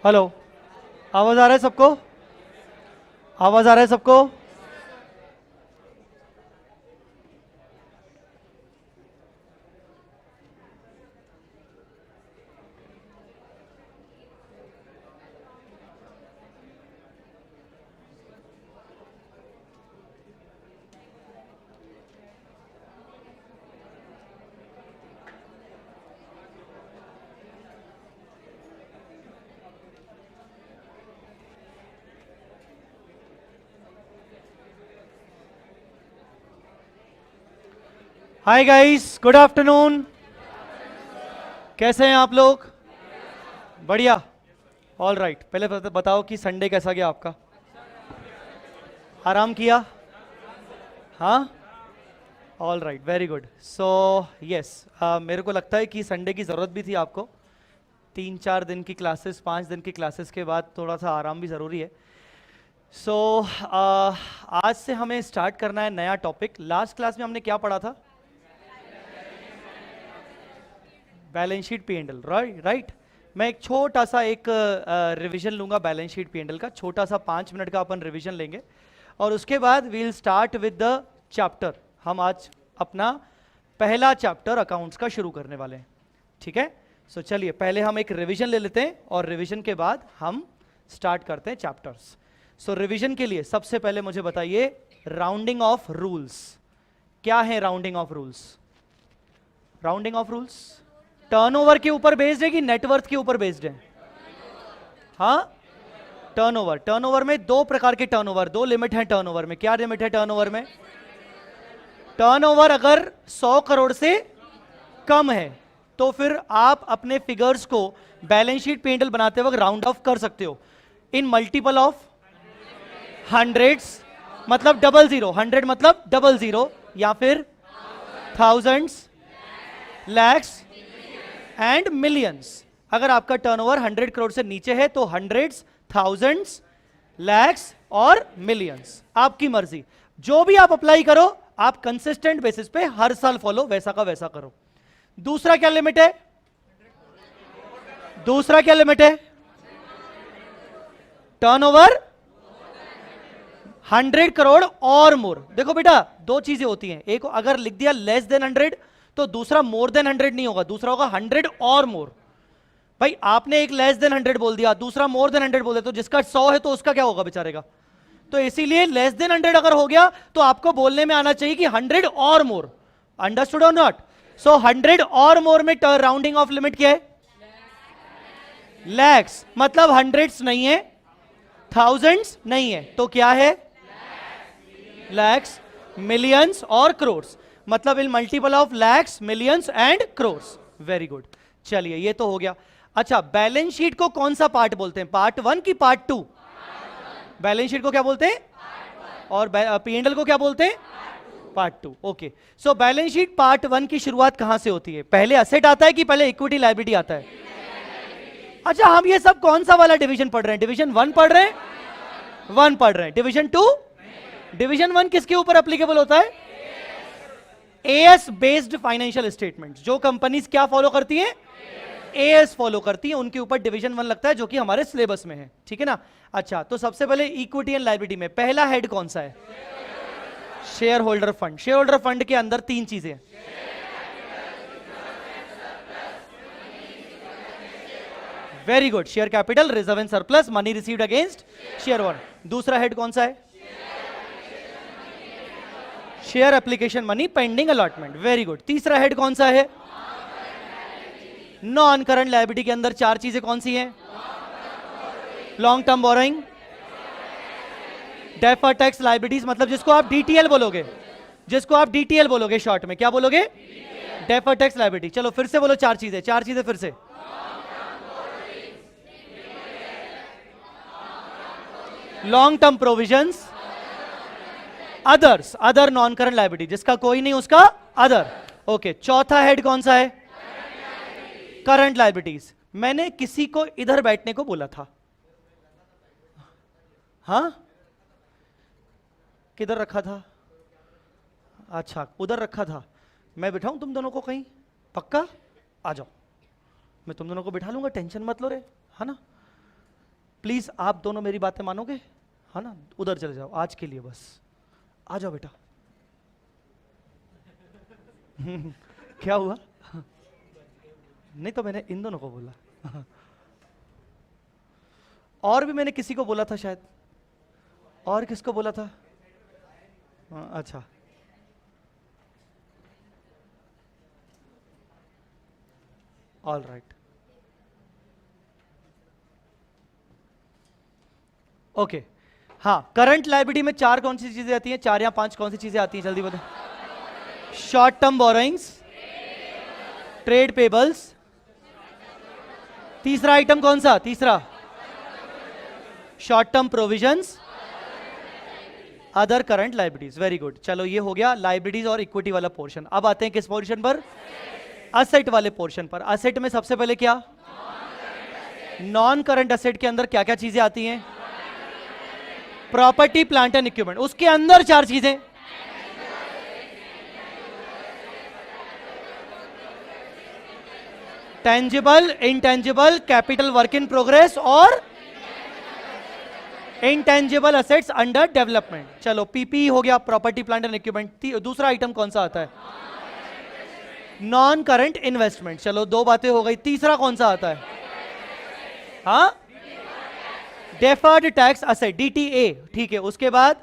Hello, आवाज आ रहा है सबको? आवाज आ रहा है सबको? Hi guys, good afternoon. कैसे हैं आप लोग? बढ़िया। ऑल राइट, पहले बताओ कि संडे कैसा गया आपका? आराम किया? हाँ, all right, very good. So yes, मेरे को लगता है कि संडे की ज़रूरत भी थी आपको। 3-4 दिन की क्लासेस, 5 दिन की क्लासेस के बाद थोड़ा सा आराम भी ज़रूरी है। सो आज से हमें स्टार्ट करना है नया टॉपिक। लास्ट क्लास में हमने क्या पढ़ा था? Balance sheet P and L, right. मैं एक छोटा सा एक रिवीजन लूंगा balance sheet P and L का, छोटा सा 5 मिनट का अपन रिवीजन लेंगे और उसके बाद we'll start with the chapter. हम आज अपना पहला चैप्टर अकाउंट्स का शुरू करने वाले हैं, ठीक है? सो चलिए पहले हम एक रिवीजन ले लेते हैं और रिवीजन के बाद हम स्टार्ट करते हैं चैप्टर्स। सो रिवीजन के लिए सबसे पहले मुझे बताइए, राउंडिंग ऑफ रूल्स क्या है? Rounding off rules, rounding off rules turnover के ऊपर बेस्ड है कि नेटवर्थ के ऊपर बेस्ड है? हाँ, टर्नओवर। टर्नओवर में दो प्रकार के टर्नओवर, दो लिमिट है टर्नओवर में। क्या लिमिट है टर्नओवर में? टर्नओवर अगर 100 करोड़ से कम है तो फिर आप अपने फिगर्स को बैलेंस शीट पे एंडल बनाते वक्त राउंड ऑफ कर सकते हो इन मल्टीपल ऑफ हंड्रेड्स, मतलब डबल जीरो। 100 मतलब डबल जीरो, या फिर थाउजेंड्स, लैक्स एंड मिलियंस। अगर आपका टर्नओवर 100 करोड़ से नीचे है तो हंड्रेड्स, थाउजेंड्स, लैक्स और मिलियंस, आपकी मर्जी। जो भी आप अप्लाई करो, आप कंसिस्टेंट बेसिस पे हर साल फॉलो वैसा का वैसा करो। दूसरा क्या लिमिट है? दूसरा क्या लिमिट है? टर्नओवर 100 करोड़ और मोर। देखो बेटा, दो चीजें होती हैं, एक अगर लिख दिया लेस देन 100 तो दूसरा मोर देन 100 नहीं होगा, दूसरा होगा 100 और मोर। भाई आपने एक लेस देन 100 बोल दिया, दूसरा मोर देन 100 बोल दिया, तो जिसका 100 है तो उसका क्या होगा बेचारेगा? तो इसीलिए लेस देन 100 अगर हो गया तो आपको बोलने में आना चाहिए कि 100 और मोर। अंडरस्टूड और नॉट? सो 100 और मोर में राउंडिंग ऑफ लिमिट क्या है? लैक्स, मतलब हंड्रेड्स नहीं है, थाउजेंड्स नहीं है, तो क्या है? लैक्स, मिलियंस और क्रोर्स, मतलब इन multiple of lakhs, millions and crores. Very good, चलिए ये तो हो गया। अच्छा, बैलेंस शीट को कौन सा पार्ट बोलते हैं? पार्ट 1 की पार्ट 2? बैलेंस शीट को क्या बोलते हैं? और पी एंड एल को क्या बोलते हैं? Part 2। Okay, so balance sheet part 1 की शुरुआत कहां से होती है? पहले असेट आता है कि पहले इक्विटी लायबिलिटी आता है? अच्छा, हम ये सब कौन सा वाला डिवीजन पढ़ रहे हैं? डिवीजन 1 पढ़ रहे हैं? 1 पढ़ रहे हैं। डिवीजन 2? डिवीजन 1 किसके ऊपर एप्लीकेबल होता है? As based financial statement. जो कंपनीज क्या फॉलो करती हैं? एएस फॉलो करती हैं, उनके ऊपर डिवीजन 1 लगता है, जो कि हमारे सिलेबस में है, ठीक है ना? अच्छा, तो सबसे पहले इक्विटी एंड लायबिलिटी में पहला हेड कौन सा है? Share holder fund. Share holder fund के अंदर 3 चीजें हैं। Very good, share capital, reserve and surplus, money received against share holder. दूसरा हेड कौन सा है? Share application money pending allotment. Very good. तीसरा हेड कौन सा है? नॉन करंट लायबिलिटी के अंदर 4 चीजें कौन सी हैं? Long term borrowing, deferred tax liabilities, मतलब जिसको आप डीटीएल बोलोगे, जिसको आप डीटीएल बोलोगे शॉर्ट में, क्या बोलोगे? Deferred tax liability. चलो फिर से बोलो 4 चीजें, 4 चीजें फिर से। Long term provisions, others, other non current liability, जिसका कोई नहीं उसका अदर। ओके, चौथा हेड कौन सा है? Current liabilities. मैंने किसी को इधर बैठने को बोला था, हाँ? किधर रखा था? अच्छा, उधर रखा था। मैं बिठाऊं तुम दोनों को कहीं? पक्का? आ जाओ, मैं तुम दोनों को बिठा लूंगा, टेंशन मत लो रे, है ना? प्लीज आप दोनों मेरी बातें मानोगे, है ना? उधर चले जाओ आज के लिए, बस आ जाओ बेटा। क्या हुआ? नहीं तो मैंने इन दोनों को बोला। और भी मैंने किसी को बोला था शायद, और किसको बोला था? अच्छा, ऑल राइट, ओके। हाँ, करंट लायबिलिटी में 4 कौन सी चीजें आती हैं? 4 या 5 कौन सी चीजें आती हैं, जल्दी बताओ। Short term borrowings, trade payables, तीसरा आइटम कौन सा? तीसरा short term provisions, other current liabilities. Very good, चलो ये हो गया लायबिलिटीज और इक्विटी वाला पोर्शन। अब आते हैं किस पोर्शन पर? असेट वाले पोर्शन पर। असेट में सबसे पहले क्या? नॉन करंट असेट के अंदर क्या क्या चीजें आती हैं? Property, plant and equipment. उसके अंदर 4 चीजें, tangible, intangible, capital work in progress और इंटेंजिबल असेट्स अंडर डेवलपमेंट। चलो, पीपी हो गया, प्रॉपर्टी प्लांट एंड इक्विपमेंट। दूसरा आइटम कौन सा आता है? Non current investment. चलो, 2 बातें हो गई। तीसरा कौन सा आता है? हाँ, डेफर्ड टैक्स असेट, डीटीए। ठीक है, उसके बाद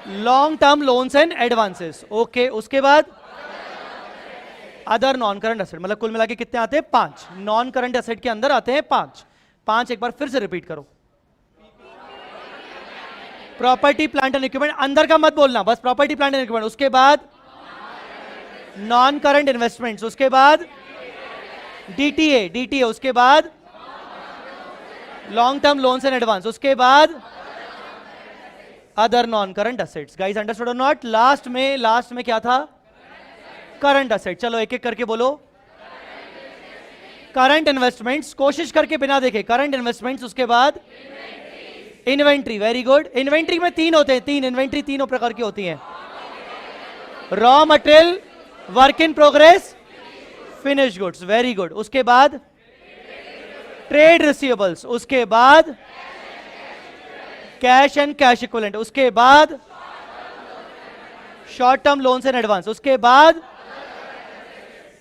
long term loans and advances. Okay, उसके बाद अदर नॉन करंट असेट। मतलब कुल मिला के कितने आते हैं? 5 नॉन करंट असेट के अंदर आते हैं 5 एक बार फिर से रिपीट करो। प्रॉपर्टी प्लांट एंड इक्विपमेंट, अंदर का मत बोलना, बस प्रॉपर्टी प्लांट एंड इक्विपमेंट। उसके बाद नॉन करंट इन्वेस्टमेंट्स, उसके बाद डीटीए, उसके बाद long term loans and advance, उसके बाद other non current assets. Guys understood और नॉट? लास्ट में क्या था? Current asset. चलो एक एक करके बोलो। करंट इन्वेस्टमेंट्स, कोशिश करके बिना देखे। करंट इन्वेस्टमेंट्स, उसके बाद इन्वेंट्री। Very good. इन्वेंट्री में 3 होते हैं, 3 इन्वेंट्री 3 प्रकार की होती हैं। Raw material, work in progress, finish goods. Very good. उसके बाद ट्रेड रिसीवेबल्स, उसके बाद कैश एंड कैश इक्विवेलेंट, उसके बाद short term loans and advance, उसके बाद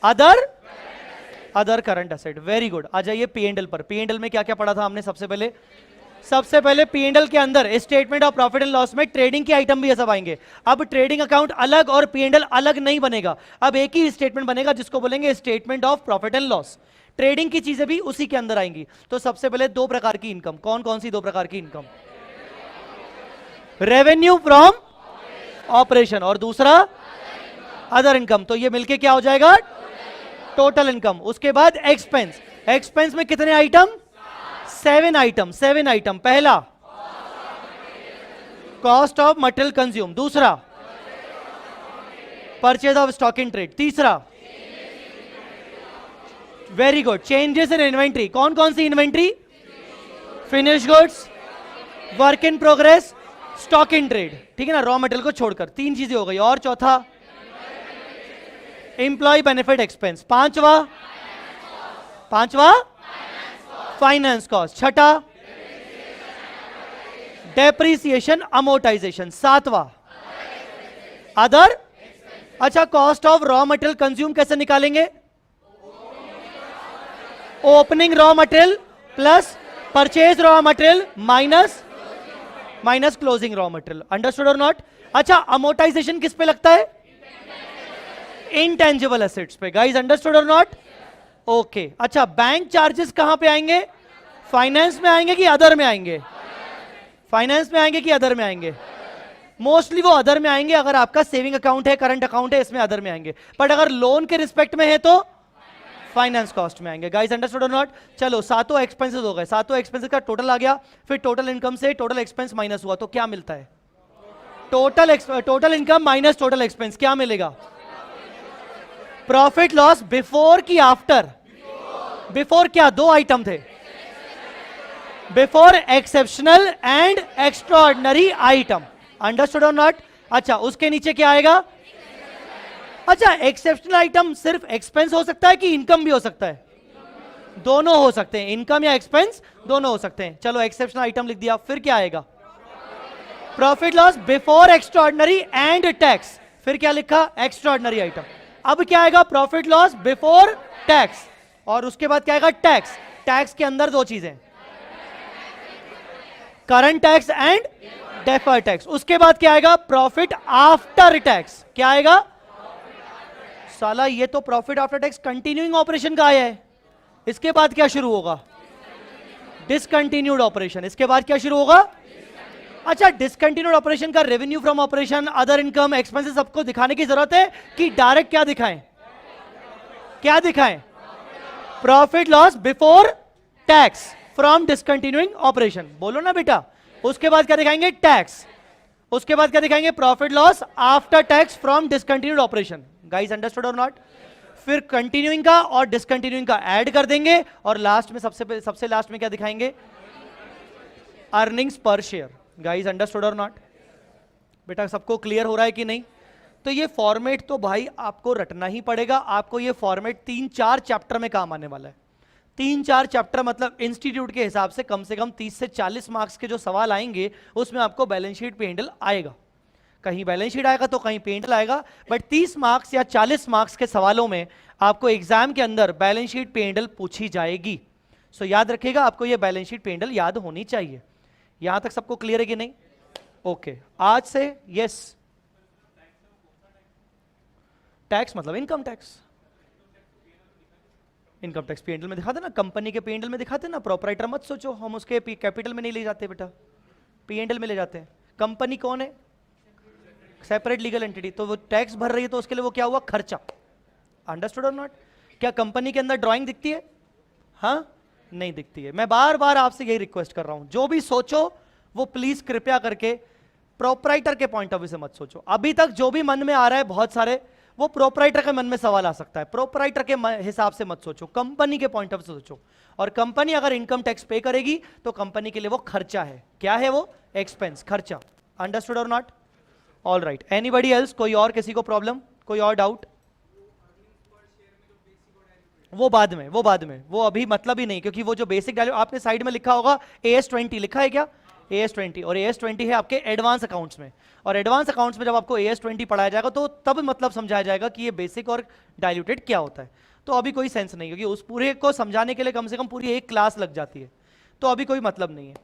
other current asset. Very good. आ जाइए पीएनएल पर। पीएनएल में क्या क्या पढ़ा था हमने? सबसे पहले पीएनएल के अंदर statement of profit and loss में ट्रेडिंग के आइटम भी ये सब आएंगे। अब ट्रेडिंग अकाउंट अलग और पीएनएल अलग नहीं बनेगा, अब एक ही स्टेटमेंट बनेगा जिसको बोलेंगे statement of profit and loss. Trading की चीजें भी उसी के अंदर आएंगी। तो सबसे पहले 2 प्रकार की इनकम। कौन कौन सी 2 प्रकार की इनकम? रेवेन्यू फ्रॉम ऑपरेशन और दूसरा अदर इनकम। तो ये मिलके क्या हो जाएगा? Total income. उसके बाद एक्सपेंस। एक्सपेंस में कितने आइटम? 7 आइटम। पहला कॉस्ट ऑफ मटेरियल कंज्यूम, दूसरा purchase of stock in trade, तीसरा very good changes in inventory. कौन कौन सी inventory? Finish goods, work in progress, stock in trade. ठीक है ना, रॉ मटेरियल को छोड़कर 3 चीजें हो गई। और चौथा एम्प्लॉय बेनिफिट एक्सपेंस। पांचवा फाइनेंस कॉस्ट। छठा डेप्रिसिएशन अमोर्टाइजेशन। सातवां अदर। अच्छा, cost of raw material consume कैसे निकालेंगे? Opening raw material plus purchase raw material minus closing raw material. Understood और नॉट? अच्छा, अमोर्टाइजेशन किस पे लगता है? इंटेंजिबल असेट्स पे। गाइस अंडरस्टूड और नॉट? ओके। अच्छा, बैंक चार्जेस कहां पे आएंगे? फाइनेंस में आएंगे कि अदर में आएंगे? फाइनेंस में आएंगे कि अदर में आएंगे? मोस्टली वो अदर में आएंगे। अगर आपका सेविंग अकाउंट है, करंट अकाउंट है, इसमें अदर में आएंगे। बट अगर लोन के रिस्पेक्ट में है तो फाइनेंस कॉस्ट में आएंगे। गाइस अंडरस्टूड और नॉट? चलो, 7 एक्सपेंसेस हो गए। 7 एक्सपेंसेस का टोटल आ गया। फिर टोटल इनकम से टोटल एक्सपेंस माइनस हुआ तो क्या मिलता है? Total income minus total expense. क्या मिलेगा? प्रॉफिट लॉस बिफोर की आफ्टर? बिफोर क्या? 2 आइटम थे, before exceptional and extraordinary item. Understood और नॉट? अच्छा, उसके नीचे क्या आएगा? अच्छा, एक्सेप्शनल आइटम सिर्फ एक्सपेंस हो सकता है कि इनकम भी हो सकता है? दोनों हो सकते हैं, इनकम या एक्सपेंस दोनों हो सकते हैं। चलो एक्सेप्शनल आइटम लिख दिया, फिर क्या आएगा? Profit loss before extraordinary and tax. फिर क्या लिखा? Extraordinary item. अब क्या आएगा? प्रॉफिट लॉस बिफोर टैक्स, और उसके बाद क्या आएगा? टैक्स। टैक्स के अंदर दो चीजें, current tax and deferred tax. उसके बाद क्या आएगा? Profit after tax. क्या आएगा? साला ये तो profit after tax continuing operation का आया है। इसके बाद क्या शुरू होगा? Discontinued operation. इसके बाद क्या शुरू होगा? अच्छा, डिसकंटिन्यूड ऑपरेशन का revenue from operation, other income, expenses सबको दिखाने की जरूरत है कि डायरेक्ट क्या दिखाएं? क्या दिखाएं? Profit loss before tax from discontinuing operation. बोलो ना बेटा। उसके बाद क्या दिखाएंगे? टैक्स। उसके बाद क्या दिखाएंगे? Profit loss after tax from discontinued operation. Guys understood और नॉट? फिर कंटिन्यूइंग का और डिसकंटिन्यूइंग का ऐड कर देंगे, और लास्ट में सबसे लास्ट में क्या दिखाएंगे? अर्निंग्स पर शेयर। गाइस अंडरस्टूड और नॉट? बेटा सबको क्लियर हो रहा है कि नहीं? तो ये फॉर्मेट तो भाई आपको रटना ही पड़ेगा। आपको ये फॉर्मेट 3-4 चैप्टर में काम आने वाला है। 3-4 चैप्टर मतलब इंस्टीट्यूट के हिसाब से कम 30 से 40 मार्क्स के जो सवाल आएंगे उसमें आपको बैलेंस शीट P&L आएगा। कहीं बैलेंस शीट आएगा तो कहीं P&L आएगा, बट 30 मार्क्स या 40 मार्क्स के सवालों में आपको एग्जाम के अंदर बैलेंस शीट P&L पूछी जाएगी। सो याद रखिएगा, आपको ये बैलेंस शीट P&L याद होनी चाहिए। यहां तक सबको क्लियर है कि नहीं? ओके, आज से यस। टैक्स मतलब income tax. Income tax P&L में दिखाते ना, कंपनी के P&L में दिखाते ना। प्रोपराइटर मत सोचो, हम उसके कैपिटल में नहीं ले जाते बेटा, P&L में ले जाते हैं। कंपनी कौन है? Separate legal entity. तो वो टैक्स भर रही है तो उसके लिए वो क्या हुआ? खर्चा। अंडरस्टूड और नॉट? क्या कंपनी के अंदर ड्राइंग दिखती है? हाँ, नहीं दिखती है। मैं बार बार आपसे यही रिक्वेस्ट कर रहा हूं, जो भी सोचो वो प्लीज कृपया करके प्रोपराइटर के पॉइंट ऑफ व्यू से मत सोचो। अभी तक जो भी मन में आ रहा है बहुत सारे, वो प्रोपराइटर के मन में सवाल आ सकता है। प्रोपराइटर के हिसाब से मत सोचो, कंपनी के पॉइंट ऑफ व्यू से सोचो। और कंपनी अगर इनकम टैक्स पे करेगी तो कंपनी के लिए वो खर्चा है। क्या है वो? एक्सपेंस, खर्चा। अंडरस्टूड और not? All right, anybody else? कोई और, किसी को प्रॉब्लम, कोई और डाउट? वो बाद में, वो अभी मतलब ही नहीं, क्योंकि वो जो बेसिक डायलॉग आपने साइड में लिखा होगा AS20 लिखा है क्या? AS20, और AS20 है आपके एडवांस अकाउंट्स में। और एडवांस अकाउंट्स में जब आपको AS20 पढ़ाया जाएगा तो तब मतलब समझाया जाएगा कि ये बेसिक और डाइल्यूटेड क्या होता है। तो अभी कोई सेंस नहीं, क्योंकि उस पूरे को समझाने के लिए कम से कम पूरी एक क्लास लग जाती है, तो अभी कोई मतलब नहीं है।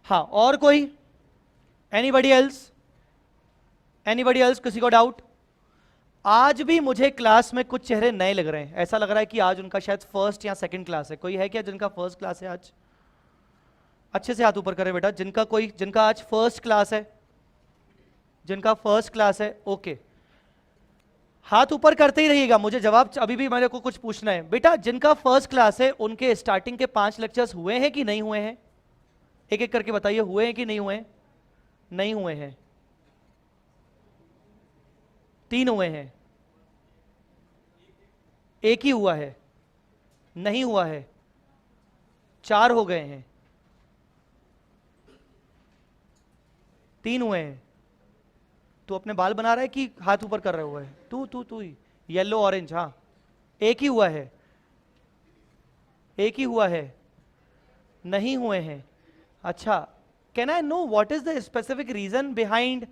हाँ, और कोई? Anybody else? Anybody else? किसी को डाउट? आज भी मुझे क्लास में कुछ चेहरे नए लग रहे हैं। ऐसा लग रहा है कि आज उनका शायद फर्स्ट या सेकंड क्लास है। कोई है क्या जिनका फर्स्ट क्लास है आज? अच्छे से हाथ ऊपर करे बेटा, जिनका आज फर्स्ट क्लास है। जिनका फर्स्ट क्लास है, ओके, हाथ ऊपर करते ही रहिएगा, मुझे जवाब अभी भी मेरे को कुछ पूछना है। बेटा जिनका फर्स्ट क्लास है उनके स्टार्टिंग के 5 लेक्चर्स हुए हैं कि नहीं हुए हैं? एक एक करके बताइए, हुए हैं कि नहीं हुए हैं? नहीं हुए हैं। 3 हुए हैं, एक ही हुआ है, नहीं हुआ है, 4 हो गए हैं, 3 हुए हैं। तू अपने बाल बना रहा है कि हाथ ऊपर कर रहे हुए है? तू ही येलो ऑरेंज। हाँ, एक ही हुआ है, एक ही हुआ है, नहीं हुए हैं। अच्छा, can I know what is the specific reason behind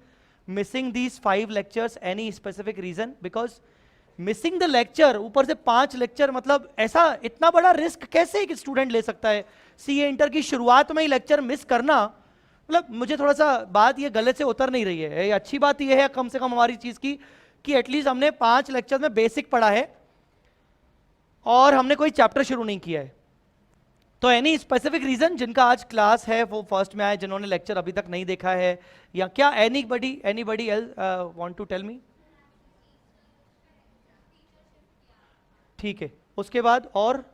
missing these 5 lectures? Any specific reason? Because missing the lecture, ऊपर से 5 लेक्चर, मतलब ऐसा इतना बड़ा रिस्क कैसे एक स्टूडेंट ले सकता है? सीए इंटर की शुरुआत में ही लेक्चर मिस करना, मतलब मुझे थोड़ा सा बात ये गले से उतर नहीं रही है। अच्छी बात ये है कम से कम हमारी चीज की कि एटलीस्ट हमने 5 लेक्चर में बेसिक पढ़ा है और हमने कोई चैप्टर शुरू नहीं किया है। तो एनी स्पेसिफिक रीजन जिनका आज क्लास है वो फर्स्ट में आए, जिन्होंने लेक्चर अभी तक नहीं देखा है, या क्या? Anybody else want to tell me? ठीक है, उसके बाद और?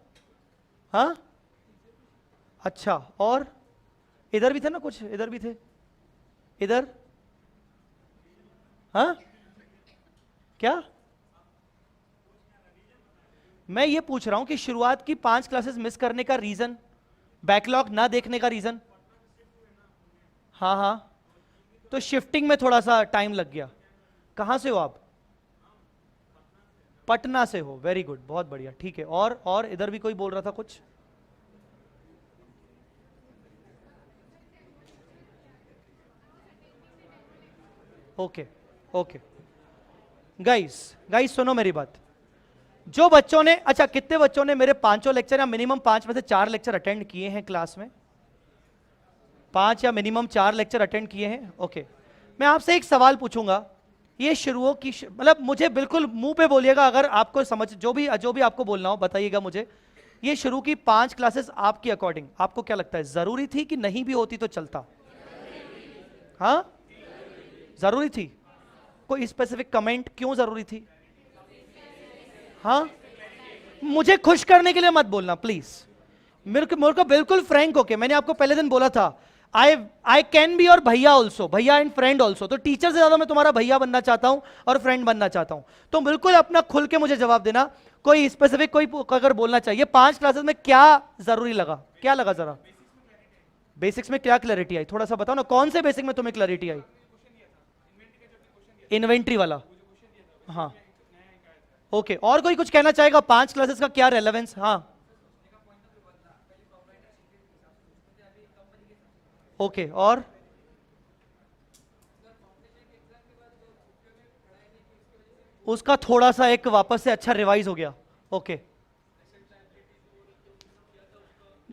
हाँ, अच्छा, और इधर भी थे ना कुछ? इधर भी थे, इधर? हाँ, क्या? मैं ये पूछ रहा हूं कि शुरुआत की 5 क्लासेस मिस करने का रीजन, बैकलॉग ना देखने का रीजन? हाँ हाँ, तो शिफ्टिंग में थोड़ा सा टाइम लग गया। कहां से हो आप? पटना से हो, वेरी गुड, बहुत बढ़िया, ठीक है। और इधर भी कोई बोल रहा था कुछ? ओके ओके गाइस, गाइस सुनो मेरी बात। जो बच्चों ने, अच्छा कितने बच्चों ने मेरे पांचों लेक्चर या मिनिमम 5 में से 4 लेक्चर अटेंड किए हैं क्लास में? 5 या मिनिमम 4 लेक्चर अटेंड किए हैं? ओके मैं आपसे एक सवाल पूछूंगा, ये शुरुओं की मतलब मुझे बिल्कुल मुंह पे बोलिएगा, अगर आपको समझ जो भी आपको बोलना हो बताइएगा मुझे। ये शुरू की 5 क्लासेस आपकी अकॉर्डिंग आपको क्या लगता है, जरूरी थी कि नहीं भी होती तो चलता? हाँ जरूरी थी। कोई स्पेसिफिक कमेंट, क्यों जरूरी थी? हाँ मुझे खुश करने के लिए मत बोलना प्लीज, मेरे को बिल्कुल फ्रैंक होके, मैंने आपको पहले दिन बोला था आई कैन बी योर भैया ऑल्सो, भैया एंड फ्रेंड ऑल्सो। तो टीचर से ज्यादा मैं तुम्हारा भैया बनना चाहता हूं और फ्रेंड बनना चाहता हूं। तो बिल्कुल अपना खुल के मुझे जवाब देना। कोई स्पेसिफिक कोई अगर बोलना चाहिए, 5 क्लासेस में क्या जरूरी लगा, क्या लगा जरा? बेसिक्स में क्या क्लैरिटी आई थोड़ा सा बताओ ना, कौन से बेसिक में तुम्हें क्लैरिटी आई? इन्वेंट्री वाला, हाँ ओके। और कोई कुछ कहना चाहेगा? 5 क्लासेस का क्या रेलेवेंस? हाँ ओके और उसका थोड़ा सा एक वापस से अच्छा रिवाइज हो गया। Okay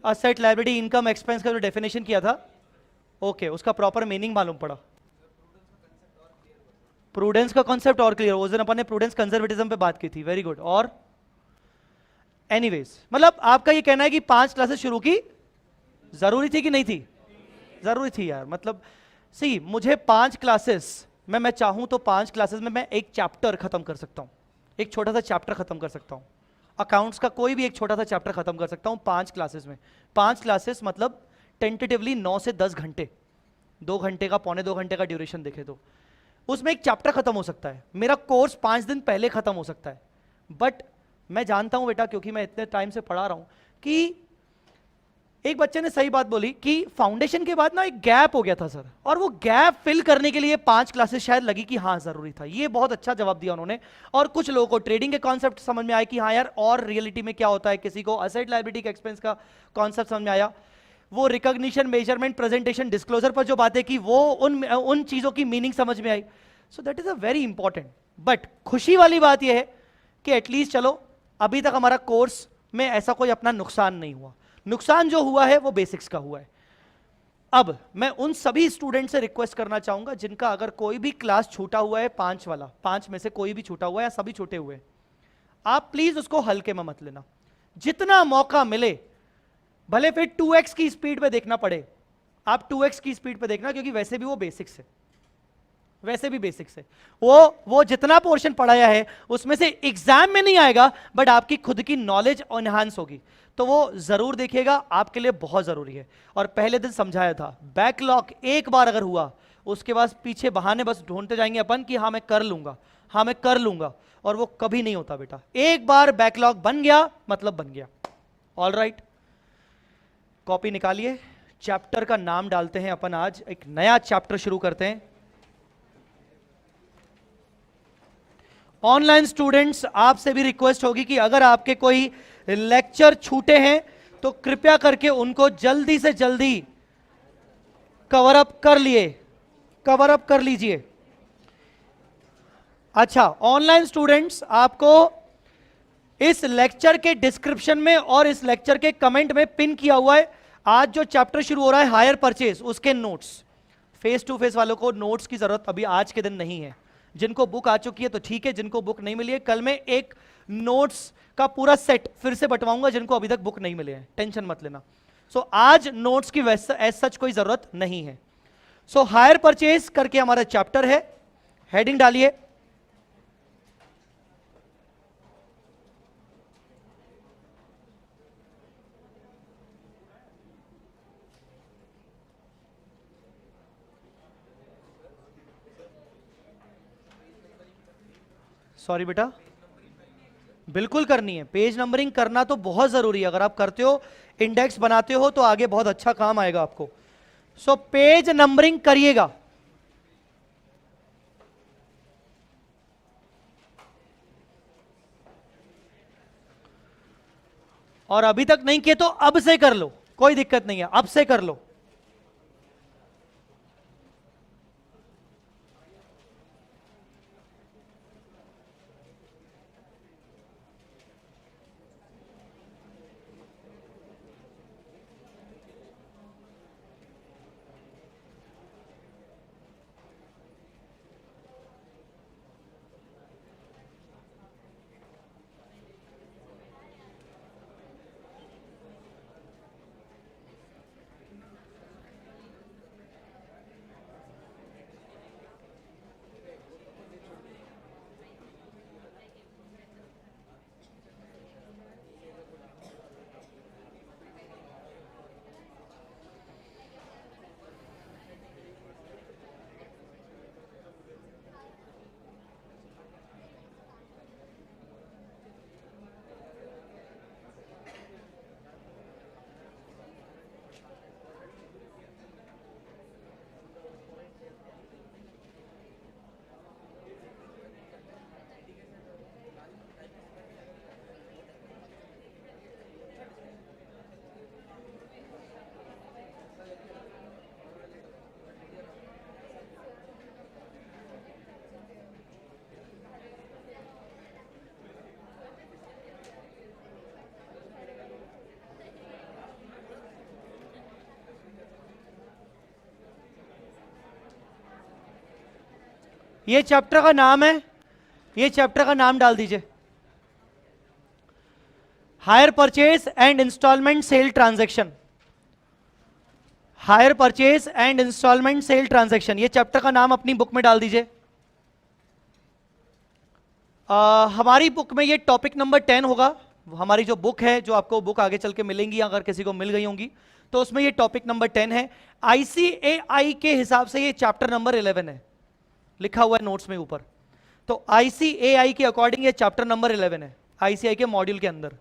asset liability income expense का जो डेफिनेशन किया था, ओके उसका प्रॉपर मीनिंग मालूम पड़ा। प्रूडेंस का कॉन्सेप्ट और क्लियर, उस दिन अपन ने प्रूडेंस कंजर्वेटिज्म पे बात की थी। Very good. और एनीवेज मतलब आपका ये कहना है कि 5 क्लासेस शुरू की जरूरी थी कि नहीं थी? जरूरी थी यार। मतलब सी मुझे 5 क्लासेस में, मैं चाहूं तो 5 क्लासेस में मैं एक चैप्टर खत्म कर सकता हूं, एक छोटा सा चैप्टर खत्म कर सकता हूं। अकाउंट्स का कोई भी एक छोटा सा चैप्टर खत्म कर सकता हूं 5 क्लासेस में। 5 क्लासेस मतलब टेंटेटिवली 9 से 10 घंटे, 2 घंटे का, पौने 2 घंटे का ड्यूरेशन देखे तो उसमें एक चैप्टर खत्म हो सकता है। मेरा कोर्स 5 दिन पहले खत्म हो सकता है, बट मैं जानता हूं बेटा, क्योंकि मैं इतने टाइम से पढ़ा रहा हूं, कि एक बच्चे ने सही बात बोली कि फाउंडेशन के बाद ना एक गैप हो गया था सर, और वो गैप फिल करने के लिए 5 क्लासेस शायद लगी कि हाँ जरूरी था। ये बहुत अच्छा जवाब दिया उन्होंने। और कुछ लोगों को ट्रेडिंग के कॉन्सेप्ट समझ में आया कि हाँ यार और रियलिटी में क्या होता है, किसी को असेट लायबिलिटी के एक्सपेंस का कॉन्सेप्ट समझ में आया। वो रिकॉग्निशन, मेजरमेंट, प्रेजेंटेशन, डिस्क्लोजर पर जो बातें की, वो उन चीजों की मीनिंग समझ में आई। So that is a very important. But खुशी वाली बात यह है कि एटलीस्ट चलो अभी तक हमारा कोर्स में ऐसा कोई अपना नुकसान नहीं हुआ। नुकसान जो हुआ है वो बेसिक्स का हुआ है। अब मैं उन सभी स्टूडेंट से रिक्वेस्ट करना चाहूंगा जिनका अगर कोई भी क्लास छूटा हुआ है, 5 वाला, 5 में से कोई भी छूटा हुआ है या सभी छूटे हुए हैं, आप प्लीज उसको हल्के में मत लेना। जितना मौका मिले, भले फिर 2x की स्पीड पे देखना पड़े, आप 2x की स्पीड पे देखना, क्योंकि वैसे भी वो बेसिक्स है, वैसे भी बेसिक्स है। वो जितना पोर्शन पढ़ाया है उसमें से एग्जाम में नहीं आएगा, बट आपकी खुद की नॉलेज एनहांस होगी, तो वो जरूर देखिएगा, आपके लिए बहुत जरूरी है। और पहले दिन समझाया था, बैकलॉग एक बार अगर हुआ, उसके बाद पीछे बहाने बस ढूंढते जाएंगे अपन कि हाँ मैं कर लूंगा, हाँ मैं कर लूंगा, और वो कभी नहीं होता बेटा। एक बार बैकलॉग बन गया मतलब बन गया। ऑल राइट, कॉपी निकालिए, चैप्टर का नाम डालते हैं अपन, आज एक नया चैप्टर शुरू करते हैं। ऑनलाइन स्टूडेंट्स, आपसे भी रिक्वेस्ट होगी कि अगर आपके कोई लेक्चर छूटे हैं तो कृपया करके उनको जल्दी से जल्दी कवर अप कर लीजिए। अच्छा ऑनलाइन स्टूडेंट्स, आपको इस लेक्चर के डिस्क्रिप्शन में और इस लेक्चर के कमेंट में पिन किया हुआ है आज जो चैप्टर शुरू हो रहा है हायर परचेज, उसके नोट्स। फेस टू फेस वालों को नोट्स की जरूरत अभी आज के दिन नहीं है। जिनको बुक आ चुकी है तो ठीक है, जिनको बुक नहीं मिली है, कल मैं एक नोट्स का पूरा सेट फिर से बंटवाऊंगा जिनको अभी तक बुक नहीं मिले हैं, टेंशन मत लेना। सो आज नोट्स की एज सच कोई जरूरत नहीं है। सो हायर परचेज करके हमारा चैप्टर है, हेडिंग डालिए। सॉरी बेटा, बिल्कुल करनी है, पेज नंबरिंग करना तो बहुत जरूरी है। अगर आप करते हो, इंडेक्स बनाते हो, तो आगे बहुत अच्छा काम आएगा आपको। सो पेज नंबरिंग करिएगा। और अभी तक नहीं किए तो अब से कर लो, कोई दिक्कत नहीं है, अब से कर लो। ये चैप्टर का नाम है, ये चैप्टर का नाम डाल दीजिए, hire purchase and instalment sale transaction. Hire purchase and instalment sale transaction, ये चैप्टर का नाम अपनी बुक में डाल दीजिए। हमारी बुक में ये टॉपिक नंबर 10 होगा। हमारी जो बुक है, जो आपको बुक आगे चल के मिलेंगी, अगर किसी को मिल गई होंगी तो उसमें ये टॉपिक नंबर 10 है। आईसीएआई के हिसाब से ये चैप्टर नंबर 11 है, लिखा हुआ है नोट्स में ऊपर। तो आईसीएआई के अकॉर्डिंग ये चैप्टर नंबर 11 है, आईसीआई के मॉड्यूल के अंदर।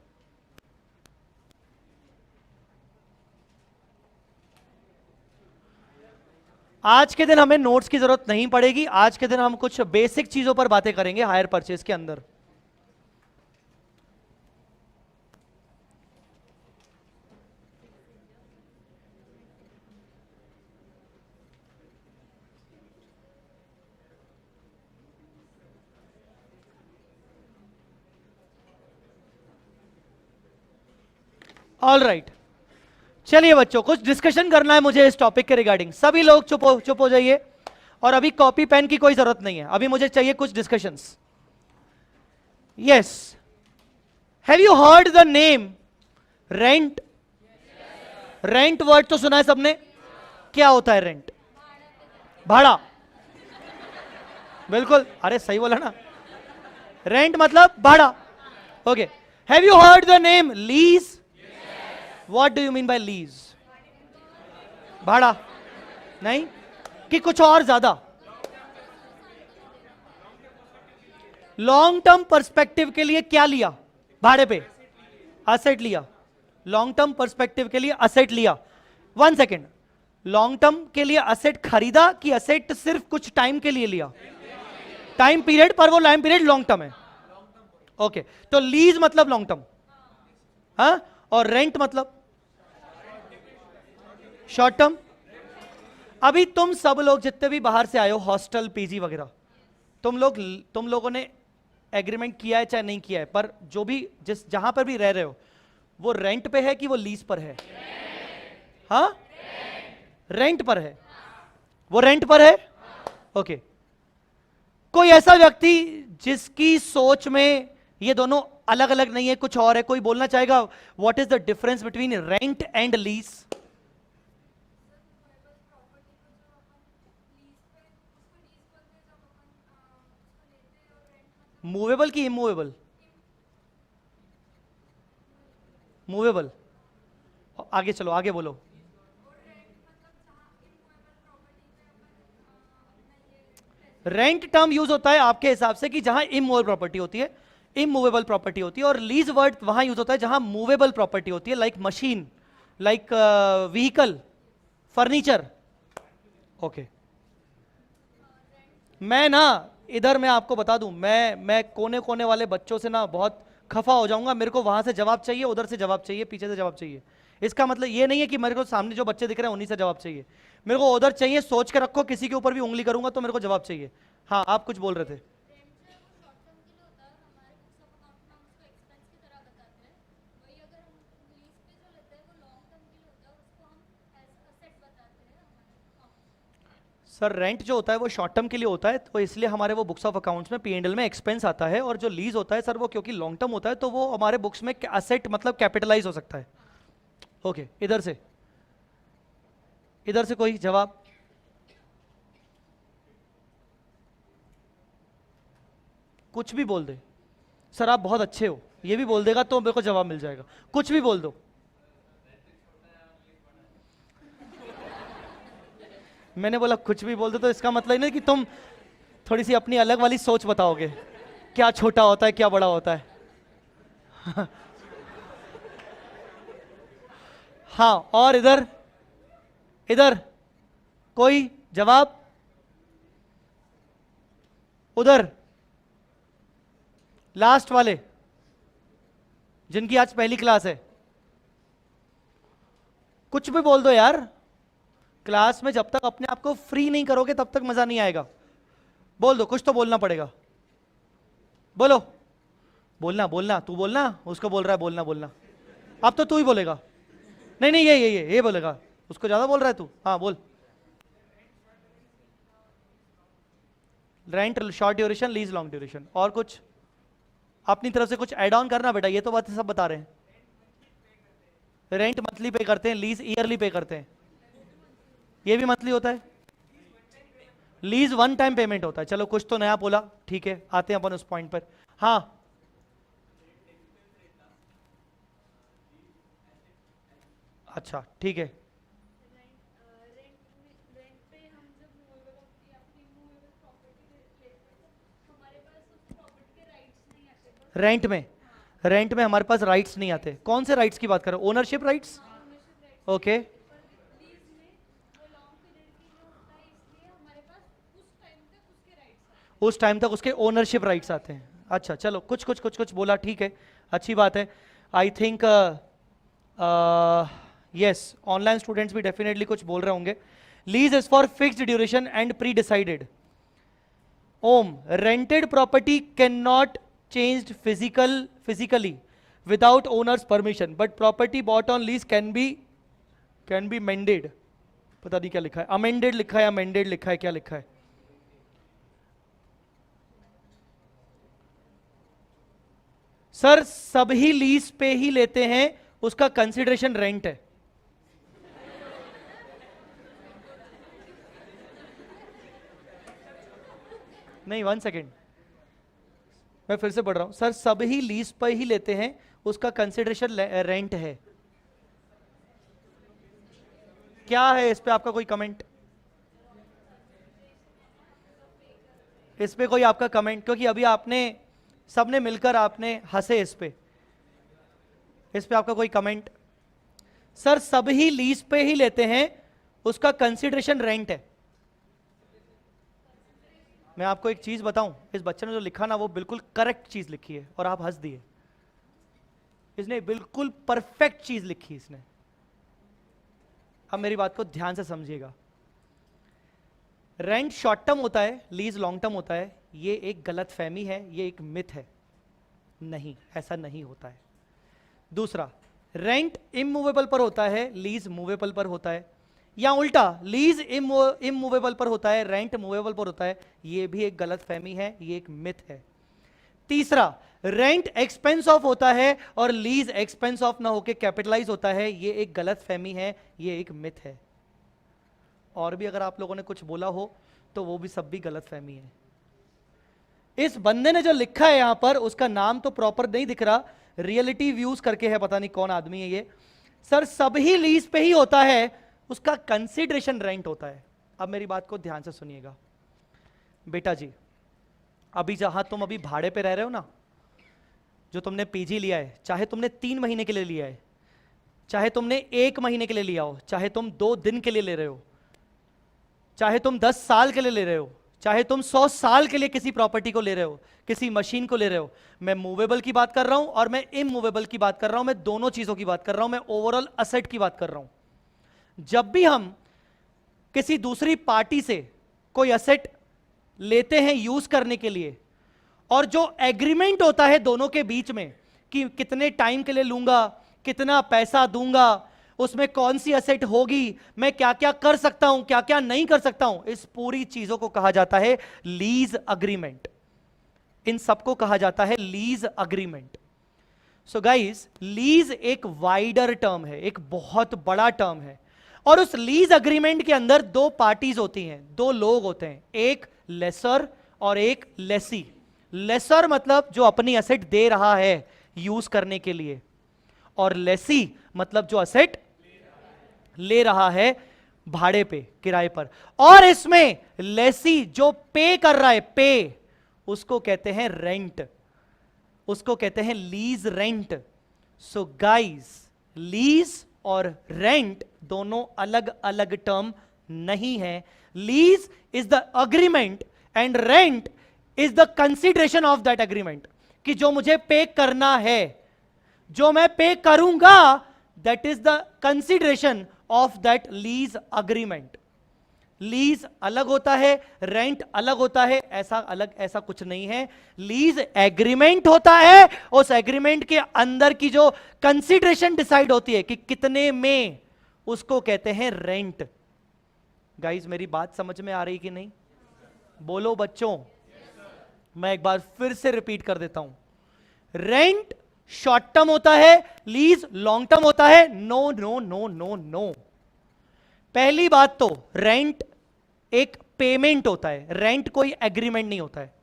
आज के दिन हमें नोट्स की जरूरत नहीं पड़ेगी, आज के दिन हम कुछ बेसिक चीजों पर बातें करेंगे हायर परचेज के अंदर। ऑल राइट, चलिए बच्चों, कुछ डिस्कशन करना है मुझे इस टॉपिक के रिगार्डिंग। सभी लोग चुप हो जाइए, और अभी कॉपी पेन की कोई जरूरत नहीं है, अभी मुझे चाहिए कुछ discussions. Yes, have you heard the name rent? Rent word तो सुना है सबने, क्या होता है रेंट? भाड़ा। बिल्कुल, अरे सही बोला ना, रेंट मतलब भाड़ा। Okay, have you heard the name lease? What do you mean by lease? भाड़ा? नहीं कि कुछ और ज्यादा? लॉन्ग टर्म पर्सपेक्टिव के लिए क्या लिया भाड़े पे? असेट लिया। लॉन्ग टर्म पर्सपेक्टिव के लिए असेट लिया। 1 सेकेंड, लॉन्ग टर्म के लिए असेट खरीदा कि असेट सिर्फ कुछ टाइम के लिए लिया? टाइम पीरियड, पर वो टाइम पीरियड लॉन्ग टर्म है। ओके, तो लीज मतलब लॉन्ग टर्म, हाँ, और रेंट मतलब शॉर्ट टर्म। अभी तुम सब लोग जितने भी बाहर से आए हो, हॉस्टल पीजी वगैरह, तुम लोगों ने एग्रीमेंट किया है चाहे नहीं किया है, पर जो भी जहां पर भी रह रहे हो, वो रेंट पे है कि वो लीज पर है? हाँ, रेंट पर है, वो रेंट पर है। ओके, कोई ऐसा व्यक्ति जिसकी सोच में ये दोनों अलग अलग नहीं है, कुछ और है, कोई बोलना चाहेगा what is the difference between rent and lease? Movable की इमूवेबल? मूवेबल। आगे चलो, आगे बोलो। रेंट टर्म यूज होता है आपके हिसाब से कि जहां इमूवेबल प्रॉपर्टी होती है, इमूवेबल प्रॉपर्टी होती है, और लीज वर्ड वहां यूज होता है जहां मूवेबल प्रॉपर्टी होती है, like machine, like vehicle, furniture. Okay, मैं ना इधर मैं आपको बता दूं, मैं कोने कोने वाले बच्चों से ना बहुत खफा हो जाऊंगा। मेरे को वहां से जवाब चाहिए, उधर से जवाब चाहिए, पीछे से जवाब चाहिए। इसका मतलब ये नहीं है कि मेरे को सामने जो बच्चे दिख रहे हैं उन्हीं से जवाब चाहिए, मेरे को उधर चाहिए। सोच के रखो, किसी के ऊपर भी उंगली करूंगा तो मेरे को जवाब चाहिए। हाँ, आप कुछ बोल रहे थे। सर, रेंट जो होता है वो शॉर्ट टर्म के लिए होता है, तो इसलिए हमारे वो बुक्स ऑफ अकाउंट्स में P&L में एक्सपेंस आता है। और जो लीज होता है सर, वो क्योंकि लॉन्ग टर्म होता है तो वो हमारे बुक्स में असेट मतलब कैपिटलाइज हो सकता है। ओके, इधर से कोई जवाब? कुछ भी बोल दे सर, आप बहुत अच्छे हो, ये भी बोल देगा तो मेरे को जवाब मिल जाएगा। कुछ भी बोल दो। मैंने बोला कुछ भी बोल दो, तो इसका मतलब नहीं कि तुम थोड़ी सी अपनी अलग वाली सोच बताओगे, क्या छोटा होता है क्या बड़ा होता है। हाँ, और इधर कोई जवाब? उधर लास्ट वाले जिनकी आज पहली क्लास है, कुछ भी बोल दो यार। क्लास में जब तक अपने आप को फ्री नहीं करोगे तब तक मजा नहीं आएगा। बोल दो, कुछ तो बोलना पड़ेगा। बोलो, बोलना, तू बोलना, उसको बोल रहा है बोलना बोलना। अब तो तू ही बोलेगा। नहीं नहीं, ये बोलेगा, उसको ज्यादा बोल रहा है तू। हाँ बोल। Rent short duration, lease long duration. और कुछ अपनी तरफ से कुछ ऐड ऑन करना बेटा, ये तो बात सब बता रहे हैं। रेंट मंथली पे करते हैं, लीज ईयरली पे करते हैं, ये भी मंथली होता है। लीज वन टाइम पेमेंट होता है। चलो कुछ तो नया बोला, ठीक है, आते हैं अपन उस पॉइंट पर। हाँ अच्छा ठीक है। रेंट में हमारे पास राइट्स नहीं आते। कौन से राइट्स की बात कर रहे हो? Ownership rights, okay. उस टाइम तक उसके ओनरशिप राइट्स आते हैं। अच्छा चलो कुछ कुछ कुछ कुछ बोला, ठीक है, अच्छी बात है। I think yes, online students भी डेफिनेटली कुछ बोल रहे होंगे। Lease is for fixed duration and pre decided. Um, rented property can not changed physically without owner's permission, but property bought on lease can be mended. पता नहीं क्या लिखा है, अमेंडेड लिखा है, अमेंडेड लिखा है, क्या लिखा है? सर सभी लीज पे ही लेते हैं, उसका कंसिडरेशन रेंट है। नहीं, 1 सेकेंड, मैं फिर से पढ़ रहा हूं। सर सभी लीज पे ही लेते हैं, उसका कंसिडरेशन रेंट है। क्या है इस पे आपका कोई कमेंट? इस पे कोई आपका कमेंट? क्योंकि अभी आपने सबने मिलकर आपने हंसे इस पे आपका कोई कमेंट? सर सभी लीज पे ही लेते हैं, उसका कंसिडरेशन रेंट है। मैं आपको एक चीज बताऊं, इस बच्चे ने जो लिखा ना वो बिल्कुल करेक्ट चीज लिखी है और आप हंस दिए। इसने बिल्कुल परफेक्ट चीज लिखी इसने। अब मेरी बात को ध्यान से समझिएगा। रेंट शॉर्ट टर्म होता है, लीज लॉन्ग टर्म होता है, ये एक गलत फहमी है, ये एक मिथ है। नहीं, ऐसा नहीं होता है। दूसरा, रेंट इमूवेबल पर होता है, लीज मूवेबल पर होता है, या उल्टा लीज इमूवेबल पर होता है, रेंट मूवेबल पर होता है, ये भी एक गलत फहमी है, ये एक मिथ है। तीसरा, रेंट एक्सपेंस ऑफ होता है और लीज एक्सपेंस ऑफ ना होके कैपिटलाइज होता है, ये एक गलत फहमी है, ये एक मिथ है। और भी अगर आप लोगों ने कुछ बोला हो तो वो भी सब भी गलत फहमी है। इस बंदे ने जो लिखा है यहां पर, उसका नाम तो प्रॉपर नहीं दिख रहा, रियलिटी व्यूज करके है, पता नहीं कौन आदमी है ये। सर सभी लीज पे ही होता है, उसका कंसिडरेशन रेंट होता है। अब मेरी बात को ध्यान से सुनिएगा बेटा जी, अभी जहां तुम अभी भाड़े पे रह रहे हो ना, जो तुमने पीजी लिया है, चाहे तुमने 3 महीने के लिए लिया है, चाहे तुमने 1 महीने के लिए लिया हो, चाहे तुम 2 दिन के लिए ले रहे हो, चाहे तुम 10 साल के लिए ले रहे हो, चाहे तुम 100 साल के लिए किसी प्रॉपर्टी को ले रहे हो, किसी मशीन को ले रहे हो, मैं मूवेबल की बात कर रहा हूं और मैं इमूवेबल की बात कर रहा हूं, मैं दोनों चीजों की बात कर रहा हूं, मैं ओवरऑल असेट की बात कर रहा हूं। जब भी हम किसी दूसरी पार्टी से कोई असेट लेते हैं यूज करने के लिए, और जो एग्रीमेंट होता है दोनों के बीच में कि कितने टाइम के लिए लूंगा, कितना पैसा दूंगा, उसमें कौन सी असेट होगी, मैं क्या क्या कर सकता हूं, क्या क्या नहीं कर सकता हूं, इस पूरी चीजों को कहा जाता है लीज अग्रीमेंट। इन सबको कहा जाता है lease agreement. So guys, lease एक वाइडर टर्म है, एक बहुत बड़ा टर्म है, और उस लीज अग्रीमेंट के अंदर 2 पार्टीज होती हैं, 2 लोग होते हैं, एक लेसर और एक लेसी। लेसर मतलब जो अपनी असेट दे रहा है यूज करने के लिए, और लेसी मतलब जो असेट ले रहा है भाड़े पे, किराए पर। और इसमें लेसी जो पे कर रहा है, पे, उसको कहते हैं रेंट, उसको कहते हैं lease rent. So guys, lease और रेंट दोनों अलग अलग टर्म नहीं है। Lease is the agreement and rent is the consideration of that agreement, कि जो मुझे पे करना है, जो मैं पे करूंगा, that is the consideration of that lease agreement. Lease अलग होता है, रेंट अलग होता है, ऐसा अलग ऐसा कुछ नहीं है। लीज एग्रीमेंट होता है, उस एग्रीमेंट के अंदर की जो कंसिडरेशन डिसाइड होती है कि कितने में, उसको कहते हैं रेंट। गाइस मेरी बात समझ में आ रही कि नहीं? बोलो बच्चों, मैं एक बार फिर से रिपीट कर देता हूं, रेंट शॉर्ट टर्म होता है, लीज लॉन्ग टर्म होता है। No no no no no. पहली बात तो रेंट एक पेमेंट होता है, रेंट कोई एग्रीमेंट नहीं होता है।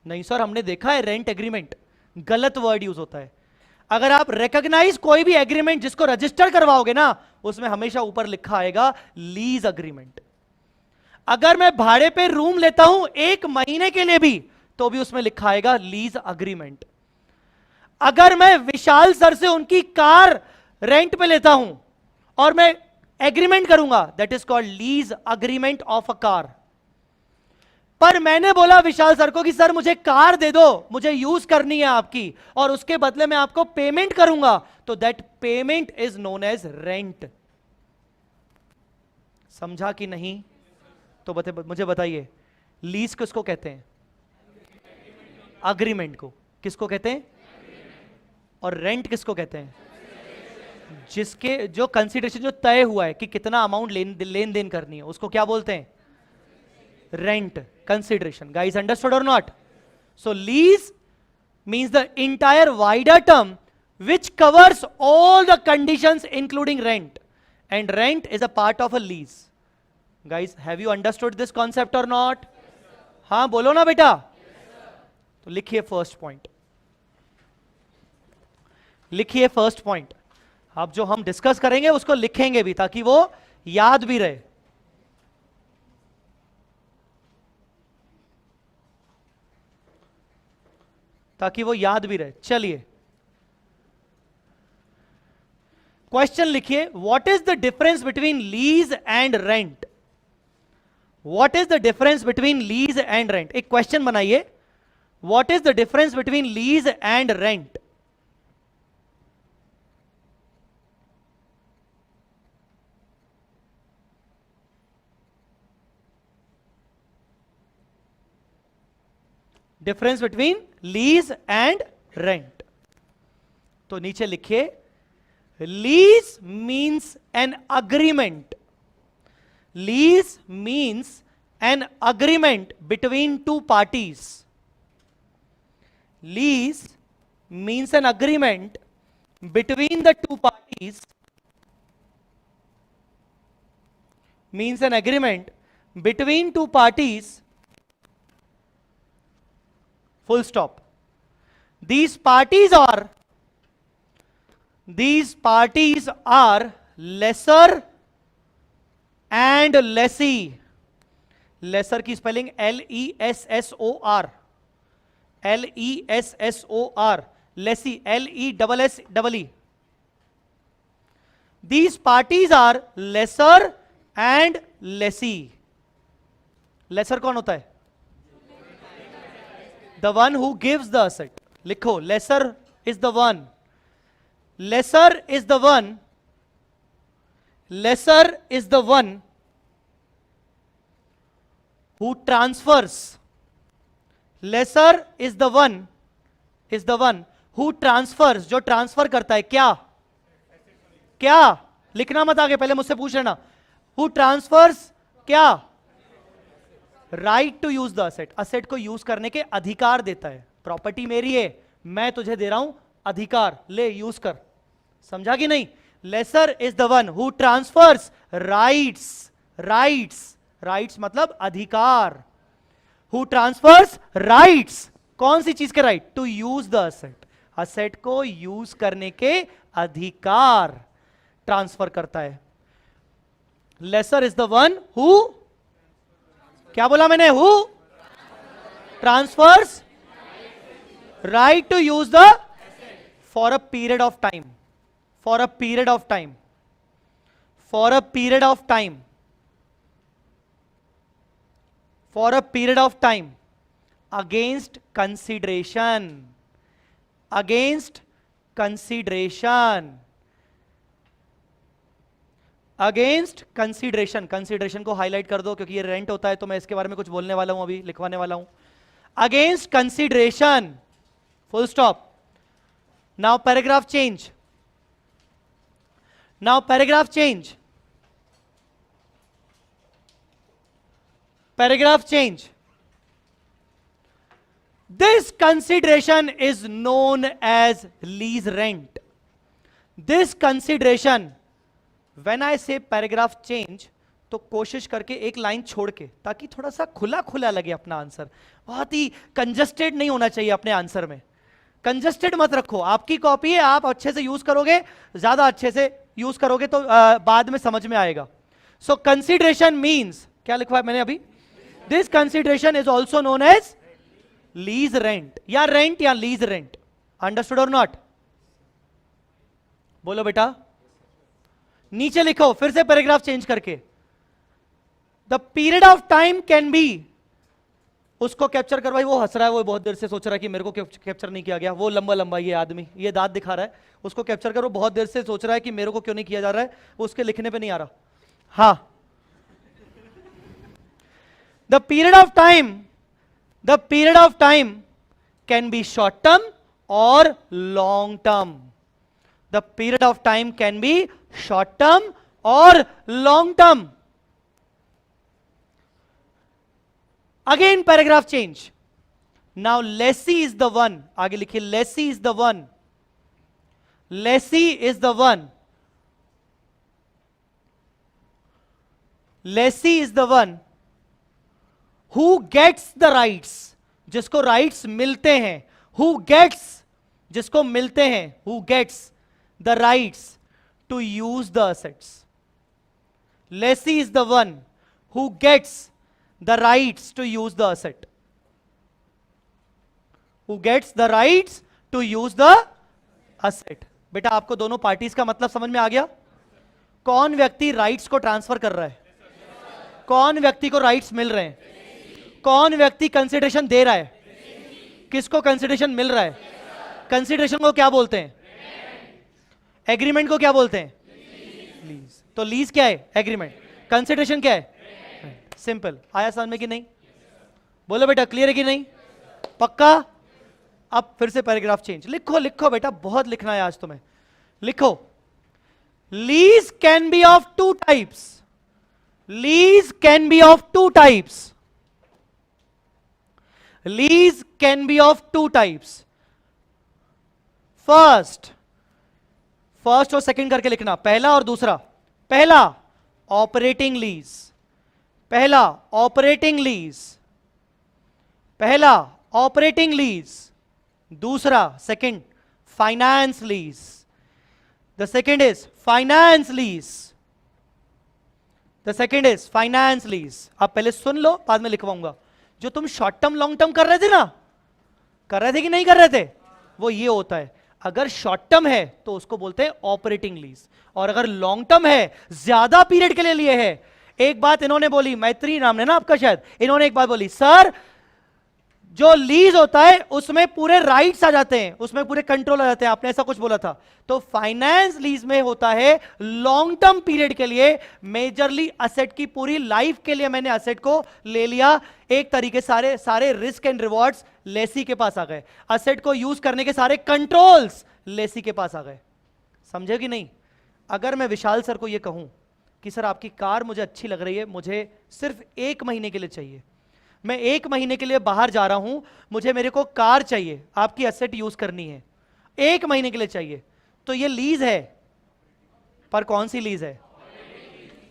नहीं सर, हमने देखा है रेंट एग्रीमेंट, गलत वर्ड यूज होता है। अगर आप रिकॉग्नाइज कोई भी एग्रीमेंट जिसको रजिस्टर करवाओगे ना, उसमें हमेशा ऊपर लिखा आएगा लीज अग्रीमेंट। अगर मैं भाड़े पे रूम लेता हूं 1 महीने के लिए भी, तो भी उसमें लिखा आएगा लीज अग्रीमेंट। अगर मैं विशाल सर से उनकी कार रेंट पे लेता हूं और मैं एग्रीमेंट करूंगा, that is called lease agreement of a car. पर मैंने बोला विशाल सर को कि सर मुझे कार दे दो, मुझे यूज करनी है आपकी, और उसके बदले में आपको पेमेंट करूंगा, तो that payment is known as rent. समझा कि नहीं? तो मुझे बताइए, लीज किसको कहते हैं? अग्रीमेंट को। किसको कहते हैं? और रेंट किसको कहते हैं? जिसके जो कंसिडरेशन जो तय हुआ है कि कितना अमाउंट लेन देन करनी है, उसको क्या बोलते हैं? Rent, consideration. गाइस अंडरस्टूड और not? So lease means the entire wider term which covers all the conditions including rent, and rent is a part of a lease. Guys, have you understood this concept or not? हाँ बोलो ना बेटा। तो लिखिए first point, लिखिए first point. अब जो हम डिस्कस करेंगे उसको लिखेंगे भी, ताकि वो याद भी रहे। ताकि वो याद भी रहे। चलिए क्वेश्चन लिखिए, what is the difference between lease and rent? What is the difference between lease and rent? एक क्वेश्चन बनाइए, what is the difference between lease and rent? Difference between lease and rent. तो नीचे लिखिए, lease means an agreement. Lease means an agreement between two parties. Lease means an agreement between the two parties, means an agreement between two parties, full stop. These parties are lessor and lessee. Lessor की spelling L-E-S-S-O-R, L-E-S-S-O-R, lessee L-E-S-S-E. These parties are lessor and lessee. Lessor कौन होता है? The one who gives the asset. लिखो, lessor is the one. Lessor is the one. Lessor is the one who transfers. Lessor is the one who transfers. जो transfer करता है क्या? क्या? लिखना मत आगे, पहले मुझसे पूछ लेना। Who transfers क्या? Right to use the asset. Asset को यूज करने के अधिकार देता है। प्रॉपर्टी मेरी है, मैं तुझे दे रहा हूं अधिकार, ले यूज कर। समझा कि नहीं? Lessor is the one who transfers rights. Rights मतलब अधिकार। हु ट्रांसफर्स राइट्स, कौन सी चीज के right? To use the asset. Asset को यूज करने के अधिकार ट्रांसफर करता है। Lessor is the one who, क्या बोला मैंने? Who transfers right to use the for a period of time, for a period of time, for a period of time, for a period of time, against consideration, against consideration, against consideration. Consideration को highlight कर दो क्योंकि ये rent होता है, तो मैं इसके बारे में कुछ बोलने वाला हूं, अभी लिखवाने वाला हूं। Against consideration, full stop. Now paragraph change, now paragraph change, paragraph change. This consideration is known as lease rent. This consideration, when I say paragraph change, तो कोशिश करके एक लाइन छोड़ के, ताकि थोड़ा सा खुला खुला लगे अपना आंसर, बहुत ही कंजस्टेड नहीं होना चाहिए अपने आंसर में, कंजस्टेड मत रखो। आपकी कॉपी है, आप अच्छे से यूज करोगे, ज्यादा अच्छे से यूज करोगे तो बाद में समझ में आएगा। सो कंसिडरेशन मीन्स, क्या लिखवा है मैंने अभी, this consideration is also known as lease rent, या रेंट या लीज रेंट। अंडरस्टूड और नॉट? बोलो बेटा, नीचे लिखो फिर से पैराग्राफ चेंज करके। The period of time can be, उसको कैप्चर कर, भाई वो हंस रहा है, वो बहुत देर से सोच रहा है कि मेरे को कैप्चर नहीं किया गया, वो लंबा लंबा ये आदमी ये दांत दिखा रहा है, उसको कैप्चर करो, बहुत देर से सोच रहा है कि मेरे को क्यों नहीं किया जा रहा है, वो उसके लिखने पे नहीं आ रहा। हाँ, the period of time can be short term और long term. The period of time can be short term और long term. Again paragraph change. Now lessee is the one, आगे लिखिए, lessee is the one, lessee is the one, lessee is the one who gets the rights, जिसको rights मिलते हैं, who gets, जिसको मिलते हैं, who gets the rights to use the assets. Lessee is the one who gets the rights to use the asset, who gets the rights to use the asset. बेटा आपको दोनों parties का मतलब समझ में आ गया? कौन व्यक्ति राइट्स को ट्रांसफर कर रहा है, कौन व्यक्ति को राइट्स मिल रहे हैं, कौन व्यक्ति कंसिडरेशन दे रहा है, किसको कंसिडरेशन मिल रहा है? कंसिडरेशन को क्या बोलते हैं? एग्रीमेंट को क्या बोलते हैं? लीज। तो लीज क्या है? एग्रीमेंट। कंसिडरेशन क्या है? सिंपल। आया समझ में कि नहीं? बोलो बेटा, क्लियर है कि नहीं? पक्का? अब फिर से पैराग्राफ चेंज। लिखो लिखो बेटा, बहुत लिखना है आज तुम्हें। लिखो, lease can B of two types, lease can B of two types, lease can B of two types. First और सेकंड करके लिखना, पहला और दूसरा। पहला ऑपरेटिंग लीज, पहला ऑपरेटिंग लीज, पहला ऑपरेटिंग लीज, दूसरा second finance lease. The second is finance lease, the second is finance lease. आप पहले सुन लो, बाद में लिखवाऊंगा। जो तुम शॉर्ट टर्म लॉन्ग टर्म कर रहे थे ना, कर रहे थे कि नहीं कर रहे थे, वो ये होता है। अगर शॉर्ट टर्म है तो उसको बोलते हैं ऑपरेटिंग लीज, और अगर लॉन्ग टर्म है, ज्यादा पीरियड के लिए है। एक बात इन्होंने बोली, मैत्री नाम है ना आपका शायद, इन्होंने एक बात बोली, सर जो लीज होता है उसमें पूरे राइट्स आ जाते हैं, उसमें पूरे कंट्रोल आ जाते हैं, आपने ऐसा कुछ बोला था। तो फाइनेंस लीज में होता है लॉन्ग टर्म पीरियड के लिए, मेजरली असेट की पूरी लाइफ के लिए मैंने असेट को ले लिया। एक तरीके सारे रिस्क एंड रिवॉर्ड्स लेसी के पास आ गए, असेट को यूज करने के सारे कंट्रोल्स लेसी के पास आ गए। समझे कि नहीं? अगर मैं विशाल सर को यह कहूं कि सर आपकी कार मुझे अच्छी लग रही है, मुझे सिर्फ 1 महीने के लिए चाहिए, मैं 1 महीने के लिए बाहर जा रहा हूं, मेरे को कार चाहिए, आपकी एसेट यूज करनी है, 1 महीने के लिए चाहिए, तो ये लीज है। पर कौन सी लीज है?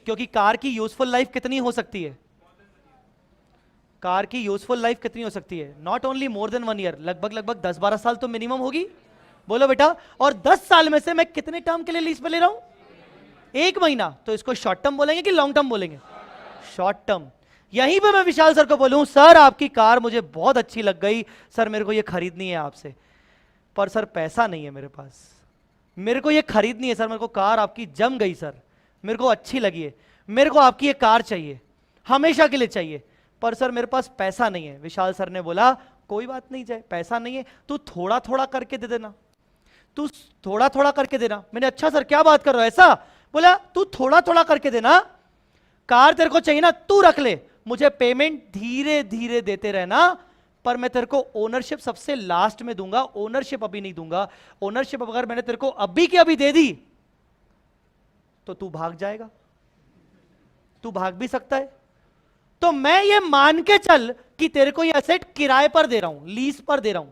क्योंकि कार की यूजफुल लाइफ कितनी हो सकती है? कार की यूजफुल लाइफ कितनी हो सकती है? Not only more than 1 year, लगभग 10-12 साल तो मिनिमम होगी। बोलो बेटा, और 10 साल में से मैं कितने टर्म के लिए लीज पे ले रहा हूं? 1 महीना। तो इसको शॉर्ट टर्म बोलेंगे कि लॉन्ग टर्म बोलेंगे? Short term. यहीं पे मैं विशाल सर को बोलूं, सर आपकी कार मुझे बहुत अच्छी लग गई, सर मेरे को ये खरीदनी है आपसे, पर सर पैसा नहीं है मेरे पास, मेरे को ये खरीदनी है सर, मेरे को कार आपकी जम गई सर, मेरे को अच्छी लगी है, मेरे को आपकी ये कार चाहिए, हमेशा के लिए चाहिए, पर सर मेरे पास पैसा नहीं है। विशाल सर ने बोला कोई बात नहीं, जाए पैसा नहीं है, तू थोड़ा थोड़ा करके दे देना, तू थोड़ा थोड़ा करके देना। मैंने अच्छा सर क्या बात कर रहा है ऐसा? बोला तू थोड़ा थोड़ा करके देना, कार तेरे को चाहिए ना, तू रख ले, मुझे पेमेंट धीरे धीरे देते रहना, पर मैं तेरे को ओनरशिप सबसे लास्ट में दूंगा, ओनरशिप अभी नहीं दूंगा। ओनरशिप अगर मैंने तेरे को अभी की अभी दे दी तो तू भाग जाएगा, तू भाग भी सकता है। तो मैं ये मान के चल कि तेरे को ये एसेट किराए पर दे रहा हूं, लीज पर दे रहा हूं,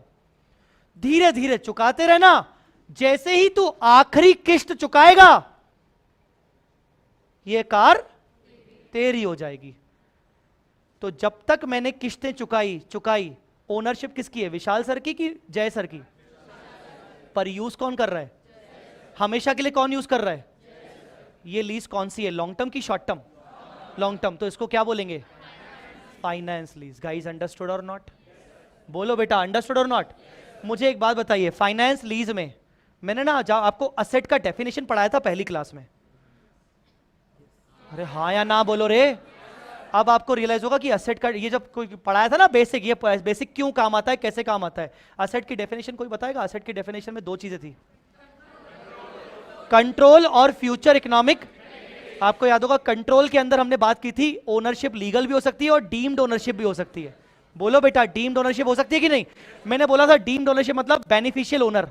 धीरे धीरे चुकाते रहना, जैसे ही तू आखिरी किस्त चुकाएगा ये कार तेरी हो जाएगी। तो जब तक मैंने किस्तें चुकाई ओनरशिप किसकी है, विशाल सर की कि जय सर की? पर यूज कौन कर रहा है? हमेशा के लिए कौन यूज कर रहा है? ये लीज कौन सी है, लॉन्ग टर्म की शॉर्ट टर्म? Long term. तो इसको क्या बोलेंगे? Finance lease. गाइस अंडरस्टूड और नॉट? बोलो बेटा, अंडरस्टूड और नॉट? मुझे एक बात बताइए, फाइनेंस लीज में मैंने ना आपको असेट का डेफिनेशन पढ़ाया था पहली क्लास में। अरे हाँ या ना बोलो रे। अब आपको रियलाइज होगा कि असेट का ये जब कोई पढ़ाया था ना बेसिक, ये बेसिक क्यों काम आता है, कैसे काम आता है। असेट की डेफिनेशन कोई बताएगा? असेट की डेफिनेशन में दो चीजें थी, कंट्रोल और फ्यूचर इकोनॉमिक। आपको याद होगा कंट्रोल के अंदर हमने बात की थी ओनरशिप लीगल भी हो सकती है और डीम्ड ओनरशिप भी हो सकती है। बोलो बेटा, डीम्ड ओनरशिप हो सकती है कि नहीं? मैंने बोला था डीम्ड ओनरशिप मतलब बेनिफिशियल ओनर,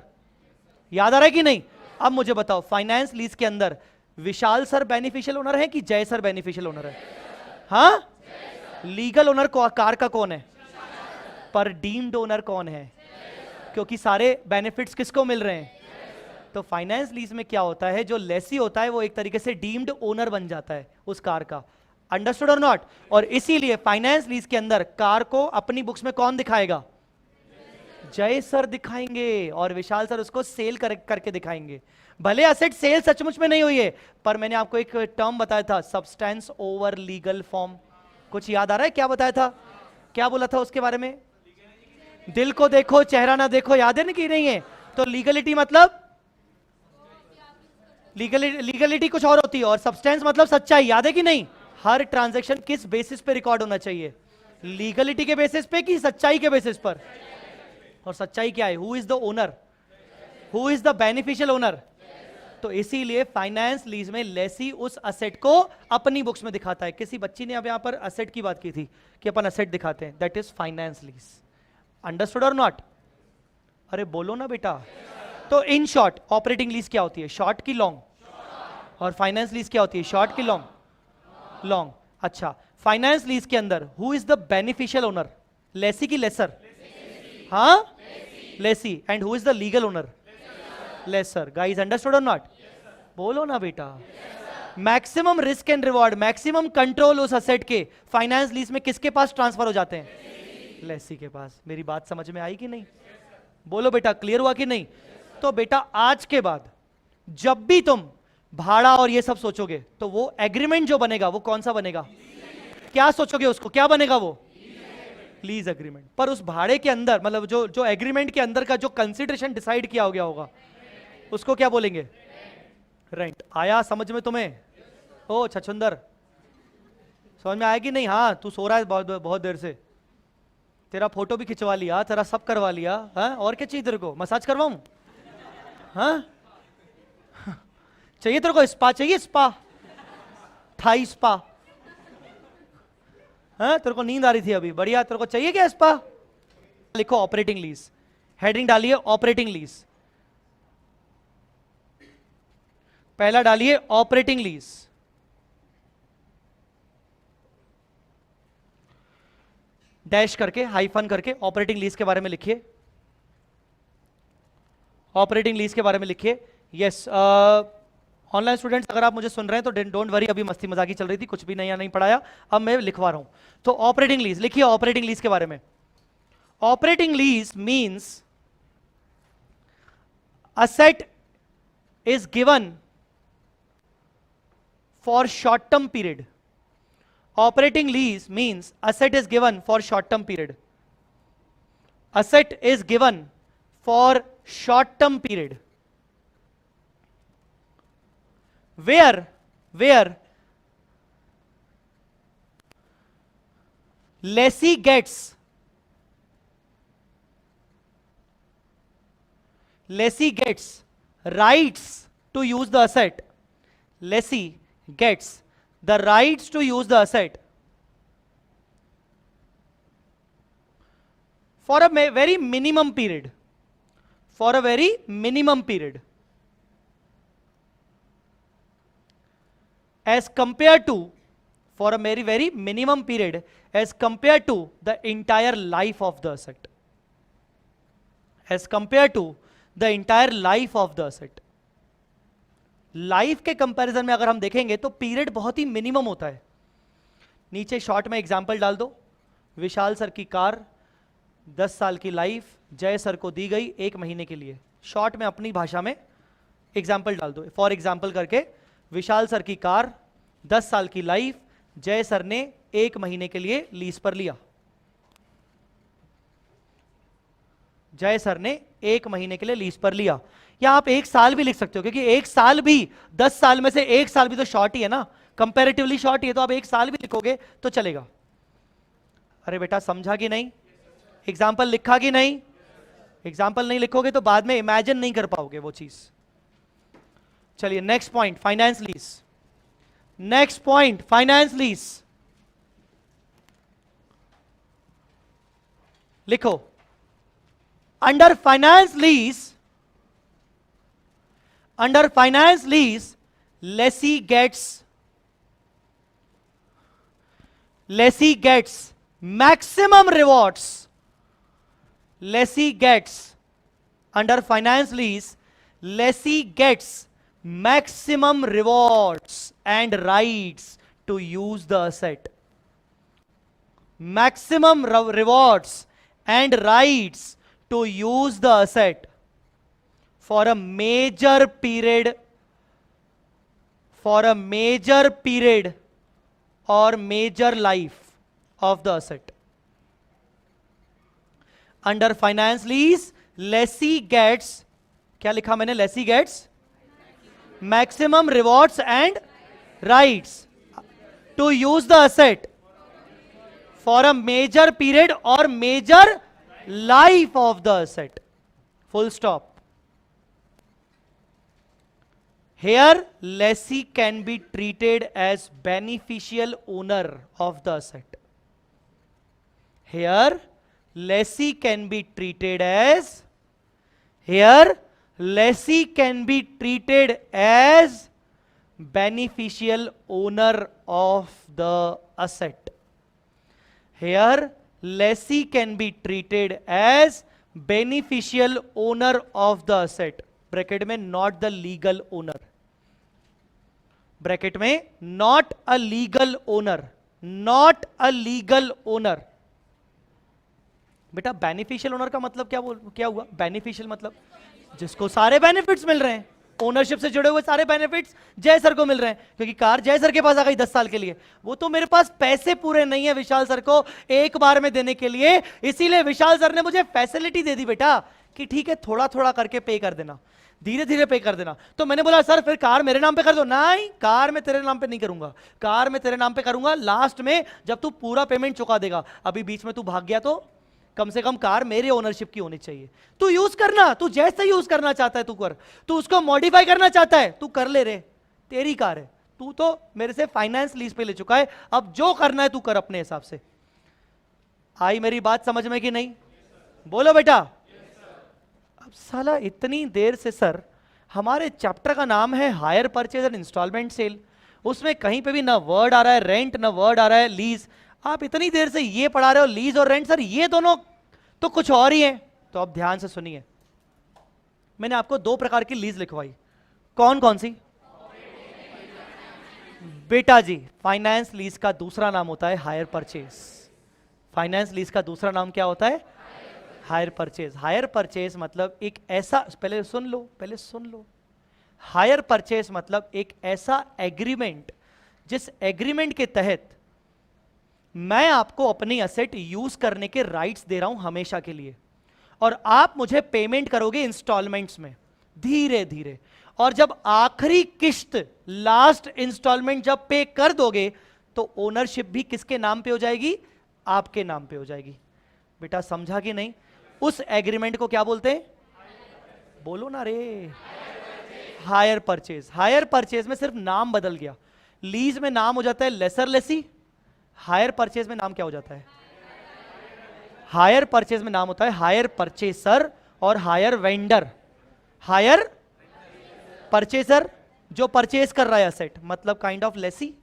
याद आ रहा है कि नहीं? अब मुझे बताओ, फाइनेंस लीज के अंदर विशाल सर बेनिफिशियल ओनर है कि जय सर बेनिफिशियल ओनर है? हाँ, लीगल ओनर कार का कौन है? पर डीम्ड ओनर कौन है? क्योंकि सारे बेनिफिट्स किसको मिल रहे हैं? तो फाइनेंस लीज में क्या होता है, जो लेसी होता है वो एक तरीके से डीम्ड ओनर बन जाता है उस कार का। अंडरस्टूड और नॉट? और इसीलिए फाइनेंस लीज के अंदर कार को अपनी बुक्स में कौन दिखाएगा? जय सर दिखाएंगे, और विशाल सर उसको सेल करके दिखाएंगे। भले असेट सेल सचमुच में नहीं हुई है, पर मैंने आपको एक टर्म बताया था, सब्सटेंस ओवर लीगल फॉर्म। कुछ याद आ रहा है क्या बताया था? क्या बोला था उसके बारे में? दिल को देखो चेहरा ना देखो, याद है ना कि नहीं है? तो लीगलिटी मतलब लीगलिटी कुछ और होती है, और सब्सटेंस मतलब सच्चाई, याद है कि नहीं? हर ट्रांजैक्शन किस बेसिस पे रिकॉर्ड होना चाहिए? लीगलिटी के बेसिस पे कि सच्चाई के बेसिस पर? और सच्चाई क्या है? Who is the owner, who is the beneficial owner? तो इसीलिए फाइनेंस लीज में लेसी उस असेट को अपनी बुक्स में दिखाता है। किसी बच्ची ने अब यहां पर असेट की बात की थी कि अपन असेट दिखाते हैं, that is finance lease. Understood और नॉट? अरे बोलो ना बेटा। तो इन शॉर्ट ऑपरेटिंग लीज क्या होती है, शॉर्ट की लॉन्ग? और फाइनेंस लीज क्या होती है, शॉर्ट की लॉन्ग? लॉन्ग। अच्छा, फाइनेंस लीज के अंदर who is the beneficial owner, lessee की लेसर? हाँ, lessee. And who is the legal owner? Lessor. Guys understood और नॉट? बोलो ना बेटा। Maximum risk and reward, maximum control उस असेट के फाइनेंस लीज में किसके पास ट्रांसफर हो जाते हैं? लेसी के पास। मेरी बात समझ में आई कि नहीं? बोलो बेटा, क्लियर हुआ कि नहीं? तो बेटा आज के बाद जब भी तुम भाड़ा और ये सब सोचोगे तो वो एग्रीमेंट जो बनेगा वो कौन सा बनेगा? क्या सोचोगे उसको, क्या बनेगा वो? Lease agreement. पर उस भाड़े के अंदर मतलब जो एग्रीमेंट के अंदर का जो कंसीडरेशन डिसाइड किया हो गया होगा उसको क्या बोलेंगे? रेंट। आया समझ में तुम्हें? ओ छछुंदर, समझ में आया कि नहीं? हाँ, तू सो रहा है बहुत बहुत देर से। तेरा फोटो भी खिंचवा लिया, तेरा सब करवा लिया। हाँ, और क्या चाहिए तेरे को? मसाज करवाऊं? हाँ, चाहिए तेरे को स्पा? चाहिए स्पा, थाई स्पा? हाँ, तेरे को नींद आ रही थी अभी, बढ़िया। तेरे को चाहिए क्या स्पा? लिखो ऑपरेटिंग लीज, हेडिंग डालिए ऑपरेटिंग लीज। पहला डालिए ऑपरेटिंग लीज, डैश करके हाइफन करके ऑपरेटिंग लीज के बारे में लिखिए। ऑपरेटिंग लीज के बारे में लिखिए। यस, ऑनलाइन स्टूडेंट्स अगर आप मुझे सुन रहे हैं तो डोंट वरी, अभी मस्ती मजाकी चल रही थी, कुछ भी नया नहीं पढ़ाया, अब मैं लिखवा रहा हूं। तो ऑपरेटिंग लीज लिखिए, ऑपरेटिंग लीज के बारे में। Operating lease means asset is given for short term period. Operating lease means asset is given for short term period. Asset is given for short term period where lessee gets rights to use the asset. Lessee gets the rights to use the asset for a very minimum period. For a very minimum period. As compared to for a very minimum period as compared to the entire life of the asset. As compared to the entire life of the asset. Life के comparison में अगर हम देखेंगे तो period बहुत ही minimum होता है. नीचे शॉर्ट में एग्जाम्पल डाल दो. विशाल सर की कार 10 साल की लाइफ जय सर को दी गई 1 महीने के लिए. शॉर्ट में अपनी भाषा में एग्जाम्पल डाल दो. फॉर एग्जाम्पल करके विशाल सर की कार 10 साल की लाइफ जय सर ने 1 महीने के लिए लीज पर लिया. जय सर ने 1 महीने के लिए लीज पर लिया. या आप 1 साल भी लिख सकते हो क्योंकि 1 साल भी 10 साल में से 1 साल भी तो शॉर्ट ही है ना, कंपैरेटिवली शॉर्ट ही है, तो आप 1 साल भी लिखोगे तो चलेगा. अरे बेटा समझा कि नहीं? एग्जाम्पल लिखा कि नहीं? एग्जाम्पल नहीं लिखोगे तो बाद में इमेजिन नहीं कर पाओगे वो चीज. चलिए next point, finance lease. Next point, finance lease. लिखो, under finance lease, under finance lease lessee gets maximum rewards. Lessee gets, under finance lease lessee gets maximum rewards and rights to use the asset. Maximum rewards and rights to use the asset for a major period, for a major period or major life of the asset. Under finance lease, lessee gets, क्या लिखा मैंने? lessee gets maximum rewards and rights to use the asset for a major period or major life of the asset. Full stop. Here lessee can be treated as beneficial owner of the asset. Here lessee can be treated as, here lessee can be treated as beneficial owner of the asset. Here lessee can be treated as beneficial owner of the asset. Bracket में not the legal owner. Bracket में not a legal owner. Not a legal owner. बेटा beneficial owner का मतलब क्या हुआ? Beneficial मतलब जिसको सारे बेनिफिट्स मिल रहे हैं, ओनरशिप से जुड़े हुए सारे बेनिफिट्स जय सर को मिल रहे हैं, क्योंकि कार जय सर के पास आ गई 10 साल के लिए. वो तो मेरे पास पैसे पूरे नहीं है विशाल सर को एक बार में देने के लिए, इसीलिए विशाल सर ने मुझे फैसिलिटी दे दी बेटा कि ठीक है थोड़ा थोड़ा करके पे कर देना, धीरे धीरे पे कर देना. तो मैंने बोला सर फिर कार मेरे नाम पे कर दो. नहीं, कार में तेरे नाम पे नहीं करूंगा, कार में तेरे नाम पे करूंगा लास्ट में जब तू पूरा पेमेंट चुका देगा. अभी बीच में तू भाग गया तो कम से कम कार मेरे ओनरशिप की होनी चाहिए. तू यूज करना, तू जैसे यूज करना चाहता है तू कर, तू उसको मॉडिफाई करना चाहता है तू कर ले रे, तेरी कार है, तू तो मेरे से फाइनेंस लीज पे ले चुका है, अब जो करना है तू कर अपने हिसाब से. आई मेरी बात समझ में कि नहीं? बोलो बेटा. अब साला इतनी देर से सर हमारे चैप्टर का नाम है hire purchase and instalment sale, उसमें कहीं पे भी ना वर्ड आ रहा है रेंट, ना वर्ड आ रहा है लीज. आप इतनी देर से ये पढ़ा रहे हो लीज और रेंट, सर ये दोनों तो कुछ और ही हैं. तो अब ध्यान से सुनिए, मैंने आपको 2 प्रकार की लीज लिखवाई. कौन कौन सी? बेटा जी फाइनेंस लीज का दूसरा नाम होता है हायर परचेज. फाइनेंस लीज का दूसरा नाम क्या होता है? Hire purchase. हायर परचेज मतलब एक ऐसा, पहले सुन लो, हायर परचेज मतलब एक ऐसा एग्रीमेंट जिस एग्रीमेंट के तहत मैं आपको अपनी असेट यूज करने के राइट्स दे रहा हूं हमेशा के लिए, और आप मुझे पेमेंट करोगे इंस्टॉलमेंट्स में धीरे धीरे, और जब आखिरी किस्त लास्ट इंस्टॉलमेंट जब पे कर दोगे तो ओनरशिप भी किसके नाम पे हो जाएगी? आपके नाम पे हो जाएगी. बेटा समझा कि नहीं? उस एग्रीमेंट को क्या बोलते हैं? बोलो ना रे. Hire purchase. हायर परचेज में सिर्फ नाम बदल गया. लीज में नाम हो जाता है लेसर लेसी, हायर परचेज में नाम क्या हो जाता है? हायर परचेज में नाम होता है हायर परचेसर और हायर वेंडर. हायर परचेसर जो परचेज कर रहा है असेट, मतलब काइंड ऑफ लेसी.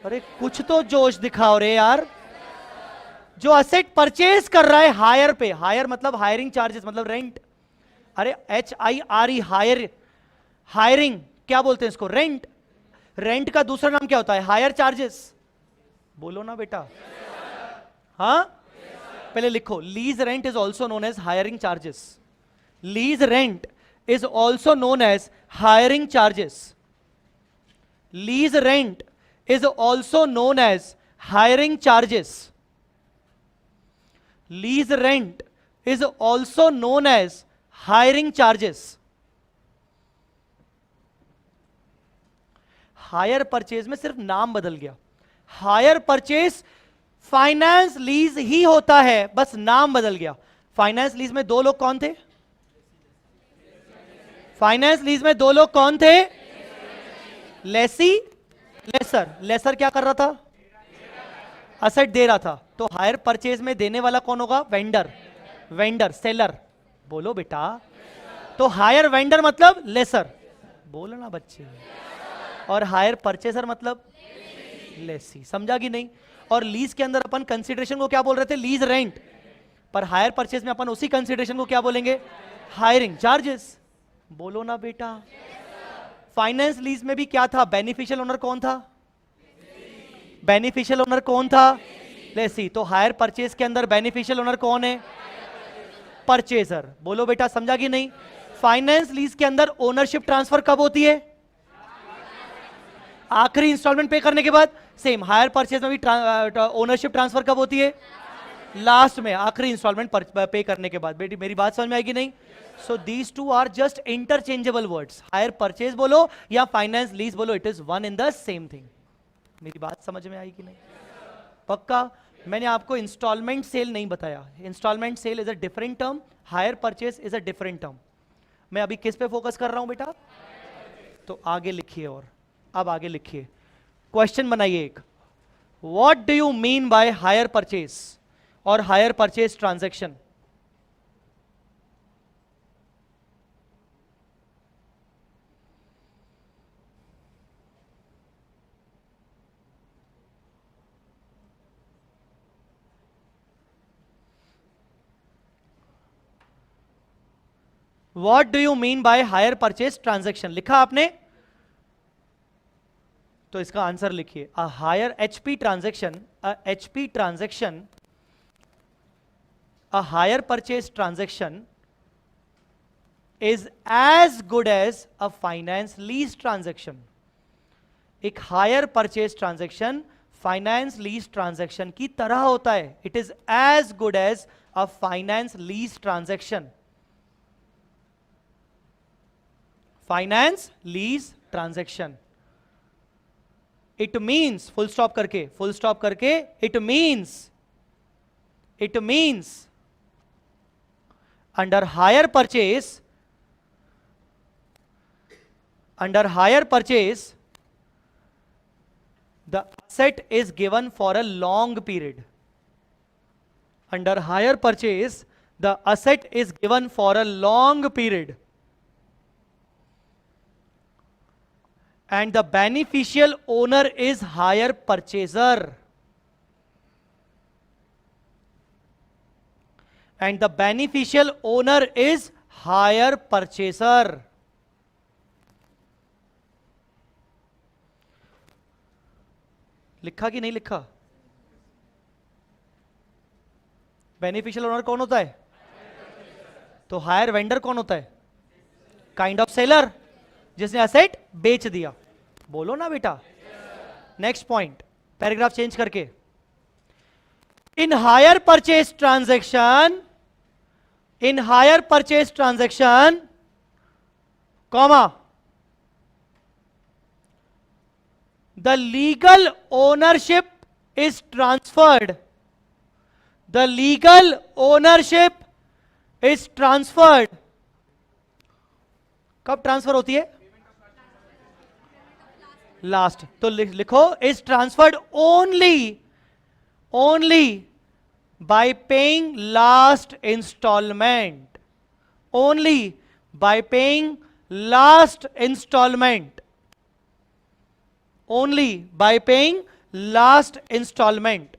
अरे कुछ तो जोश दिखाओ रे यार। जो असेट परचेज कर रहा है हायर पे, हायर मतलब हायरिंग चार्जेस मतलब रेंट। अरे HIRE हायर, हायरिंग क्या बोलते हैं इसको, रेंट। रेंट का दूसरा नाम क्या होता है, हायर चार्जेस। बोलो ना बेटा, हाँ पहले लिखो, lease rent is also known as hiring charges. Lease rent is also known as hiring charges. Lease rent is also known as hiring charges. Lease rent is also known as hiring charges. Hire purchase में सिर्फ नाम बदल गया। Hire purchase finance lease ही होता है, बस नाम बदल गया। फाइनेंस लीज में दो लोग कौन थे, फाइनेंस लीज में दो लोग कौन थे, लेसी लेसर। लेसर क्या कर रहा था, असेट दे रहा था। तो हायर परचेज में देने वाला कौन होगा, वेंडर। वेंडर सेलर, बोलो बेटा। तो हायर वेंडर मतलब लेसर, बोलो ना बच्चे। और हायर परचेसर मतलब लेसी, समझा कि नहीं। और लीज के अंदर अपन कंसीडरेशन को क्या बोल रहे थे, लीज रेंट। पर हायर परचेज में अपन उसी कंसीडरेशन को क्या बोलेंगे, हायरिंग चार्जेस। बोलो ना बेटा। फाइनेंस लीज में भी क्या था, बेनिफिशियल ओनर कौन था, बेनिफिशियल ओनर कौन था, लेसी। तो हायर परचेज के अंदर बेनिफिशियल ओनर कौन है, परचेजर। बोलो बेटा, समझा कि नहीं। फाइनेंस लीज के अंदर ओनरशिप ट्रांसफर कब होती है, आखिरी इंस्टॉलमेंट पे करने के बाद। सेम हायर परचेज में भी ओनरशिप ट्रांसफर कब होती है, लास्ट में, आखिरी इंस्टॉलमेंट पे करने के बाद। बेटी मेरी बात समझ में आएगी नहीं। So these two are just interchangeable words. Hire purchase बोलो या फाइनेंस लीज बोलो, it is one in the same thing. मेरी बात समझ में आई कि नहीं, पक्का। मैंने आपको इंस्टॉलमेंट सेल नहीं बताया, instalment sale is a different term, hire purchase is a different term. मैं अभी किस पे फोकस कर रहा हूं बेटा, तो आगे लिखिए। और अब आगे लिखिए, क्वेश्चन बनाइए एक, what do you mean by hire purchase और hire purchase transaction. What do you mean by hire purchase transaction? लिखा आपने, तो इसका आंसर लिखिए। A hire HP transaction, a HP transaction, a hire purchase transaction is as good as a finance lease transaction. एक hire purchase transaction finance lease transaction की तरह होता है। It is as good as a finance lease transaction. Finance lease transaction, it means, full stop करके, full stop करके, it means under hire purchase, under hire purchase the asset is given for a long period. Under hire purchase the asset is given for a long period and the beneficial owner is hire purchaser, and the beneficial owner is hire purchaser. लिखा कि नहीं लिखा, beneficial owner कौन होता है, तो higher vendor कौन होता है, काइंड ऑफ सेलर, जिसने असेट बेच दिया। बोलो ना बेटा। नेक्स्ट पॉइंट, पैराग्राफ चेंज करके, in higher purchase transaction, in higher purchase transaction comma the legal ownership is transferred, the legal ownership is transferred। कब ट्रांसफर होती है, लास्ट। तो लिखो is transferred only by paying last installment, only by paying last installment, only by paying last instalment,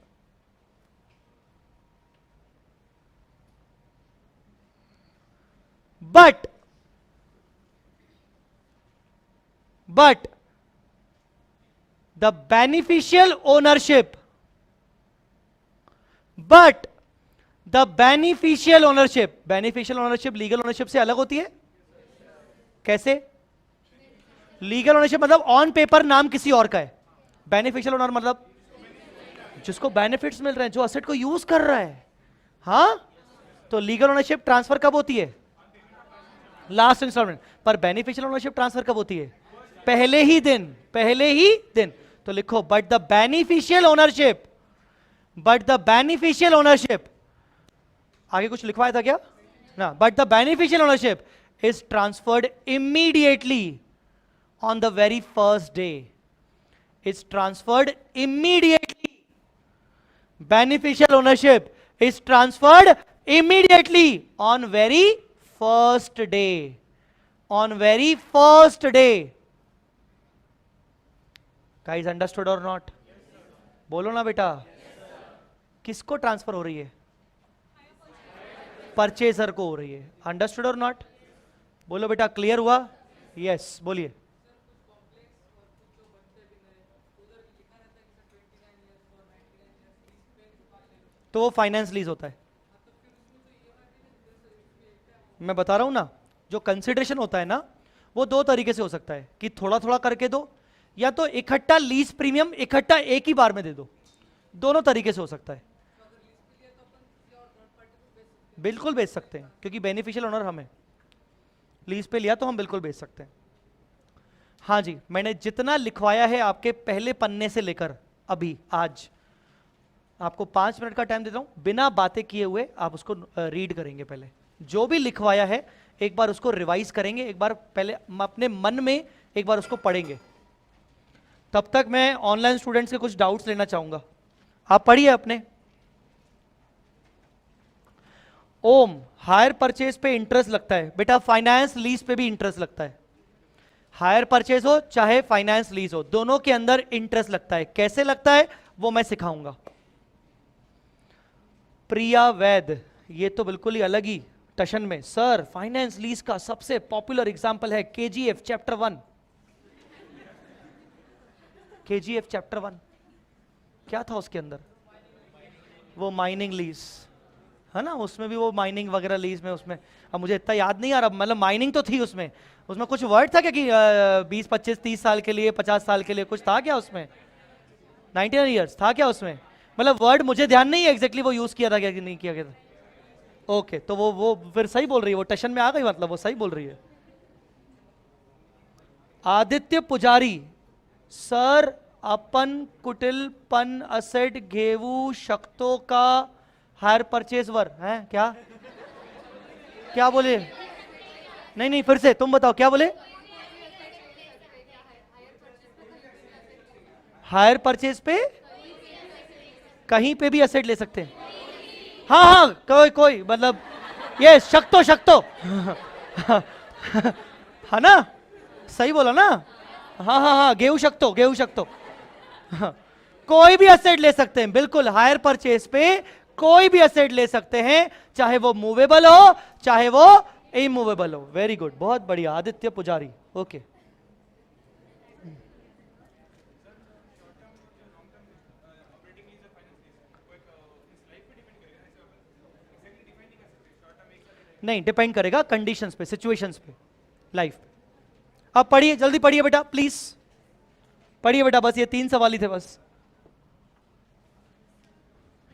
but the beneficial ownership legal ownership से अलग होती है। कैसे? लीगल ओनरशिप मतलब ऑन पेपर नाम किसी और का है, बेनिफिशियल ओनर मतलब जिसको बेनिफिट्स मिल रहे हैं, जो असेट को यूज कर रहा है। हाँ, तो लीगल ओनरशिप ट्रांसफर कब होती है? Last instalment. पर बेनिफिशियल ओनरशिप ट्रांसफर कब होती है? पहले ही दिन। तो लिखो बट द बेनिफिशियल ओनरशिप, आगे कुछ लिखवाया था क्या ना? But the beneficial ownership is transferred immediately on the very first day. Beneficial ownership is transferred immediately on very first day. Guys, understood or not? बोलो ना बेटा। किसको ट्रांसफर हो रही है? परचेजर को हो रही है। अंडरस्टूड और नॉट? बोलो बेटा, क्लियर हुआ? यस, बोलिए। तो वो फाइनेंस लीज होता है। मैं बता रहा हूं ना, जो कंसिडरेशन होता है ना, वो दो तरीके से हो सकता है कि थोड़ा थोड़ा करके दो, या तो इकट्ठा लीज प्रीमियम इकट्ठा एक ही बार में दे दो। दोनों तरीके से हो सकता है। बिल्कुल बेच सकते हैं, क्योंकि बेनिफिशियल ओनर हमें लीज पे लिया तो हम बिल्कुल बेच सकते हैं। हाँ जी, मैंने जितना लिखवाया है आपके पहले पन्ने से लेकर अभी आज, आपको 5 मिनट का टाइम देता हूं, बिना बातें किए हुए आप उसको रीड करेंगे। पहले जो भी लिखवाया है एक बार उसको रिवाइज करेंगे, एक बार पहले अपने मन में एक बार उसको पढ़ेंगे। तब तक मैं ऑनलाइन स्टूडेंट्स के कुछ डाउट्स लेना चाहूंगा। आप पढ़िए अपने। ओम, हायर परचेज पे इंटरेस्ट लगता है बेटा, फाइनेंस लीज पे भी इंटरेस्ट लगता है। हायर परचेज हो चाहे फाइनेंस लीज हो, दोनों के अंदर इंटरेस्ट लगता है। कैसे लगता है वो मैं सिखाऊंगा। प्रिया वैद, ये तो बिल्कुल ही अलग ही टशन में। सर, फाइनेंस लीज का सबसे पॉपुलर एग्जांपल है केजीएफ चैप्टर 1। केजीएफ चैप्टर 1 क्या था उसके अंदर? वो माइनिंग लीज है ना, उसमें भी वो माइनिंग वगैरह लीज में, उसमें अब मुझे इतना याद नहीं आ रहा, मतलब माइनिंग तो थी उसमें कुछ वर्ड था क्या कि 20 25 30 साल के लिए, 50 साल के लिए, कुछ था क्या उसमें? 99 ईयर्स था क्या उसमें? मतलब वर्ड मुझे ध्यान नहीं है एग्जैक्टली वो यूज किया था क्या कि नहीं किया गया था। ओके, तो वो फिर सही बोल रही है, वो टशन में आ गई, मतलब वो सही बोल रही है। आदित्य पुजारी, सर अपन कुटिल पन असेट घेवू शकतो का हायर परचेज वर है क्या? क्या बोले? नहीं, फिर से तुम बताओ क्या बोले? हायर परचेज पे कहीं पे भी असेट ले सकते हैं। हाँ, कोई मतलब ये शक्तो है ना, सही बोला ना? हाँ, गेहूं शकतो कोई भी असेट ले सकते हैं, बिल्कुल। हायर परचेज पे कोई भी असेट ले सकते हैं, चाहे वो मूवेबल हो चाहे वो इमूवेबल हो। वेरी गुड, बहुत बढ़िया आदित्य पुजारी। ओके, नहीं डिपेंड करेगा कंडीशंस पे, सिचुएशंस पे, लाइफ पे। अब पढ़िए, जल्दी पढ़िए बेटा, प्लीज पढ़िए बेटा, बस ये 3 सवाल ही थे बस।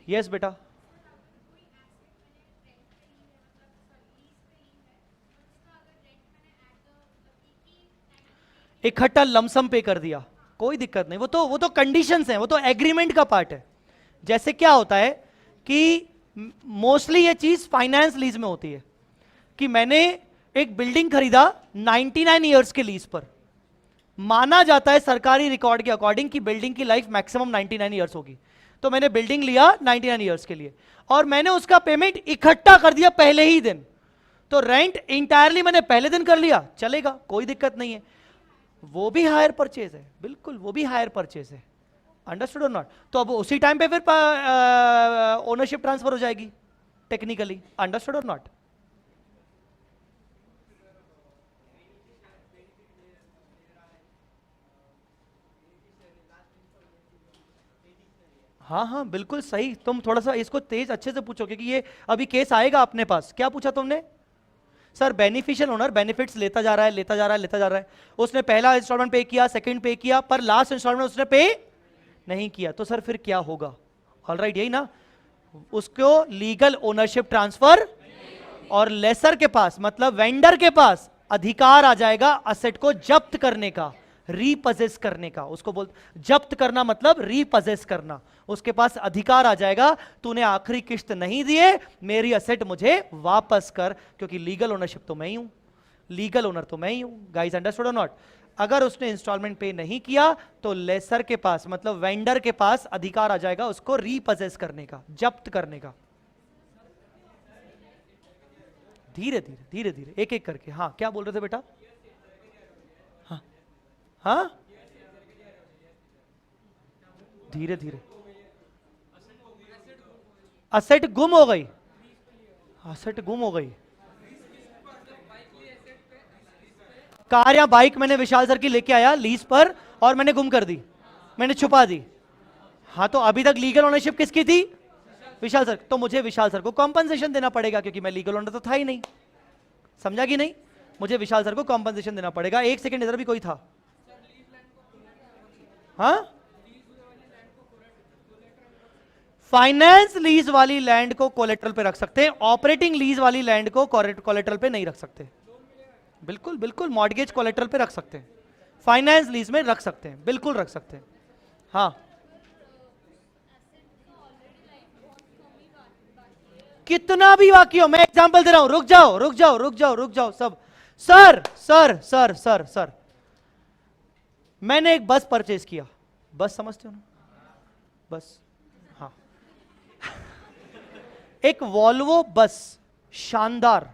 यस बेटा, इकट्ठा लमसम पे कर दिया, कोई दिक्कत नहीं। वो तो कंडीशंस हैं, वो तो एग्रीमेंट का पार्ट है। जैसे क्या होता है कि मोस्टली ये चीज फाइनेंस लीज में होती है कि मैंने एक बिल्डिंग खरीदा 99 ईयर्स के लीज पर। माना जाता है सरकारी रिकॉर्ड के अकॉर्डिंग कि बिल्डिंग की लाइफ मैक्सिमम 99 ईयर्स होगी। तो मैंने बिल्डिंग लिया 99 ईयर्स के लिए और मैंने उसका पेमेंट इकट्ठा कर दिया पहले ही दिन। तो रेंट इंटायरली मैंने पहले दिन कर लिया, चलेगा, कोई दिक्कत नहीं है। वो भी हायर परचेज है, बिल्कुल वो भी हायर परचेज है। अंडरस्टूड और नॉट? तो अब उसी टाइम पे फिर ओनरशिप ट्रांसफर हो जाएगी टेक्निकली, अंडरस्टूड और नॉट? हाँ हाँ बिल्कुल सही, तुम थोड़ा सा इसको तेज अच्छे से पूछो क्योंकि ये अभी केस आएगा अपने पास। क्या पूछा तुमने? सर बेनिफिशियल ओनर बेनिफिट्स लेता जा रहा है, लेता जा रहा है, लेता जा रहा है, उसने पहला इंस्टॉलमेंट पे किया, सेकंड पे किया, पर लास्ट इंस्टॉलमेंट उसने पे नहीं किया, तो सर फिर क्या होगा? ऑलराइट, यही ना, उसको लीगल ओनरशिप ट्रांसफर और लेसर के पास मतलब वेंडर के पास अधिकार आ जाएगा असेट को जब्त करने का, रीपजेस करने का। उसको बोल, जब्त करना मतलब रीपजेस करना, उसके पास अधिकार आ जाएगा, तूने आखिरी किस्त नहीं दिए, मेरी असेट मुझे वापस कर, क्योंकि लीगल ओनरशिप तो मैं ही हूं, लीगल ओनर तो मैं ही हूं। गाइस अंडरस्टूड और नॉट? अगर उसने इंस्टॉलमेंट पे नहीं किया तो लेसर के पास मतलब वेंडर के पास अधिकार आ जाएगा उसको रीपजेस करने का, जब्त करने का। धीरे धीरे धीरे धीरे एक एक करके। हाँ क्या बोल रहे थे बेटा? हाँ हाँ धीरे धीरे। असेट गुम हो गई, असेट गुम हो गई। कार या बाइक मैंने विशाल सर की लेके आया लीज पर और मैंने गुम कर दी, मैंने छुपा दी। हाँ तो अभी तक लीगल ओनरशिप किसकी थी? विशाल सर। तो मुझे विशाल सर को कॉम्पनसेशन देना पड़ेगा क्योंकि मैं लीगल ओनर तो था ही नहीं। समझा कि नहीं? मुझे विशाल सर को कॉम्पनसेशन देना पड़ेगा। एक सेकंड, इधर भी कोई था? हाँ, फाइनेंस लीज वाली लैंड को कोलेट्रल पे रख सकते हैं, ऑपरेटिंग लीज वाली लैंड को कोलेट्रल पे नहीं रख सकते। बिल्कुल बिल्कुल, मॉर्गेज कोलेट्रल पे रख सकते हैं, फाइनेंस लीज में रख सकते हैं, बिल्कुल रख सकते हैं। हाँ कितना भी बाकी हो, मैं एग्जांपल दे रहा हूं, रुक जाओ रुक जाओ रुक जाओ रुक जाओ सब। Sir sir sir sir sir, मैंने एक बस परचेज किया, बस समझते हो ना? बस, हाँ एक वॉल्वो बस, शानदार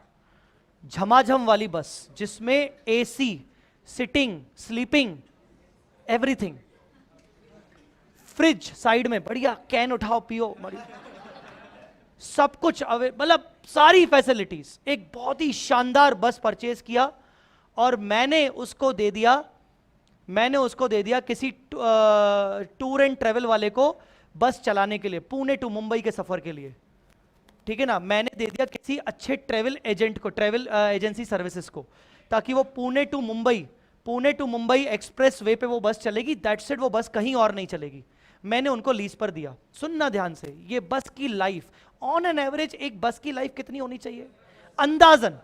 झमाझम वाली बस जिसमें AC, sitting, sleeping, everything, fridge side में बढ़िया, कैन उठाओ पियो बढ़िया, सब कुछ मतलब सारी फैसिलिटीज, एक बहुत ही शानदार बस परचेज किया और मैंने उसको दे दिया किसी टूर एंड ट्रेवल वाले को बस चलाने के लिए, पुणे टू मुंबई के सफर के लिए, ठीक है ना। मैंने दे दिया किसी अच्छे ट्रेवल एजेंट को, ट्रेवल एजेंसी सर्विसेज को, ताकि वो Pune to Mumbai express way पे वो बस चलेगी, दैट्स इट, वो बस कहीं और नहीं चलेगी। मैंने उनको लीज पर दिया। सुनना ध्यान से, ये बस की लाइफ ऑन एन एवरेज, एक बस की लाइफ कितनी होनी चाहिए? अंदाजन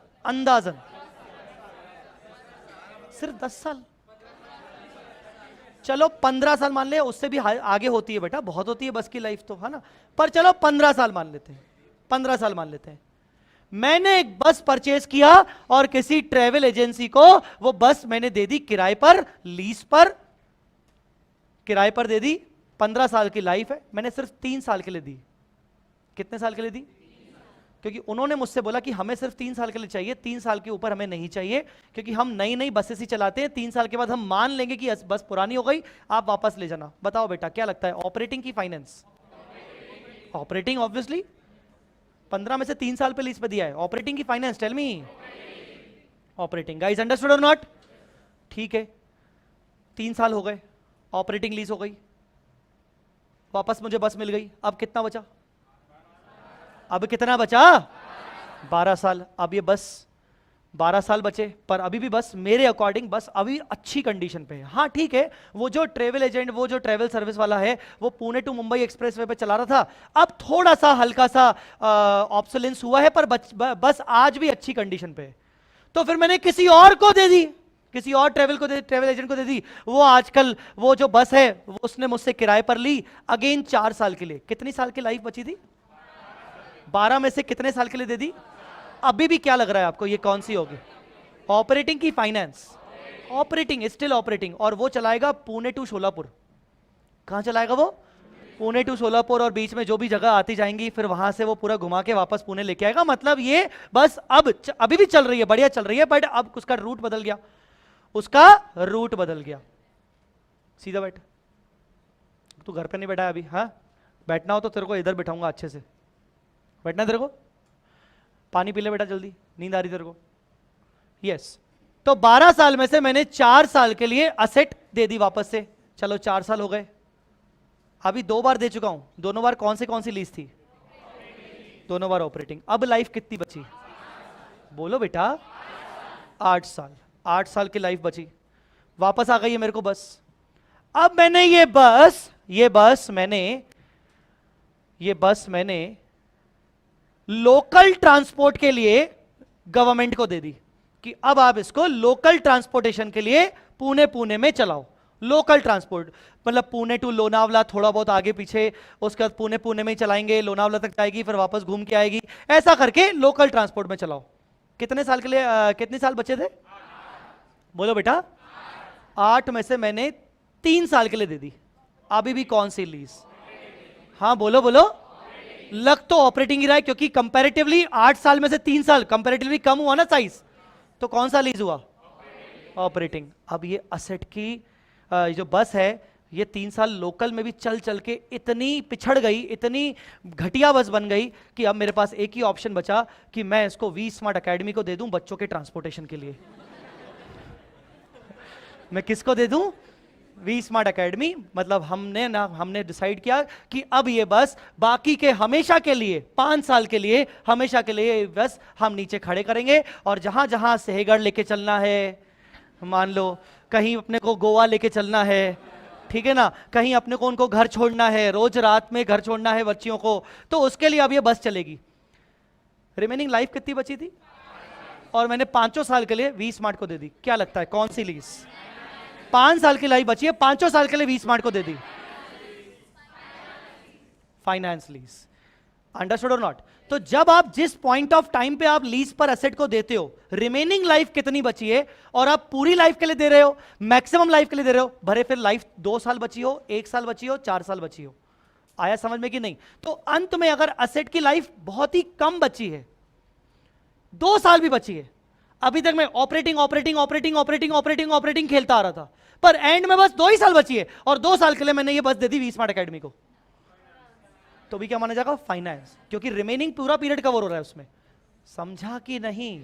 सिर्फ 10 साल, चलो 15 साल मान ले, उससे भी आगे होती है बेटा, बहुत होती है बस की लाइफ तो, है ना, पर चलो 15 साल मान लेते हैं, 15 साल मान लेते हैं। मैंने एक बस परचेज किया और किसी ट्रेवल एजेंसी को वो बस मैंने दे दी किराए पर, लीज पर, किराए पर दे दी। 15 साल की लाइफ है, मैंने सिर्फ 3 साल के लिए दी। कितने साल के लिए दी? क्योंकि उन्होंने मुझसे बोला कि हमें सिर्फ 3 साल के लिए चाहिए, 3 साल के ऊपर हमें नहीं चाहिए, क्योंकि हम नई नई बसेस ही चलाते हैं, 3 साल के बाद हम मान लेंगे कि बस पुरानी हो गई, आप वापस ले जाना। बताओ बेटा क्या लगता है, ऑपरेटिंग की फाइनेंस? ऑपरेटिंग ऑब्वियसली, 15 में से 3 साल पे लीज पे दिया है, ऑपरेटिंग की finance, tell me. Operating, guys understood और नॉट? ठीक है, 3 साल हो गए, ऑपरेटिंग लीज हो गई, वापस मुझे बस मिल गई, अब कितना बचा? अब कितना बचा? 12 साल। अब ये बस 12 साल बचे, पर अभी भी बस मेरे अकॉर्डिंग बस अभी अच्छी कंडीशन पे है। हाँ ठीक है, वो जो ट्रेवल एजेंट, वो जो ट्रेवल सर्विस वाला है, वो Pune to Mumbai express way पे चला रहा था, अब थोड़ा सा हल्का सा ऑब्सोलेंस हुआ है, पर बस आज भी अच्छी कंडीशन पे है। तो फिर मैंने किसी और को दे दी, किसी और ट्रेवल एजेंट को दे दी। वो आजकल वो जो बस है वो उसने मुझसे किराए पर ली, अगेन 4 साल के लिए। कितनी साल की लाइफ बची थी? 12 में से कितने साल के लिए दे दी? अभी भी क्या लग रहा है आपको, ये कौन सी होगी? ऑपरेटिंग की फाइनेंस? Operating, still operating. और वो चलाएगा पुणे टू शोलापुर। कहां चलाएगा वो? पुणे टू शोलापुर, और बीच में जो भी जगह आती जाएंगी फिर वहां से वो पूरा घुमा के वापस पुणे लेके आएगा। मतलब ये बस अब अभी भी चल रही है, बढ़िया चल रही है, बट अब उसका रूट बदल गया, उसका रूट बदल गया। सीधा बैठ, तू घर पे नहीं बैठा है अभी? हाँ, बैठना हो तो तेरे को इधर बैठाऊंगा अच्छे से। बैठना है तेरे को? पानी पी ले बेटा जल्दी, नींद आ रही तेरे को। यस, तो 12 साल में से मैंने 4 साल के लिए असेट दे दी वापस से। चलो 4 साल हो गए, अभी 2 बार दे चुका हूं। दोनों बार कौन सी लीज थी? दोनों बार ऑपरेटिंग। अब लाइफ कितनी बची? बोलो बेटा। 8 साल। 8 साल की लाइफ बची, वापस आ गई है मेरे को बस। अब मैंने ये बस मैंने लोकल ट्रांसपोर्ट के लिए गवर्नमेंट को दे दी कि अब आप इसको लोकल ट्रांसपोर्टेशन के लिए पुणे में चलाओ। लोकल ट्रांसपोर्ट मतलब पुणे टू लोनावला, थोड़ा बहुत आगे पीछे, उसके बाद पुणे में ही चलाएंगे, लोनावला तक जाएगी, फिर वापस घूम के आएगी, ऐसा करके लोकल ट्रांसपोर्ट में चलाओ। कितने साल के लिए कितने साल बचे थे? बोलो बेटा। 8 में से मैंने 3 साल के लिए दे दी। अभी भी कौन सी लीज? हाँ बोलो बोलो। लग तो ऑपरेटिंग ही रहा है, क्योंकि कंपैरेटिवली 8 साल में से 3 साल कंपैरेटिवली कम हुआ ना साइज, तो कौन सा लीज हुआ? ऑपरेटिंग। अब ये असेट की जो बस है, ये 3 साल लोकल में भी चल चल के इतनी पिछड़ गई, इतनी घटिया बस बन गई कि अब मेरे पास एक ही ऑप्शन बचा कि मैं इसको वी स्मार्ट एकेडमी को दे दूं बच्चों के ट्रांसपोर्टेशन के लिए। मैं किसको दे दूं? V Smart Academy. मतलब हमने डिसाइड किया कि अब ये बस बाकी के हमेशा के लिए, 5 साल के लिए, हमेशा के लिए बस हम नीचे खड़े करेंगे, और जहां जहां सेहगढ़ लेके चलना है, मान लो कहीं अपने को गोवा लेके चलना है, ठीक है ना, कहीं अपने को उनको घर छोड़ना है, रोज रात में घर छोड़ना है बच्चियों को, तो उसके लिए अब ये बस चलेगी। रिमेनिंग लाइफ कितनी बची थी? और मैंने 5 साल के लिए वी स्मार्ट को दे दी। क्या लगता है कौन सी लीज? 5 साल की लाइफ बची है, 5 साल के लिए वी स्मार्ट को दे दी। Finance lease. अंडरस्टूड और नॉट? तो जब आप जिस पॉइंट ऑफ टाइम पे आप लीज पर एसेट को देते हो, रिमेनिंग लाइफ कितनी बची है, और आप पूरी लाइफ के लिए दे रहे हो, मैक्सिमम लाइफ के लिए दे रहे हो, भरे फिर लाइफ 2 साल बची हो, 1 साल बची हो, 4 साल बची हो। आया समझ में कि नहीं? तो अंत में अगर एसेट की लाइफ बहुत ही कम बची है, 2 साल भी बची है, अभी तक मैं ऑपरेटिंग खेलता आ रहा था, पर एंड में बस 2 ही साल बची है, और 2 साल के लिए मैंने ये बस दे दी वी स्मार्ट एकेडमी को, तो भी क्या माना जाएगा? फाइनेंस, क्योंकि रिमेनिंग पूरा पीरियड कवर हो रहा है उसमें। समझा कि नहीं?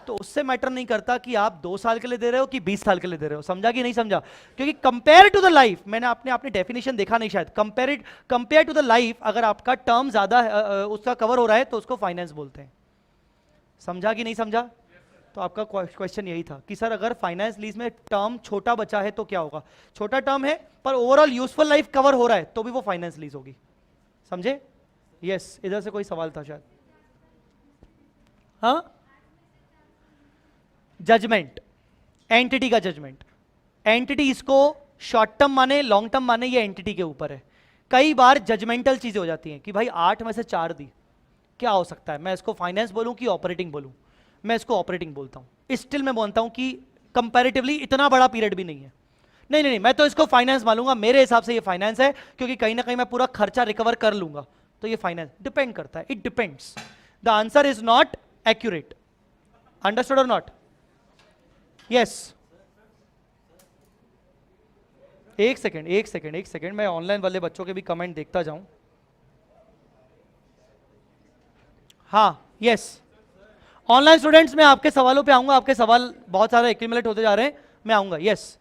तो उससे मैटर नहीं करता कि आप 2 साल के लिए दे रहे हो कि 20 साल के लिए दे रहे हो। समझा कि नहीं समझा? क्योंकि कंपेयर टू द लाइफ, मैंने आपने डेफिनेशन देखा नहीं शायद, कंपेयर टू द लाइफ, अगर आपका टर्म ज्यादा उसका कवर हो रहा है तो उसको फाइनेंस बोलते हैं। समझा कि नहीं समझा? तो आपका क्वेश्चन यही था कि सर अगर फाइनेंस लीज में टर्म छोटा बचा है तो क्या होगा? छोटा टर्म है पर ओवरऑल यूजफुल लाइफ कवर हो रहा है तो भी वो फाइनेंस लीज होगी। समझे? यस। इधर से कोई सवाल था शायद? हाँ, जजमेंट, एंटिटी का जजमेंट। एंटिटी इसको शॉर्ट टर्म माने, लॉन्ग टर्म माने, ये एंटिटी के ऊपर है। कई बार जजमेंटल चीजें हो जाती हैं कि भाई 8 में से 4 दी, क्या हो सकता है? मैं इसको फाइनेंस बोलूं कि ऑपरेटिंग बोलूं? मैं इसको ऑपरेटिंग बोलता हूं। स्टिल मैं बोलता हूं कि कंपैरेटिवली इतना बड़ा पीरियड भी नहीं है। नहीं नहीं, मैं तो इसको फाइनेंस मानूंगा, मेरे हिसाब से ये फाइनेंस है, क्योंकि कहीं ना कहीं मैं पूरा खर्चा रिकवर कर लूंगा, तो ये फाइनेंस। डिपेंड करता है, it depends. The answer is not accurate. Understood और नॉट? यस। एक सेकेंड, मैं ऑनलाइन वाले बच्चों के भी कमेंट देखता जाऊं। हाँ, यस। ऑनलाइन स्टूडेंट्स, मैं आपके सवालों पे आऊंगा, आपके सवाल बहुत सारे एक्यूमुलेट होते जा रहे हैं, मैं आऊंगा। यस।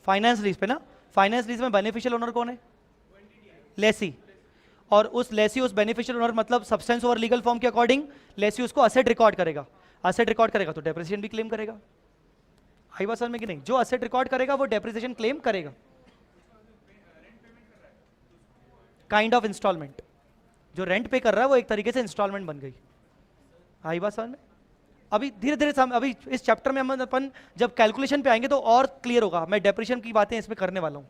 फाइनेंस लीज पे ना, फाइनेंस लीज में बेनिफिशियल ओनर कौन है? लेसी। और उस लेसी, उस बेनिफिशियल ओनर मतलब सब्सटेंस ओवर लीगल फॉर्म के अकॉर्डिंग लेसी उसको असेट रिकॉर्ड करेगा। असेट रिकॉर्ड करेगा तो डेप्रिसिएशन भी क्लेम करेगा। आई बात समझ में कि नहीं? जो असेट रिकॉर्ड करेगा वो डेप्रिसिएशन क्लेम करेगा। Kind of instalment. जो रेंट पे कर रहा है वो एक तरीके से इंस्टॉलमेंट बन गई। आई बात समझ में? अभी धीरे धीरे अभी इस चैप्टर में हम अपन जब कैलकुलेशन पे आएंगे तो और क्लियर होगा। मैं डेप्रिसिएशन की बातें इसमें करने वाला हूं।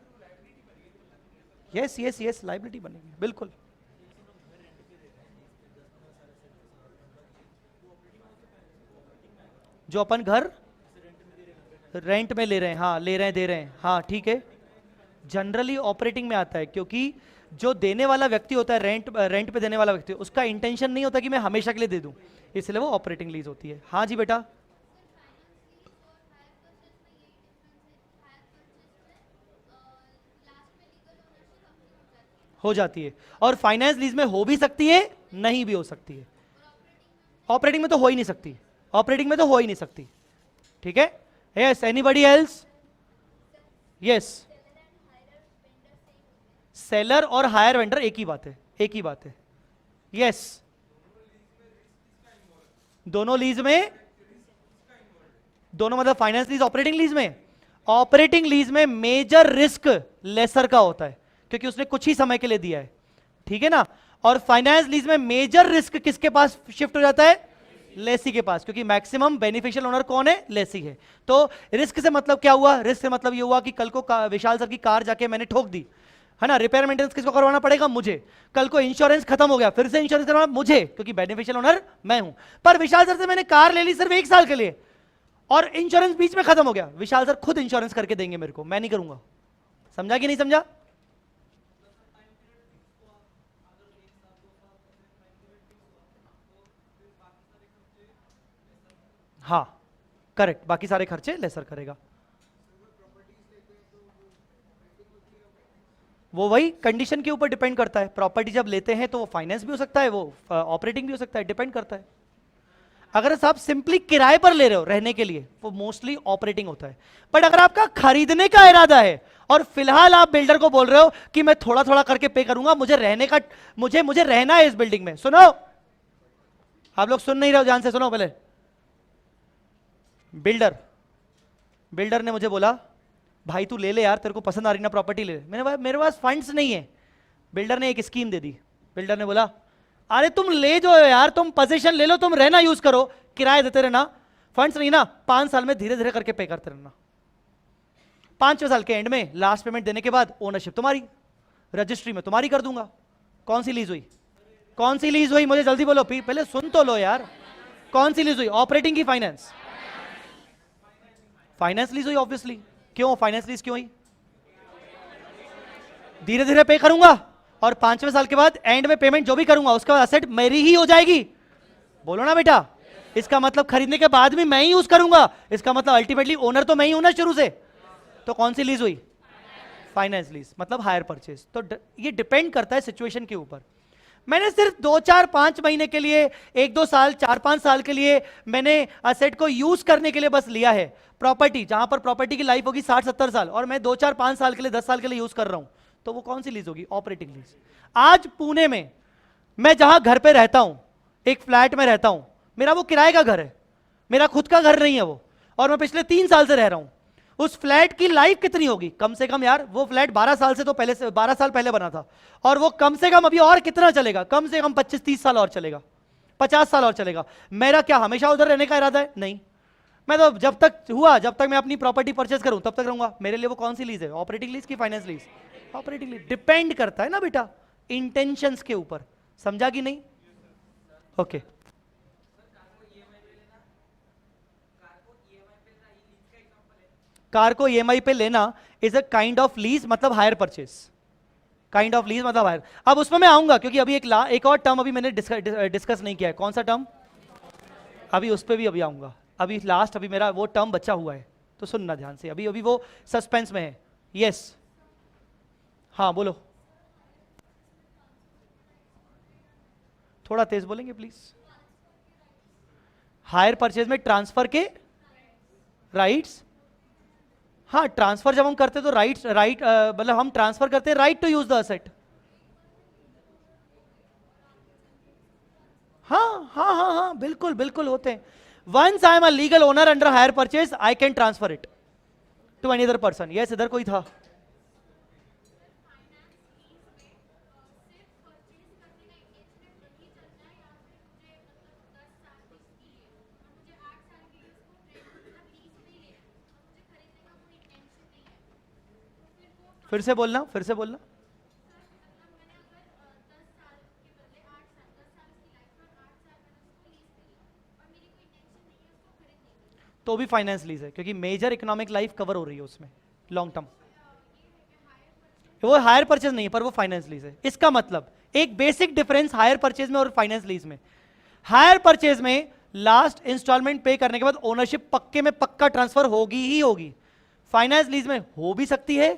यस यस यस, लायबिलिटी बनेगी बिल्कुल। जो अपन घर रेंट में ले रहे हैं, हाँ ले रहे हैं, दे रहे हैं, हाँ ठीक है, जनरली ऑपरेटिंग में आता है, क्योंकि जो देने वाला व्यक्ति होता है, रेंट पे देने वाला व्यक्ति, उसका इंटेंशन नहीं होता कि मैं हमेशा के लिए दे दूं, इसलिए वो ऑपरेटिंग लीज होती है। हाँ जी बेटा, हो जाती है, और फाइनेंस लीज में हो भी सकती है, नहीं भी हो सकती है। ऑपरेटिंग में तो हो ही नहीं सकती, ऑपरेटिंग में तो हो ही नहीं सकती। ठीक है, yes, anybody else? Yes, seller और हायर वेंडर एक ही बात है, एक ही बात है। यस, दोनों लीज में, दोनों मतलब फाइनेंस लीज, ऑपरेटिंग लीज में, ऑपरेटिंग लीज में मेजर रिस्क लेसर का होता है क्योंकि उसने कुछ ही समय के लिए दिया है, ठीक है ना। और फाइनेंस लीज में मेजर रिस्क किसके पास शिफ्ट हो जाता है? लेसी के पास, क्योंकि मैक्सिमम बेनिफिशियल ओनर कौन है? लेसी है। तो रिस्क से मतलब क्या हुआ? रिस्क से मतलब ये हुआ कि कल को विशाल सर की कार जाके मैंने ठोक दी, है ना, रिपेयर मेंटेनेंस किसको करवाना पड़ेगा? मुझे। कल को इंश्योरेंस खत्म हो गया, फिर से इंश्योरेंस करवाना मुझे, क्योंकि बेनिफिशियल ओनर मैं हूं। पर विशाल सर से मैंने कार ले ली सिर्फ 1 साल के लिए और इंश्योरेंस बीच में खत्म हो गया, विशाल सर खुद इंश्योरेंस करके देंगे मेरे को, मैं नहीं करूंगा। समझा कि नहीं समझा? हाँ करेक्ट, बाकी सारे खर्चे लेसर करेगा। वो वही कंडीशन के ऊपर डिपेंड करता है। प्रॉपर्टी जब लेते हैं तो वो फाइनेंस भी हो सकता है, वो ऑपरेटिंग भी हो सकता है, डिपेंड करता है। अगर आप सिंपली किराए पर ले रहे हो रहने के लिए, वो मोस्टली ऑपरेटिंग होता है। बट अगर आपका खरीदने का इरादा है और फिलहाल आप बिल्डर को बोल रहे हो कि मैं थोड़ा थोड़ा करके पे करूंगा, मुझे रहने का, मुझे रहना है इस बिल्डिंग में। सुनो, आप लोग सुन नहीं रहे हो, ध्यान से सुनो। पहले बिल्डर ने मुझे बोला भाई तू ले ले यार, तेरे को पसंद आ रही ना प्रॉपर्टी, ले ले। मेरे पास फंड्स नहीं है। बिल्डर ने एक स्कीम दे दी। बिल्डर ने बोला अरे तुम ले जो यार, तुम पोजीशन ले लो, तुम रहना यूज करो, किराए देते रहना, फंड्स नहीं ना, 5 साल में धीरे धीरे करके पे करते रहना। 5 साल के एंड में लास्ट पेमेंट देने के बाद ओनरशिप तुम्हारी, रजिस्ट्री में तुम्हारी कर दूंगा। कौन सी लीज हुई? कौन सी लीज हुई? मुझे जल्दी बोलो, पहले सुन तो लो यार। कौन सी लीज हुई? ऑपरेटिंग की फाइनेंस? फाइनेंस लीज हुई ऑब्वियसली। क्यों फाइनेंस लीज क्यों हुई? धीरे धीरे पे करूंगा और 5वें साल के बाद एंड में पेमेंट जो भी करूंगा उसके बाद असेट मेरी ही हो जाएगी। बोलो ना बेटा, इसका मतलब खरीदने के बाद भी मैं ही यूज करूंगा, इसका मतलब अल्टीमेटली ओनर तो मैं ही हूं ना शुरू से। तो कौन सी लीज हुई? फाइनेंस लीज, मतलब हायर परचेज। तो ये डिपेंड करता है सिचुएशन के ऊपर। मैंने सिर्फ 2-4-5 महीने के लिए, 1-2 साल, 4-5 साल के लिए मैंने असेट को यूज करने के लिए बस लिया है। प्रॉपर्टी, जहां पर प्रॉपर्टी की लाइफ होगी 60-70 साल और मैं 2-4-5 साल के लिए, 10 साल के लिए यूज कर रहा हूं, तो वो कौन सी लीज होगी? Operating lease. आज पुणे में मैं जहां घर पे रहता हूं, एक फ्लैट में रहता हूं, मेरा वो किराए का घर है, मेरा खुद का घर नहीं है वो, और मैं पिछले 3 साल से रह रहा हूं। उस फ्लैट की लाइफ कितनी होगी? कम से कम यार, वो फ्लैट 12 साल से तो पहले से, 12 साल पहले बना था, और वो कम से कम अभी और कितना चलेगा? कम से कम 25-30 साल और चलेगा, 50 साल और चलेगा। मेरा क्या हमेशा उधर रहने का इरादा है? नहीं। मैं तो जब तक हुआ, जब तक मैं अपनी प्रॉपर्टी परचेज करूं तब तक रहूंगा। मेरे लिए वो कौन सी लीज है? ऑपरेटिंग लीज की finance lease? Operating lease. Depend करता है ना बेटा इंटेंशंस के ऊपर। समझा कि नहीं? ओके। कार को ईएमआई पे लेना is a kind of lease, मतलब hire purchase. Kind of lease मतलब हायर। अब उसमें मैं आऊंगा क्योंकि अभी एक और टर्म अभी मैंने डिस्कस नहीं किया है। कौन सा टर्म? अभी उस पर भी अभी आऊंगा। अभी लास्ट, अभी मेरा वो टर्म बचा हुआ है, तो सुनना ध्यान से, अभी अभी वो सस्पेंस में है। यस, हाँ बोलो, थोड़ा तेज बोलेंगे प्लीज। हायर परचेज में ट्रांसफर के राइट्स। हाँ, ट्रांसफर जब हम करते तो राइट मतलब हम ट्रांसफर करते हैं right to use the asset. हाँ हाँ हाँ हाँ, बिल्कुल बिल्कुल होते हैं। Once I am a legal owner under hire purchase, I can transfer it to any other person. Yes, इधर कोई था? फिर से बोलना, फिर से बोलना। तो भी फाइनेंस लीज है क्योंकि मेजर इकोनॉमिक लाइफ कवर हो रही है उसमें, लॉन्ग टर्म। वो हायर परचेज नहीं है पर वो फाइनेंस लीज है। इसका मतलब एक बेसिक डिफरेंस हायर परचेज में और फाइनेंस लीज में, हायर परचेज में लास्ट इंस्टॉलमेंट पे करने के बाद ओनरशिप पक्के में पक्का ट्रांसफर होगी ही होगी। फाइनेंस लीज में हो भी सकती है,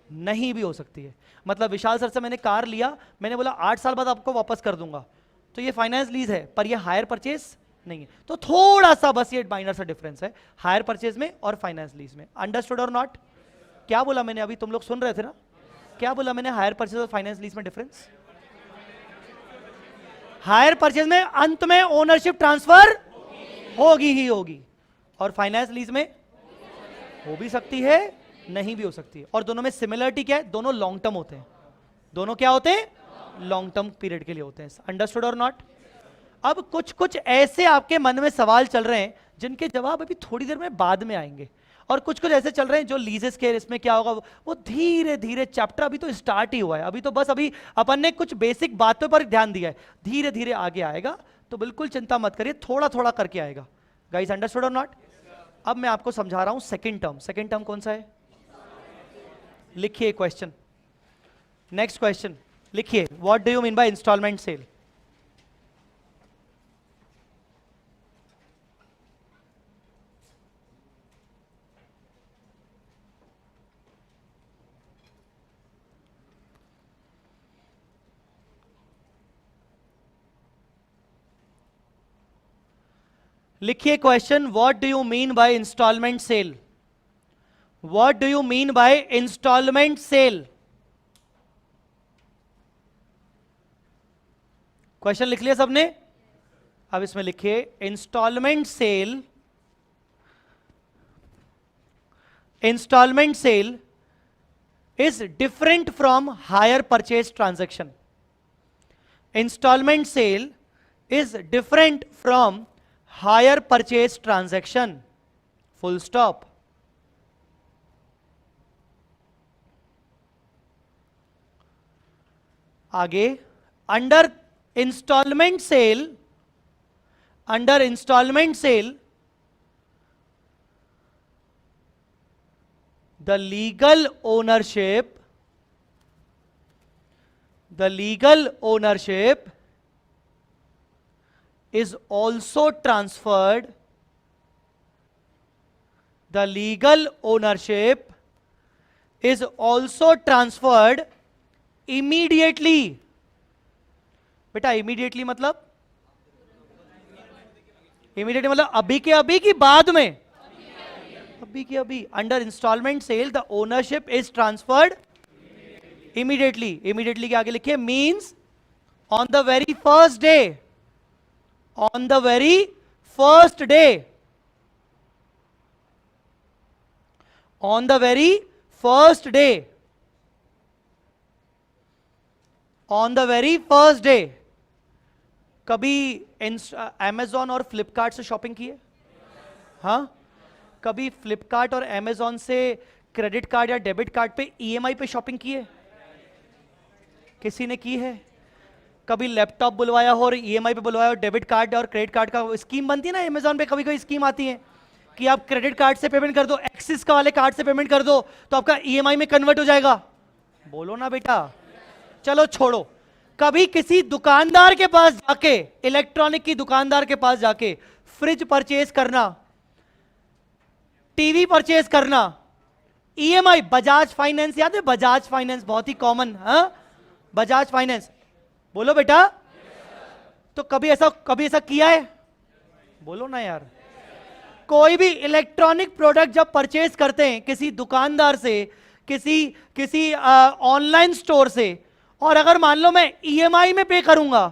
नहीं भी हो सकती है। मतलब विशाल सर से मैंने कार लिया, मैंने बोला 8 साल बाद आपको वापस कर दूंगा, तो ये फाइनेंस लीज है पर ये हायर परचेज नहीं है। तो थोड़ा सा बस ये माइनर सा डिफरेंस है हायर परचेज में और फाइनेंस लीज में। अंडरस्टूड और नॉट? क्या बोला मैंने अभी, तुम लोग सुन रहे थे ना? क्या बोला मैंने हायर परचेज और फाइनेंस लीज में डिफरेंस? हायर परचेज में अंत में ओनरशिप ट्रांसफर होगी ही होगी, और फाइनेंस लीज में हो भी सकती है, नहीं भी हो सकती है। और दोनों में सिमिलरिटी क्या है? दोनों लॉन्ग टर्म होते हैं। दोनों क्या होते हैं? लॉन्ग टर्म पीरियड के लिए होते हैं। अंडरस्टूड और नॉट? अब कुछ कुछ ऐसे आपके मन में सवाल चल रहे हैं जिनके जवाब अभी थोड़ी देर में बाद में आएंगे, और कुछ कुछ ऐसे चल रहे हैं जो लीजेस के, इसमें क्या होगा वो धीरे धीरे, चैप्टर अभी तो स्टार्ट ही हुआ है, अभी तो बस अभी अपन ने कुछ बेसिक बातों पर ध्यान दिया है, धीरे धीरे आगे आएगा, तो बिल्कुल चिंता मत करिए, थोड़ा थोड़ा करके आएगा। गाइस अंडरस्टूड और नॉट? अब मैं आपको समझा रहा हूं सेकंड टर्म। सेकंड टर्म कौन सा है? लिखिए क्वेश्चन, नेक्स्ट क्वेश्चन लिखिए, what do you mean by instalment sale? लिखिए question, what do you mean by instalment sale? What do you mean by instalment sale? Question लिख लिया सबने? अब इसमें लिखिए, instalment sale, instalment sale is different from hire purchase transaction. Installment sale is different from hire purchase transaction. Full stop. आगे, under installment sale, under installment sale, the legal ownership is also transferred. The legal ownership is also transferred immediately. बेटा immediately मतलब immediately मतलब अभी के अभी की बाद में? अभी के अभी। Under instalment sale the ownership is transferred immediately. Immediately के आगे लिखिए, means on the very first day, on the very first day, on the very first day, on the very first day. कभी अमेजॉन और Flipkart से shopping की है? हाँ, कभी फ्लिपकार्ट और अमेजॉन से क्रेडिट कार्ड या डेबिट कार्ड पे ईएमआई पे शॉपिंग की है? किसी ने की है? कभी लैपटॉप बुलवाया हो और ईएमआई पे बुलवाया हो, डेबिट कार्ड और क्रेडिट कार्ड का स्कीम बनती है ना अमेजॉन पे, कभी कभी स्कीम आती है कि आप क्रेडिट कार्ड से पेमेंट कर दो, एक्सिस का वाले कार्ड से पेमेंट कर दो तो आपका ईएमआई में कन्वर्ट हो जाएगा। बोलो ना बेटा। चलो छोड़ो, कभी किसी दुकानदार के पास जाके, इलेक्ट्रॉनिक की दुकानदार के पास जाके फ्रिज परचेज करना, टीवी परचेज करना, ईएमआई, बजाज फाइनेंस, याद है बजाज फाइनेंस? बहुत ही कॉमन। हाँ, बजाज फाइनेंस। बोलो बेटा। तो कभी ऐसा किया है? बोलो ना यार। कोई भी इलेक्ट्रॉनिक प्रोडक्ट जब परचेज करते हैं किसी दुकानदार से, किसी ऑनलाइन स्टोर से, और अगर मान लो मैं ईएमआई में पे करूंगा,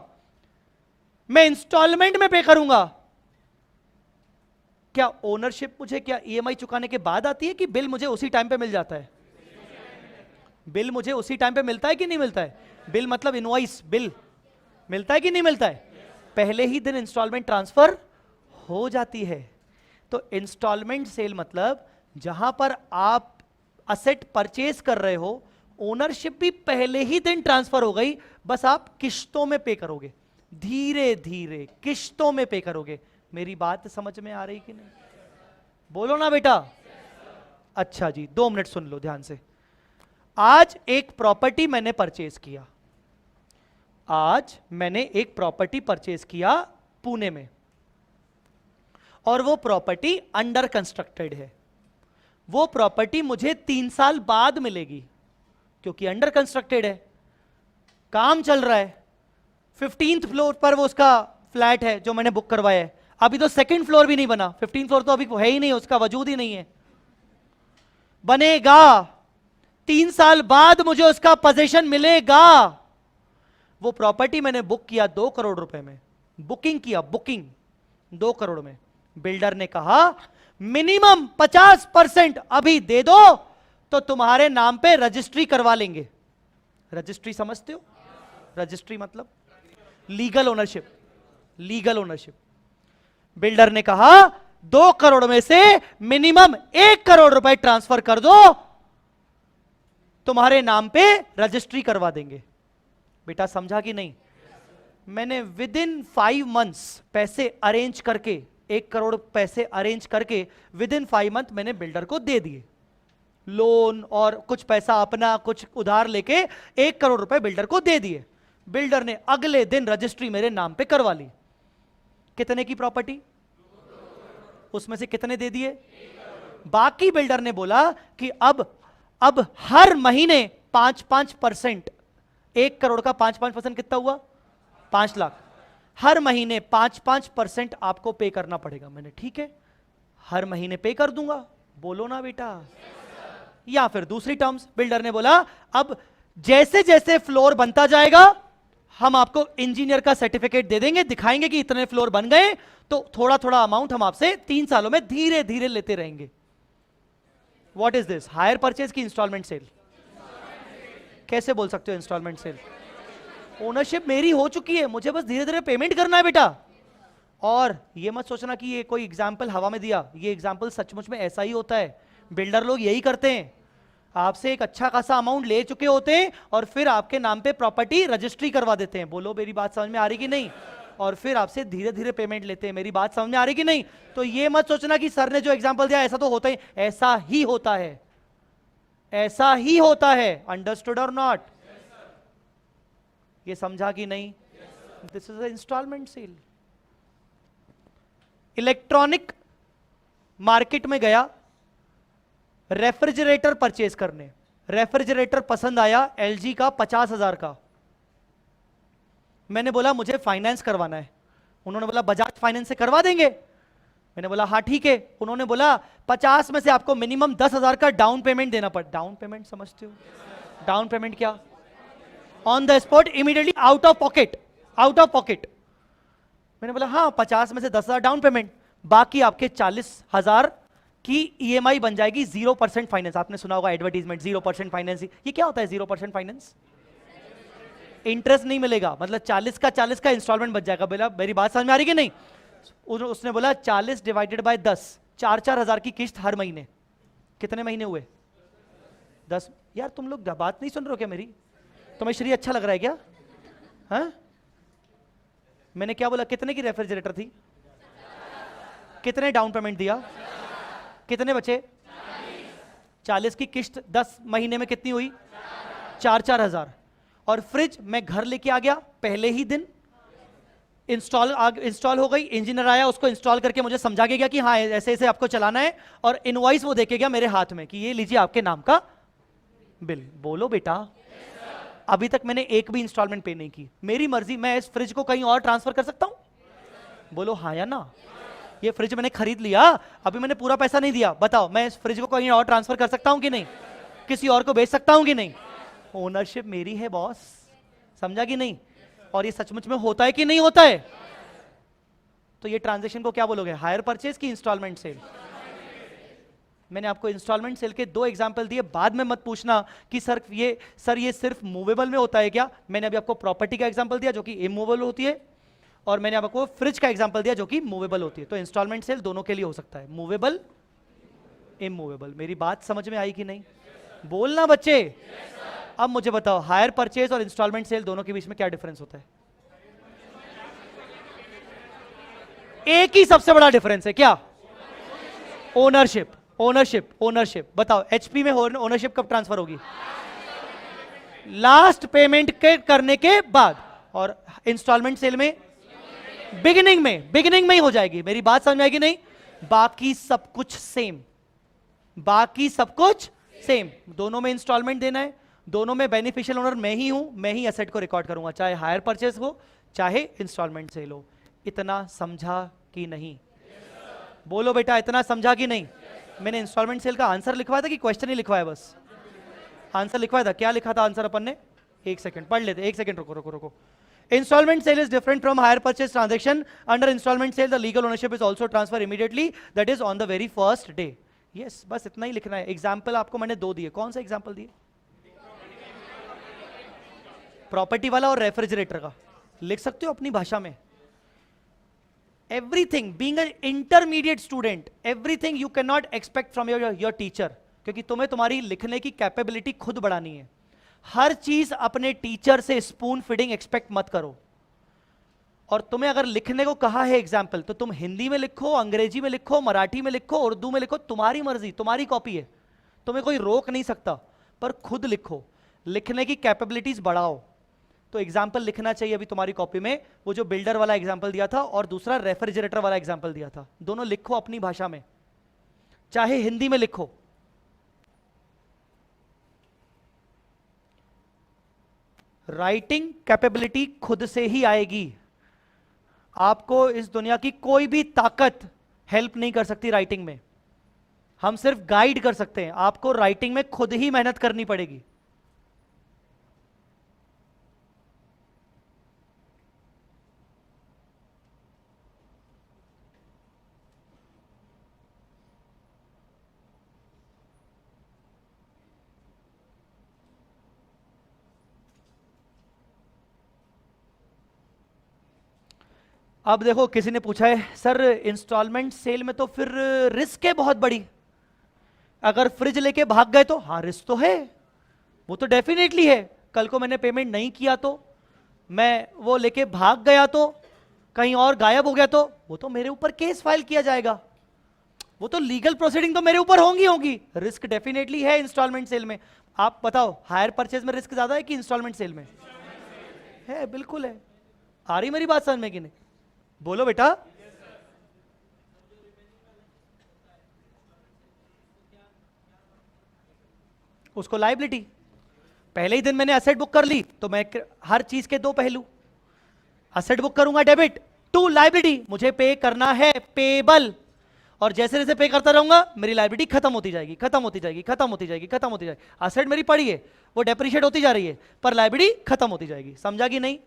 मैं इंस्टॉलमेंट में पे करूंगा, क्या ओनरशिप मुझे क्या ईएमआई चुकाने के बाद आती है कि बिल मुझे उसी टाइम पे मिल जाता है? बिल मुझे उसी टाइम पे मिलता है कि नहीं मिलता है? बिल मतलब इनवॉइस, बिल मिलता है कि नहीं मिलता है? पहले ही दिन इंस्टॉलमेंट ट्रांसफर हो जाती है। तो इंस्टॉलमेंट सेल मतलब जहां पर आप असेट परचेज कर रहे हो, ओनरशिप भी पहले ही दिन ट्रांसफर हो गई, बस आप किश्तों में पे करोगे, धीरे धीरे किश्तों में पे करोगे। मेरी बात समझ में आ रही कि नहीं? बोलो ना बेटा। अच्छा जी, 2 मिनट सुन लो ध्यान से। आज एक प्रॉपर्टी मैंने परचेज किया, आज मैंने एक प्रॉपर्टी परचेज किया पुणे में, और वो प्रॉपर्टी अंडर कंस्ट्रक्टेड है। वो प्रॉपर्टी मुझे 3 साल बाद मिलेगी क्योंकि अंडर कंस्ट्रक्टेड है, काम चल रहा है। 15th फ्लोर पर वो उसका फ्लैट है जो मैंने बुक करवाया है, अभी तो 2nd फ्लोर भी नहीं बना, 15th फ्लोर तो अभी है ही नहीं, उसका वजूद ही नहीं है। बनेगा, 3 साल बाद मुझे उसका पोजीशन मिलेगा। वो प्रॉपर्टी मैंने बुक किया 2 करोड़ रुपए में, बुकिंग किया, बुकिंग 2 करोड़ में। बिल्डर ने कहा मिनिमम 50% अभी दे दो तो तुम्हारे नाम पे रजिस्ट्री करवा लेंगे। रजिस्ट्री समझते हो? रजिस्ट्री मतलब legal ownership, legal ownership. Builder ने कहा 2 करोड़ में से मिनिमम 1 करोड़ रुपए ट्रांसफर कर दो, तुम्हारे नाम पे रजिस्ट्री करवा देंगे। बेटा समझा कि नहीं? मैंने विद इन 5 मंथ्स पैसे अरेंज करके, 1 करोड़ पैसे अरेंज करके विद इन 5 मंथ मैंने बिल्डर को दे दिए, लोन और कुछ पैसा अपना, कुछ उधार लेके 1 करोड़ रुपए बिल्डर को दे दिए। बिल्डर ने अगले दिन रजिस्ट्री मेरे नाम पे करवा ली। कितने की प्रॉपर्टी? उसमें से कितने दे दिए? बाकी बिल्डर ने बोला कि अब हर महीने 5-5%, 1 करोड़ का 5-5% कितना हुआ? 5 लाख। हर महीने 5-5% आपको पे करना पड़ेगा। मैंने ठीक है, हर महीने पे कर दूंगा। बोलो ना बेटा। या फिर दूसरी टर्म्स, बिल्डर ने बोला अब जैसे जैसे फ्लोर बनता जाएगा हम आपको इंजीनियर का सर्टिफिकेट दे देंगे, दिखाएंगे कि इतने फ्लोर बन गए, तो थोड़ा थोड़ा अमाउंट हम आपसे 3 सालों में धीरे धीरे लेते रहेंगे। What is this? Hire purchase की इंस्टॉलमेंट सेल? कैसे बोल सकते हो इंस्टॉलमेंट सेल? ओनरशिप मेरी हो चुकी है, मुझे बस धीरे धीरे पेमेंट करना है बेटा। और ये मत सोचना कि ये कोई एग्जाम्पल हवा में दिया, ये एग्जाम्पल सचमुच में ऐसा ही होता है। बिल्डर लोग यही करते हैं, आपसे एक अच्छा खासा अमाउंट ले चुके होते हैं और फिर आपके नाम पे प्रॉपर्टी रजिस्ट्री करवा देते हैं। बोलो मेरी बात समझ में आ रही कि नहीं? और फिर आपसे धीरे धीरे पेमेंट लेते हैं। मेरी बात समझ में आ रही कि नहीं? तो ये मत सोचना कि सर ने जो एग्जाम्पल दिया ऐसा तो होता ही, ऐसा ही होता है, ऐसा ही होता है। अंडरस्टूड और नॉट? ये समझा कि नहीं? This is instalment sale. Electronic market में गया रेफ्रिजरेटर परचेज करने, रेफ्रिजरेटर पसंद आया एलजी का 50,000 का। मैंने बोला मुझे फाइनेंस करवाना है। उन्होंने बोला बजाज फाइनेंस से करवा देंगे। मैंने बोला हाँ ठीक है। उन्होंने बोला 50 में से आपको मिनिमम 10,000 का डाउन पेमेंट देना पड़। डाउन पेमेंट समझते हो? डाउन पेमेंट क्या? On the spot, immediately, out of pocket, out of pocket. मैंने बोला हाँ 50 में से 10,000 डाउन पेमेंट, बाकी आपके 40,000 की ईएमआई बन जाएगी 0% फाइनेंस। आपने सुना होगा एडवर्टीजमेंट 0% फाइनेंस। ये क्या होता है 0% फाइनेंस? इंटरेस्ट नहीं मिलेगा, मतलब 40 का इंस्टॉलमेंट बच जाएगा। बोला मेरी बात समझ में आ रही कि नहीं? उसने बोला 40 डिवाइडेड बाय 10, 4-4 हजार की किस्त हर महीने। कितने महीने हुए? 10। यार तुम लोग बात नहीं सुन रहे हो क्या मेरी? तुम्हें शरीर अच्छा लग रहा है क्या? हाँ, मैंने क्या बोला? कितने की रेफ्रिजरेटर थी? कितने डाउन पेमेंट दिया? कितने बचे? 40 की किस्त 10 महीने में कितनी हुई? 4-4 हजार। और फ्रिज मैं घर लेके आ गया पहले ही दिन, इंस्टॉल हो गई। इंजीनियर आया, उसको इंस्टॉल करके मुझे समझा के गया कि हाँ ऐसे ऐसे आपको चलाना है, और इनवॉइस वो देके गया मेरे हाथ में कि ये लीजिए आपके नाम का बिल। बोलो बेटा। अभी तक मैंने एक भी इंस्टॉलमेंट पे नहीं की। मेरी मर्जी, मैं इस फ्रिज को कहीं और ट्रांसफर कर सकता हूं? बोलो हाँ या ना। ये फ्रिज मैंने खरीद लिया, अभी मैंने पूरा पैसा नहीं दिया, बताओ मैं इस फ्रिज को कहीं और ट्रांसफर कर सकता हूं कि नहीं? किसी और को बेच सकता हूं कि नहीं? ओनरशिप मेरी है बॉस। समझा कि नहीं? और ये सचमुच में होता है कि नहीं होता है? तो ये ट्रांजैक्शन को क्या बोलोगे? हायर परचेज की इंस्टॉलमेंट सेल? मैंने आपको इंस्टॉलमेंट सेल के 2 एग्जांपल दिए। बाद में मत पूछना कि सर ये सिर्फ मूवेबल में होता है क्या? मैंने अभी आपको प्रॉपर्टी का एग्जांपल दिया जो कि इमूवेबल होती है, और मैंने आपको फ्रिज का एग्जांपल दिया जो कि मूवेबल होती है। तो इंस्टॉलमेंट सेल दोनों के लिए हो सकता है, मूवेबल, इमूवेबल। मेरी बात समझ में आई कि नहीं? बोलना बच्चे। अब मुझे बताओ हायर परचेज और इंस्टॉलमेंट सेल दोनों के बीच में क्या डिफरेंस होता है? एक ही सबसे बड़ा डिफरेंस है, क्या? ओनरशिप। Ownership, ownership. बताओ एचपी में ओनरशिप कब ट्रांसफर होगी? लास्ट पेमेंट के करने के बाद। और इंस्टॉलमेंट सेल में बिगिनिंग में ही हो जाएगी। मेरी बात समझ में आएगी नहीं? बाकी सब कुछ सेम, बाकी सब कुछ सेम। दोनों में इंस्टॉलमेंट देना है, दोनों में बेनिफिशियल ओनर मैं ही हूं, मैं ही एसेट को रिकॉर्ड करूंगा, चाहे हायर परचेस हो चाहे इंस्टॉलमेंट सेल हो। इतना समझा कि नहीं? बोलो बेटा, इतना समझा कि नहीं? मैंने इंस्टॉलमेंट सेल का आंसर लिखवाया था कि क्वेश्चन ही लिखवाया? बस आंसर लिखवाया था। क्या लिखा था आंसर अपन ने? एक सेकंड पढ़ लेते, एक सेकंड रुको रुको रुको। Installment sale is different from hire purchase transaction. Under installment sale, the legal ownership is also transferred immediately, that is on the very first day. Yes, बस इतना ही लिखना है। एग्जाम्पल आपको मैंने दो दिए। कौन सा एग्जाम्पल दिए? प्रॉपर्टी वाला और रेफ्रिजरेटर का। लिख सकते हो अपनी भाषा में। Everything, being an intermediate student, everything you cannot expect from your teacher, क्योंकि तुम्हें तुम्हारी लिखने की कैपेबिलिटी खुद बढ़ानी है। हर चीज अपने टीचर से स्पून फीडिंग एक्सपेक्ट मत करो। और तुम्हें अगर लिखने को कहा है एग्जाम्पल, तो तुम हिंदी में लिखो, अंग्रेजी में लिखो, मराठी में लिखो, उर्दू में लिखो, तुम्हारी मर्जी, तुम्हारी कॉपी है, तुम्हें कोई रोक नहीं सकता, पर खुद लिखो, लिखने की कैपेबिलिटीज बढ़ाओ। तो एग्जाम्पल लिखना चाहिए अभी तुम्हारी कॉपी में, वो जो बिल्डर वाला एग्जाम्पल दिया था और दूसरा रेफ्रिजरेटर वाला एग्जाम्पल दिया था, दोनों लिखो अपनी भाषा में, चाहे हिंदी में लिखो। राइटिंग कैपेबिलिटी खुद से ही आएगी। आपको इस दुनिया की कोई भी ताकत हेल्प नहीं कर सकती राइटिंग में, हम सिर्फ गाइड कर सकते हैं। आपको राइटिंग में खुद ही मेहनत करनी पड़ेगी। अब देखो, किसी ने पूछा है सर इंस्टॉलमेंट सेल में तो फिर रिस्क है बहुत बड़ी, अगर फ्रिज लेके भाग गए तो? हाँ रिस्क तो है, वो तो डेफिनेटली है। कल को मैंने पेमेंट नहीं किया तो, मैं वो लेके भाग गया तो, कहीं और गायब हो गया तो, वो तो मेरे ऊपर केस फाइल किया जाएगा, वो तो लीगल प्रोसीडिंग तो मेरे ऊपर होंगी। रिस्क डेफिनेटली है इंस्टॉलमेंट सेल में। आप बताओ, हायर परचेज में रिस्क ज्यादा है कि इंस्टॉलमेंट सेल में? है, बिल्कुल है। आ रही मेरी बात समझ में कि नहीं? बोलो बेटा। उसको लायबिलिटी, पहले ही दिन मैंने असेट बुक कर ली, तो मैं हर चीज के दो पहलू, असेट बुक करूंगा डेबिट टू लायबिलिटी, मुझे पे करना है पेबल, और जैसे जैसे पे करता रहूंगा मेरी लायबिलिटी खत्म होती जाएगी, खत्म होती जाएगी, खत्म होती जाएगी, खत्म होती जाएगी। असेट मेरी पड़ी है, वो डेप्रिशिएट होती जा रही है, पर लायबिलिटी खत्म होती जाएगी। समझा कि नहीं?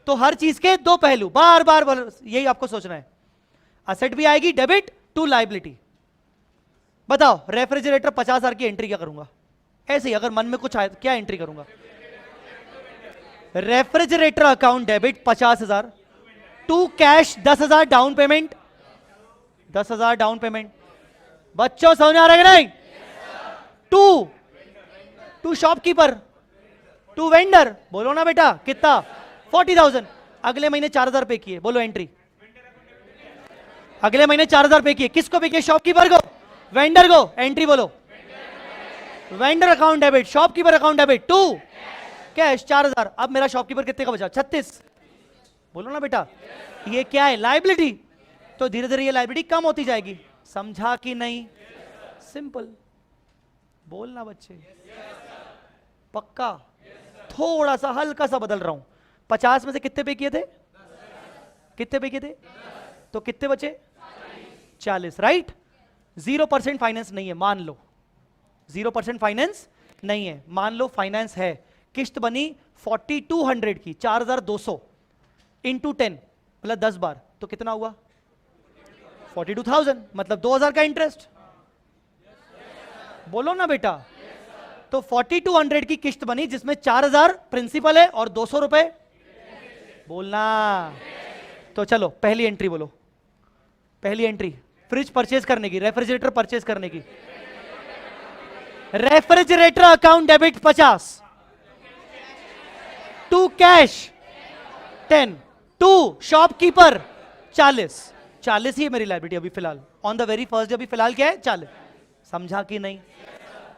तो हर चीज के दो पहलू, बार बार यही आपको सोचना है। असेट भी आएगी डेबिट टू लायबिलिटी। बताओ, रेफ्रिजरेटर 50,000 की एंट्री क्या करूंगा? ऐसे ही अगर मन में कुछ आए क्या एंट्री करूंगा? Refrigerator account debit 50,000, to cash 10,000 down payment, 10,000 down payment. बच्चों समझ आ रहा है कि नहीं? To shopkeeper, to vendor. बोलो ना बेटा, कितना? 40,000। अगले महीने 4,000 पे किए, बोलो एंट्री। अगले महीने 4,000 पे किए, किसको पे किए? शॉपकीपर को, वेंडर को, एंट्री बोलो। Vendor account debit, shopkeeper account debit, to cash 4,000। अब मेरा शॉपकीपर कितने का बचा? 36। बोलो ना बेटा, ये क्या है? लायबिलिटी। तो धीरे धीरे ये लायबिलिटी कम होती जाएगी। समझा कि नहीं? सिंपल। बोलना बच्चे, पक्का? थोड़ा सा हल्का सा बदल रहा हूं। 50 में से कितने पे किए थे? कितने पे किए थे? तो कितने बचे? 40, राइट? 0% फाइनेंस नहीं है, मान लो 0% फाइनेंस नहीं है, मान लो फाइनेंस है। किस्त बनी 4200 की, 4200 इंटू 10 मतलब 10 बार, तो कितना हुआ? 42,000, मतलब 2,000 का इंटरेस्ट। बोलो ना बेटा। तो 4200 की किस्त बनी, जिसमें 4,000 प्रिंसिपल है और 200 रुपए। बोलना। तो चलो पहली एंट्री बोलो। पहली एंट्री फ्रिज परचेज करने की, रेफ्रिजरेटर परचेज करने की। Refrigerator account debit 50, to cash 10, to shopkeeper 40। 40 ही है मेरी लायबिलिटी अभी फिलहाल, on the very first day. अभी फिलहाल क्या है? 40। समझा कि नहीं?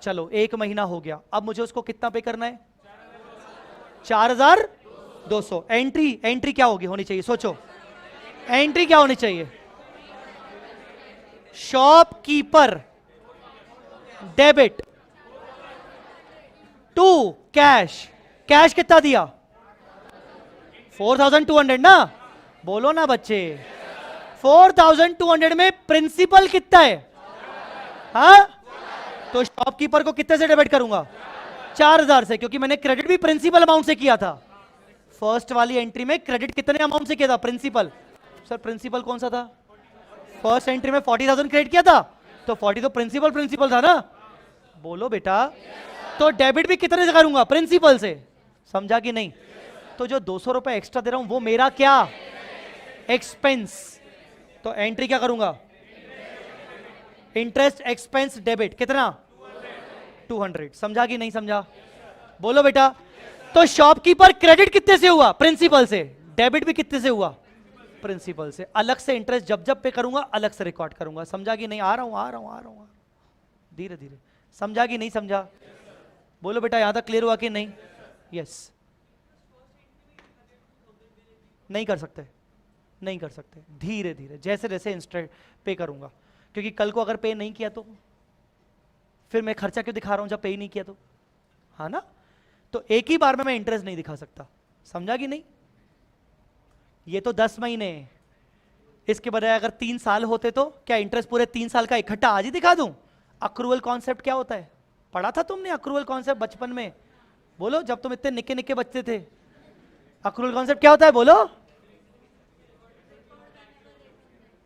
चलो 1 महीना हो गया, अब मुझे उसको कितना पे करना है? 4,200। एंट्री क्या होगी, होनी चाहिए, सोचो एंट्री क्या होनी चाहिए? Shopkeeper debit to cash. Cash कितना दिया? 4,200 ना, बोलो ना बच्चे। 4,200 में प्रिंसिपल कितना है? हाँ, तो शॉपकीपर को कितने से डेबिट करूंगा? 4,000 से, क्योंकि मैंने क्रेडिट भी प्रिंसिपल अमाउंट से किया था। फर्स्ट वाली एंट्री में क्रेडिट कितने अमाउंट से किया था? प्रिंसिपल। सर प्रिंसिपल कौन सा था? फर्स्ट एंट्री में 40,000 क्रेडिट किया था, तो 40 तो प्रिंसिपल था ना, बोलो बेटा। तो डेबिट भी कितने से करूंगा? प्रिंसिपल से। समझा कि नहीं? तो जो 200 रुपए एक्स्ट्रा दे रहा हूं वो मेरा क्या? एक्सपेंस। तो एंट्री क्या करूंगा? इंटरेस्ट एक्सपेंस डेबिट कितना? 200। समझा कि नहीं समझा? बोलो बेटा। तो शॉपकीपर क्रेडिट कितने से हुआ? प्रिंसिपल से। डेबिट भी कितने से हुआ? प्रिंसिपल से। अलग से इंटरेस्ट जब जब पे करूंगा अलग से रिकॉर्ड करूंगा। समझा कि नहीं? आ रहा हूं धीरे धीरे। समझा कि नहीं समझा? बोलो बेटा, यहां तक क्लियर हुआ कि नहीं? यस। नहीं कर सकते, धीरे धीरे जैसे जैसे इंस्टेंट पे करूंगा, क्योंकि कल को अगर पे नहीं किया तो फिर मैं खर्चा क्यों दिखा रहा हूं जब पे ही नहीं किया तो? हाँ ना? तो एक ही बार में मैं इंटरेस्ट नहीं दिखा सकता। समझा कि नहीं? ये तो 10 महीने, इसके बजाय अगर 3 साल होते तो क्या इंटरेस्ट पूरे 3 साल का इकट्ठा आज ही दिखा दूं? अक्रूवल कॉन्सेप्ट क्या होता है? पढ़ा था तुमने अक्रूवल कॉन्सेप्ट बचपन में? बोलो, जब तुम इतने निक्के निक्के बच्चे थे। अक्रूवल कॉन्सेप्ट क्या होता है? बोलो।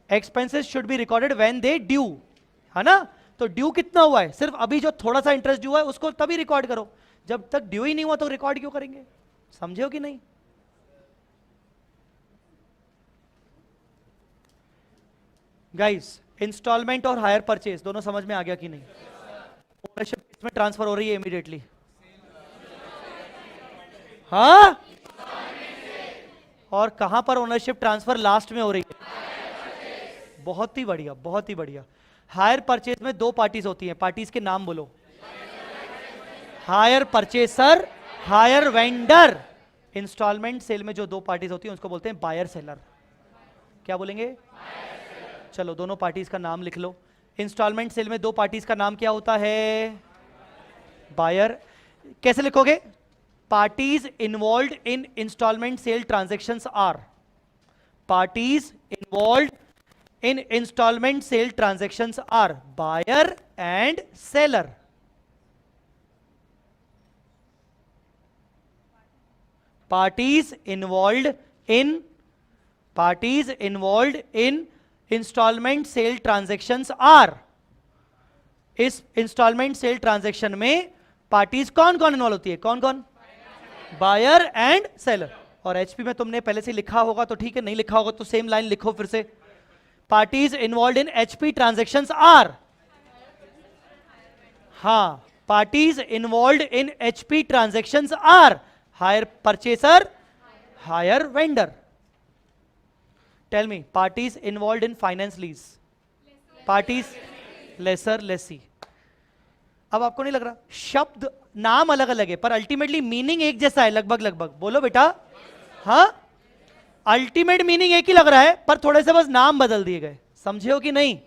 Expenses should be recorded when they due, है ना? तो ड्यू कितना हुआ है? सिर्फ अभी जो थोड़ा सा इंटरेस्ट ड्यू है उसको तभी रिकॉर्ड करो। जब तक ड्यू ही नहीं हुआ तो रिकॉर्ड क्यों करेंगे? समझे हो कि नहीं? गाइस, इंस्टॉलमेंट और हायर परचेज दोनों समझ में आ गया कि नहीं? ओनरशिप इसमें ट्रांसफर हो रही है इमीडिएटली। हाँ, और कहां पर ओनरशिप ट्रांसफर लास्ट में हो रही है? बहुत ही बढ़िया, बहुत ही बढ़िया। हायर परचेज में 2 पार्टीज होती हैं, पार्टीज के नाम बोलो। Hire purchaser, hire vendor. Instalment sale में जो 2 पार्टीज होती हैं उसको बोलते हैं बायर सेलर। क्या बोलेंगे? चलो दोनों पार्टीज का नाम लिख लो। इंस्टॉलमेंट सेल में 2 पार्टीज का नाम क्या होता है? बायर। कैसे लिखोगे? Parties involve in instalment sale transactions are. Parties involve in installment sale transactions are buyer and seller. Parties involved in installment sale transactions are, इस installment sale transaction में parties कौन कौन इन्वॉल्व होती है? कौन कौन? Buyer and seller. और HP में तुमने पहले से लिखा होगा तो ठीक है, नहीं लिखा होगा तो सेम लाइन लिखो फिर से। Parties involve in HP transactions are, हाँ, parties involve in HP transactions are hire purchaser, hire vendor. Tell me, parties involve in finance lease, parties lessor lessee. अब आपको नहीं लग रहा? शब्द नाम अलग अलग है पर अल्टीमेटली मीनिंग एक जैसा है लगभग लगभग। बोलो बेटा। हाँ, अल्टीमेट मीनिंग एक ही लग रहा है पर थोड़े से बस नाम बदल दिए गए। समझे हो कि नहीं?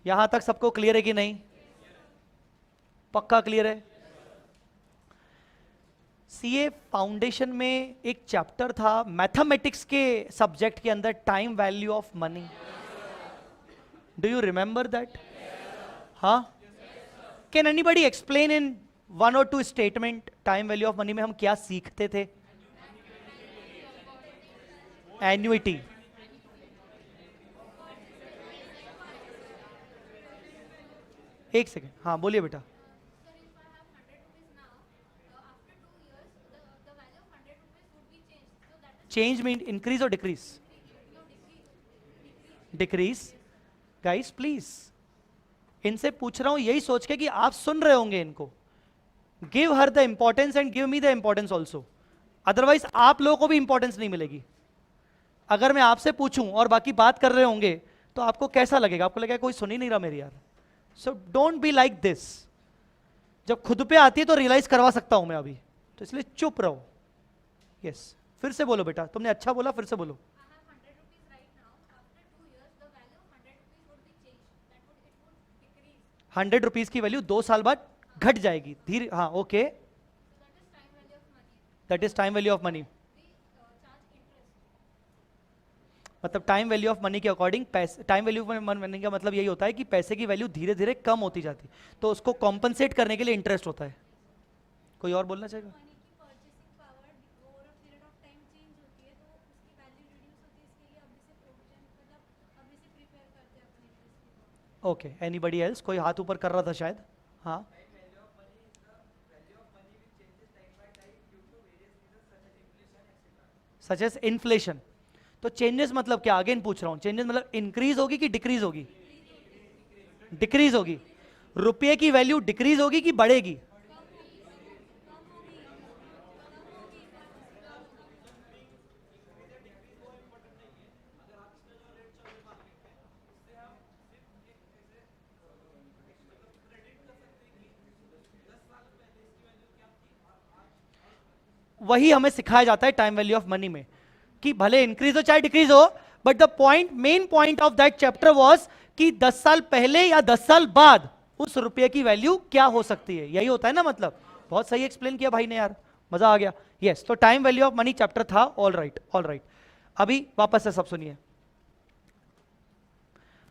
यहां तक सबको क्लियर है कि नहीं? पक्का क्लियर है? सीए फाउंडेशन में एक चैप्टर था मैथमेटिक्स के सब्जेक्ट के अंदर, time value of money. Do you remember that? हाँ, can anybody explain in 1 or 2 statement time value of money में हम क्या सीखते थे? एन्युइटी। एक सेकेंड, हाँ बोलिए बेटा। चेंज मीन इंक्रीज और डिक्रीज? डिक्रीज। गाइस प्लीज, इनसे पूछ रहा हूं यही सोच के कि आप सुन रहे होंगे इनको। Give her the importance and give me the importance also, otherwise आप लोगों को भी इंपॉर्टेंस नहीं मिलेगी। अगर मैं आपसे पूछूं और बाकी बात कर रहे होंगे तो आपको कैसा लगेगा? आपको लगेगा कोई सुन ही नहीं रहा मेरी यार। So don't be like this. जब खुद पे आती है तो रियलाइज करवा सकता हूं मैं अभी, तो इसलिए चुप रहो। यस, फिर से बोलो बेटा, तुमने अच्छा बोला, फिर से बोलो। 100 रुपीज की वैल्यू 2 साल बाद घट जाएगी धीरे, हाँ okay, that is time value of money. मतलब टाइम वैल्यू ऑफ मनी के अकॉर्डिंग पैसे, टाइम वैल्यू ऑफ मनी का मतलब यही होता है कि पैसे की वैल्यू धीरे धीरे कम होती जाती, तो उसको कॉम्पनसेट करने के लिए इंटरेस्ट होता है। कोई और बोलना चाहेगा? Okay, anybody else? कोई हाथ ऊपर कर रहा था शायद, हाँ। Such as inflation. तो चेंजेस मतलब क्या, अगेन पूछ रहा हूं, चेंजेस मतलब इंक्रीज होगी कि डिक्रीज होगी? डिक्रीज होगी। रुपये की वैल्यू डिक्रीज होगी कि बढ़ेगी? वही हमें सिखाया जाता है टाइम वैल्यू ऑफ मनी में, कि भले इंक्रीज हो चाहे डिक्रीज हो, but the point, main point of that chapter was कि 10 साल पहले या 10 साल बाद उस रुपये की वैल्यू क्या हो सकती है, यही होता है ना मतलब। बहुत सही एक्सप्लेन किया भाई ने यार, मजा आ गया। यस, तो time value of money chapter था। All right, all right. अभी वापस से सब सुनिए।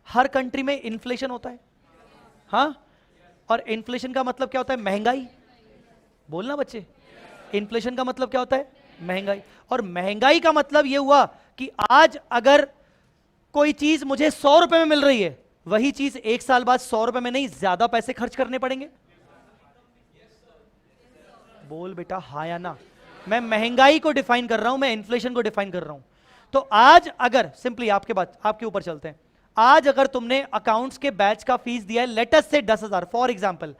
हर कंट्री में इन्फ्लेशन होता है, हाँ, और इन्फ्लेशन का मतलब क्या होता है? महंगाई। बोलना बच्चे, इन्फ्लेशन का मतलब क्या होता है? महंगाई। और महंगाई का मतलब यह हुआ कि आज अगर कोई चीज मुझे 100 रुपए में मिल रही है, वही चीज 1 साल बाद 100 रुपए में नहीं, ज्यादा पैसे खर्च करने पड़ेंगे। बोल बेटा हाँ या ना। मैं महंगाई को डिफाइन कर रहा हूं, मैं इन्फ्लेशन को डिफाइन कर रहा हूं। तो आज अगर सिंपली आपके बात, आपके ऊपर चलते हैं, आज अगर तुमने अकाउंट्स के बैच का फीस दिया है, लेटस से 10,000, फॉर एग्जाम्पल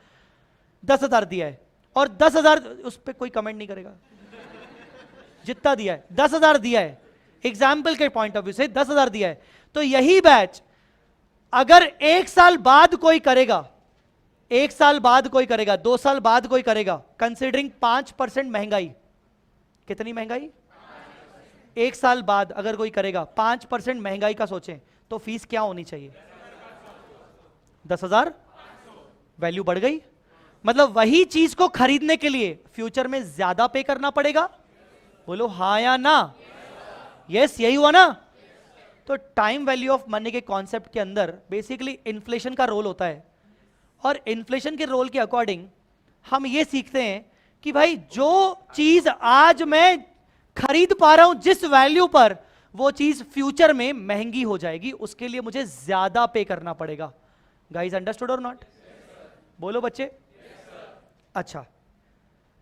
10,000 दिया है, और 10,000, उस पर कोई कमेंट नहीं करेगा, जितना दिया है 10,000 दिया है, एग्जाम्पल के पॉइंट ऑफ व्यू से 10,000 दिया है, तो यही बैच अगर 1 साल बाद कोई करेगा, 1 साल बाद कोई करेगा, 2 साल बाद कोई करेगा, कंसिडरिंग 5% महंगाई, कितनी महंगाई? 1 साल बाद अगर कोई करेगा 5% महंगाई का सोचें, तो फीस क्या होनी चाहिए? 10,000। वैल्यू बढ़ गई, मतलब वही चीज को खरीदने के लिए फ्यूचर में ज्यादा पे करना पड़ेगा। बोलो हाँ या ना। यस, यही हुआ ना। तो टाइम वैल्यू ऑफ मनी के कॉन्सेप्ट के अंदर बेसिकली इन्फ्लेशन का रोल होता है, और इन्फ्लेशन के रोल के अकॉर्डिंग हम ये सीखते हैं कि भाई जो चीज आज मैं खरीद पा रहा हूं जिस वैल्यू पर, वो चीज फ्यूचर में महंगी हो जाएगी, उसके लिए मुझे ज्यादा पे करना पड़ेगा। गाइज अंडरस्टूड और नॉट? बोलो बच्चे। अच्छा,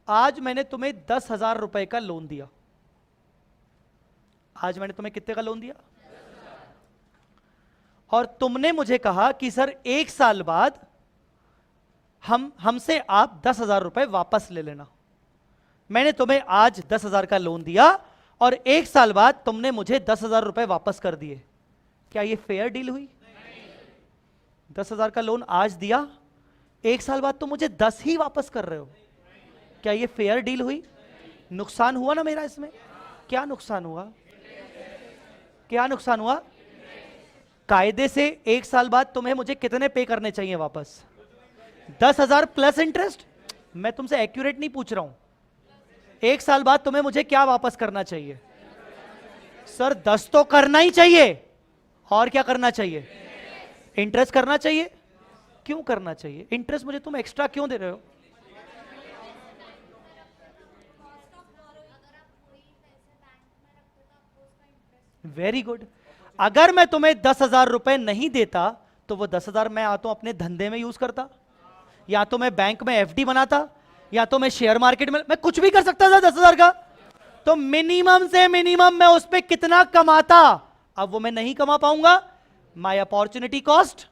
आज मैंने तुम्हें 10,000 रुपए का लोन दिया। आज मैंने तुम्हें कितने का लोन दिया? और तुमने मुझे कहा कि सर 1 साल बाद हमसे आप 10,000 रुपए वापस ले लेना। मैंने तुम्हें आज 10,000 का लोन दिया और 1 साल बाद तुमने मुझे 10,000 रुपए वापस कर दिए। क्या ये फेयर डील हुई? 10,000 का लोन आज दिया, 1 साल बाद तुम मुझे 10 ही वापस कर रहे हो। क्या ये फेयर डील हुई? नुकसान हुआ ना मेरा इसमें। क्या नुकसान हुआ? क्या नुकसान हुआ? कायदे से 1 साल बाद तुम्हें मुझे कितने पे करने चाहिए वापस? 10,000 प्लस इंटरेस्ट। मैं तुमसे एक्यूरेट नहीं पूछ रहा हूं। 1 साल बाद तुम्हें मुझे क्या वापस करना चाहिए? सर 10 तो करना ही चाहिए, और क्या करना चाहिए? इंटरेस्ट करना चाहिए। क्यों करना चाहिए इंटरेस्ट? मुझे तुम एक्स्ट्रा क्यों दे रहे हो? Very good. अगर मैं तुम्हें 10,000 रुपए नहीं देता, तो वो 10,000 मैं या तो अपने धंधे में यूज करता, या तो मैं बैंक में एफडी बनाता, या तो मैं शेयर मार्केट में, मैं कुछ भी कर सकता था 10,000 का। तो मिनिमम से मिनिमम मैं उस पर कितना कमाता, अब वो मैं नहीं कमा पाऊंगा। My opportunity cost.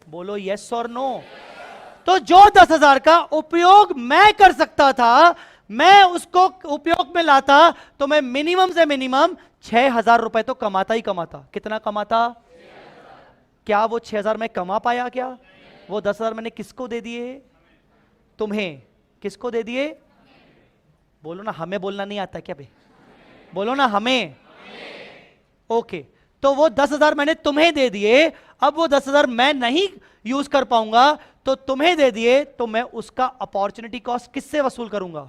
बोलो यस और नो। तो जो 10,000 का उपयोग मैं कर सकता था, मैं उसको उपयोग में लाता, तो मैं मिनिमम से मिनिमम 6,000 रुपए तो कमाता ही कमाता। कितना कमाता? क्या वो 6,000 में कमा पाया? क्या वो 10,000 मैंने किसको दे दिए? तुम्हें। किसको दे दिए? बोलो ना, हमें बोलना नहीं आता क्या बे? बोलो ना हमें। ओके, तो वो 10,000 मैंने तुम्हें दे दिए, अब वो 10,000 मैं नहीं यूज कर पाऊंगा तो तुम्हें दे दिए, तो मैं उसका अपॉर्चुनिटी कॉस्ट किससे वसूल करूंगा?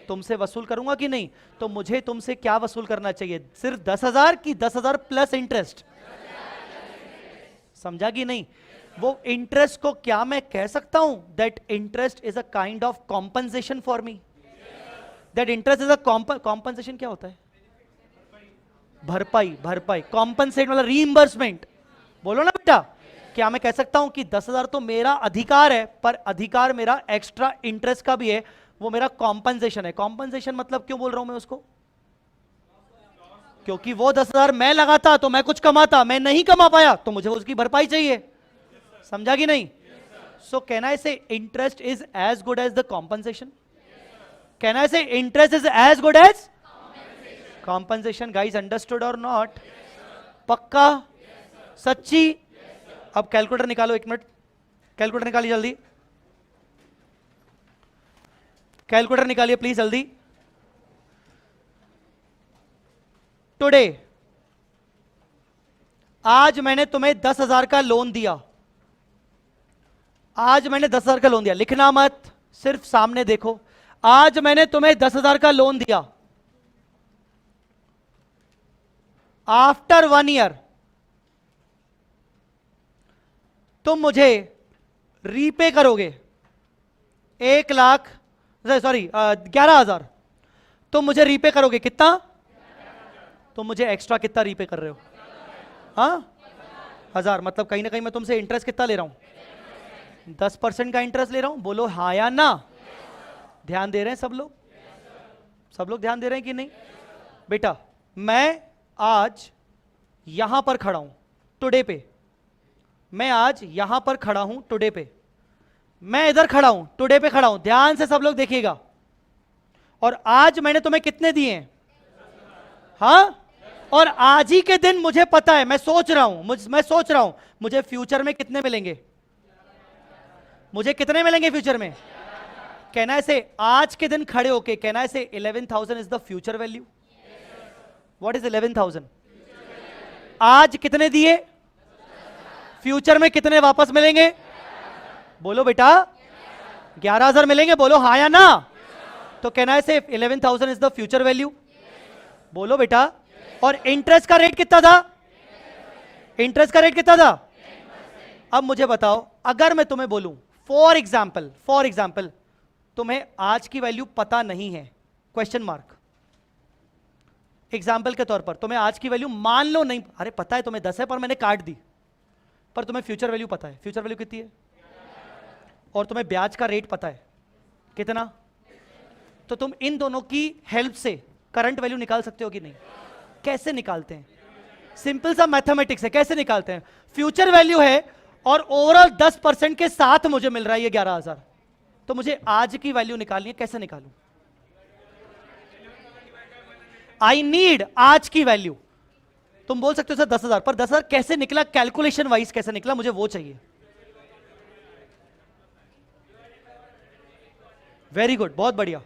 तुमसे वसूल करूंगा कि नहीं? तो मुझे तुमसे क्या वसूल करना चाहिए? सिर्फ 10,000 की 10,000 प्लस इंटरेस्ट? समझा कि नहीं? वो इंटरेस्ट को क्या मैं कह सकता हूं that interest is a kind of compensation for me? That interest is a compensation क्या होता है? भरपाई, भरपाई, कॉम्पनसेट मतलब रीइंबर्समेंट। बोलो ना बेटा, क्या मैं कह सकता हूं कि 10,000 तो मेरा अधिकार है, पर अधिकार मेरा एक्स्ट्रा इंटरेस्ट का भी है, वो मेरा कॉम्पनसेशन है। कॉम्पनसेशन मतलब क्यों बोल रहा हूं मैं उसको? क्योंकि वो 10,000 मैं लगाता तो मैं कुछ कमाता, मैं नहीं कमा पाया तो मुझे उसकी भरपाई चाहिए। समझा कि नहीं? सो can I say interest is as good as the compensation? Can I say interest is as good as compensation? Guys understood और नॉट? पक्का? सच्ची? अब कैलकुलेटर निकालो, 1 मिनट, कैलकुलेटर निकालिए जल्दी, कैलकुलेटर निकालिए प्लीज जल्दी। टुडे, आज मैंने तुम्हें 10,000 का लोन दिया, आज मैंने 10,000 का लोन दिया, लिखना मत, सिर्फ सामने देखो। आज मैंने तुम्हें 10,000 का लोन दिया, आफ्टर 1 ईयर तुम मुझे रीपे करोगे 1,00,000, सॉरी 11,000, तुम मुझे रीपे करोगे कितना? तुम मुझे एक्स्ट्रा कितना रीपे कर रहे हो? हाँ, 1,000, मतलब कहीं ना कहीं मैं तुमसे इंटरेस्ट कितना ले रहा हूं? 10% का इंटरेस्ट ले रहा हूं। बोलो हाँ या ना? ध्यान दे रहे हैं सब लोग? सब लोग ध्यान दे रहे हैं कि नहीं? बेटा, मैं आज यहां पर खड़ा हूं टुडे पे, मैं आज यहां पर खड़ा हूं टुडे पे, मैं इधर खड़ा हूं टुडे पे खड़ा हूं, ध्यान से सब लोग देखिएगा। और आज मैंने तुम्हें कितने दिए हैं? हाँ, और आज ही के दिन मुझे पता है, मैं सोच रहा हूं मुझे फ्यूचर में कितने मिलेंगे? मुझे कितने मिलेंगे फ्यूचर में? कैन आई से आज के दिन खड़े होके कैन आई से 11,000 is the future value? What is 11,000? आज कितने दिए, फ्यूचर में कितने वापस मिलेंगे? बोलो बेटा, 11,000 मिलेंगे। बोलो हाँ या ना? तो कैन आई से 11,000 इज द फ्यूचर वैल्यू? बोलो बेटा। और इंटरेस्ट का रेट कितना था? इंटरेस्ट का रेट कितना था? अब मुझे बताओ, अगर मैं तुम्हें बोलूं फॉर एग्जाम्पल तुम्हें आज की वैल्यू पता नहीं है, क्वेश्चन मार्क, एग्जाम्पल के तौर पर तुम्हें आज की वैल्यू मान लो नहीं, अरे पता है तुम्हें 10 है पर मैंने काट दी, पर तुम्हें फ्यूचर वैल्यू पता है। फ्यूचर वैल्यू कितनी है? और तुम्हें ब्याज का रेट पता है कितना? तो तुम इन दोनों की हेल्प से करंट वैल्यू निकाल सकते हो कि नहीं? कैसे निकालते हैं? सिंपल सा मैथमेटिक्स है। कैसे निकालते हैं? फ्यूचर वैल्यू है और ओवरऑल 10% के साथ मुझे मिल रहा है ये 11,000, तो मुझे आज की वैल्यू निकालनी है। कैसे निकालूं? आई नीड आज की वैल्यू। तुम बोल सकते हो सर 10,000, पर 10,000 कैसे निकला, कैलकुलेशन वाइज कैसे निकला, मुझे वो चाहिए। वेरी गुड, बहुत बढ़िया।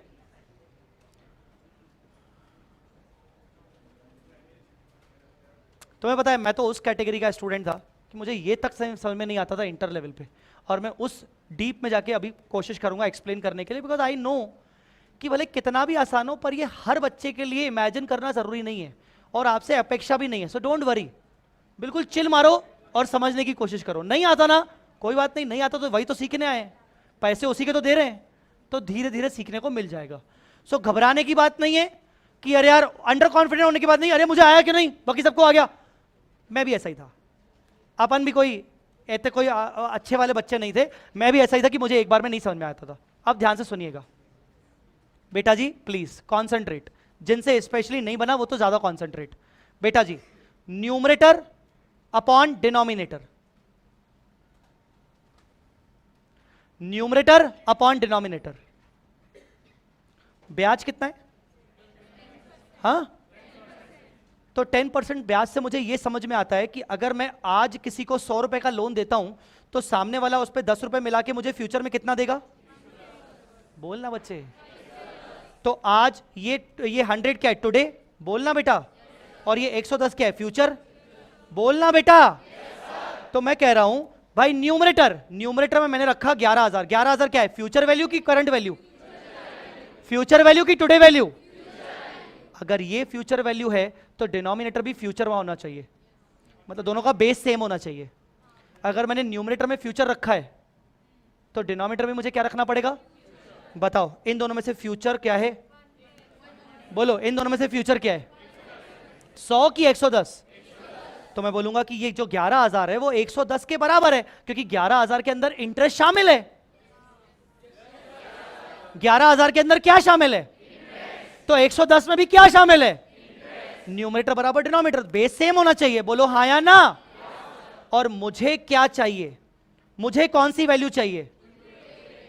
तुम्हें पता है, मैं तो उस कैटेगरी का स्टूडेंट था कि मुझे ये तक समझ में नहीं आता था इंटर लेवल पे, और मैं उस डीप में जाके अभी कोशिश करूंगा एक्सप्लेन करने के लिए, बिकॉज आई नो कि भले कितना भी आसान हो, पर ये हर बच्चे के लिए इमेजिन करना जरूरी नहीं है और आपसे अपेक्षा भी नहीं है। सो डोंट वरी, बिल्कुल चिल मारो और समझने की कोशिश करो। नहीं आता ना, कोई बात नहीं, नहीं आता तो वही तो सीखने आए, पैसे उसी के तो दे रहे हैं, तो धीरे धीरे सीखने को मिल जाएगा। सो घबराने की बात नहीं है कि अरे यार, अंडर कॉन्फिडेंट होने की बात नहीं, अरे मुझे आया कि नहीं, बाकी सबको आ गया। मैं भी ऐसा ही था, अपन भी कोई ऐसे कोई अच्छे वाले बच्चे नहीं थे, मैं भी ऐसा ही था कि मुझे एक बार में नहीं समझ में आता था। अब ध्यान से सुनिएगा बेटा जी, प्लीज कॉन्सेंट्रेट, जिनसे स्पेशली नहीं बना वो तो ज्यादा कॉन्सेंट्रेट। बेटा जी, numerator upon denominator, numerator upon denominator, ब्याज कितना है? हाँ, तो 10% ब्याज से मुझे यह समझ में आता है कि अगर मैं आज किसी को 100 रुपए का लोन देता हूं तो सामने वाला उस पर 10 रुपए मिला के मुझे फ्यूचर में कितना देगा? बोलना बच्चे। तो आज ये 100 क्या है टुडे, बोलना बेटा, और ये 110 क्या है फ्यूचर, बोलना बेटा। तो मैं कह रहा हूं भाई न्यूमरेटर में मैंने रखा 11,000। 11,000 क्या है, फ्यूचर वैल्यू की करंट वैल्यू, फ्यूचर वैल्यू की टुडे वैल्यू। अगर ये फ्यूचर वैल्यू है तो डिनोमिनेटर भी फ्यूचर में होना चाहिए, मतलब दोनों का बेस सेम होना चाहिए। अगर मैंने न्यूमरेटर में फ्यूचर रखा है तो डिनोमिनेटर में मुझे क्या रखना पड़ेगा, बताओ। इन दोनों में से फ्यूचर क्या है, बोलो, इन दोनों में से फ्यूचर क्या है, 100 की 110। तो मैं बोलूंगा कि ये जो 11,000 है वो 110 के बराबर है, क्योंकि 11,000 के अंदर इंटरेस्ट शामिल है। 11,000 के अंदर क्या शामिल है, तो 110 में भी क्या शामिल है, न्यूमरेटर बराबर डिनोमिनेटर, बेस सेम होना चाहिए, बोलो हाँ या ना। और मुझे क्या चाहिए, मुझे कौन सी वैल्यू चाहिए,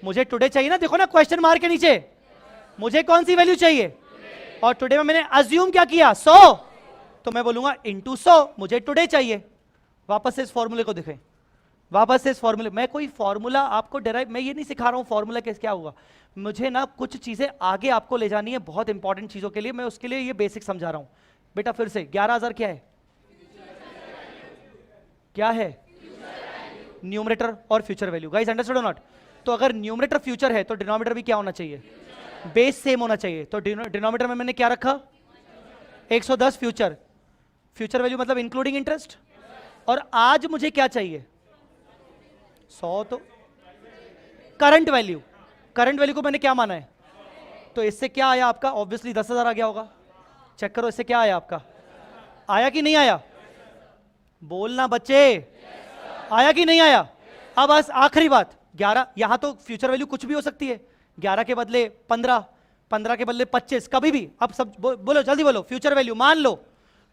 मुझे टुडे चाहिए ना, देखो ना क्वेश्चन मार्क के नीचे, मुझे कौन सी वैल्यू चाहिए, और टुडे में मैंने अज्यूम क्या किया 100, तो मैं बोलूंगा इनटू 100 मुझे टुडे चाहिए। वापस से इस फॉर्मूले को देखें, वापस से इस फॉर्मूले, मैं कोई फॉर्मूला आपको डेराइव, मैं ये नहीं सिखा रहा हूं फॉर्मूला कैसे क्या होगा, मुझे ना कुछ चीजें आगे आपको ले जानी है बहुत इंपॉर्टेंट चीजों के लिए, मैं उसके लिए ये बेसिक समझा रहा हूं। बेटा फिर से 11,000 क्या है, क्या है, न्यूमरेटर और फ्यूचर वैल्यू। गाइस अंडरस्टूड और नॉट। तो अगर न्यूमरेटर फ्यूचर है तो डिनोमिनेटर भी क्या होना चाहिए, बेस सेम होना चाहिए। तो डिनोमिनेटर में मैंने क्या रखा 110 फ्यूचर, फ्यूचर वैल्यू मतलब इंक्लूडिंग इंटरेस्ट, और आज मुझे क्या चाहिए 100, तो करंट वैल्यू, करंट वैल्यू को मैंने क्या माना है, तो इससे क्या आया आपका, ऑब्वियसली 10,000 आ गया होगा। चेक करो इससे क्या आया आपका, आया कि नहीं आया, बोलना बच्चे, आया कि नहीं आया। अब बस आखिरी बात, 11, यहां तो फ्यूचर वैल्यू कुछ भी हो सकती है, 11 के बदले 15, 15 के बदले 25, कभी भी। अब सब बोलो जल्दी बोलो, फ्यूचर वैल्यू मान लो,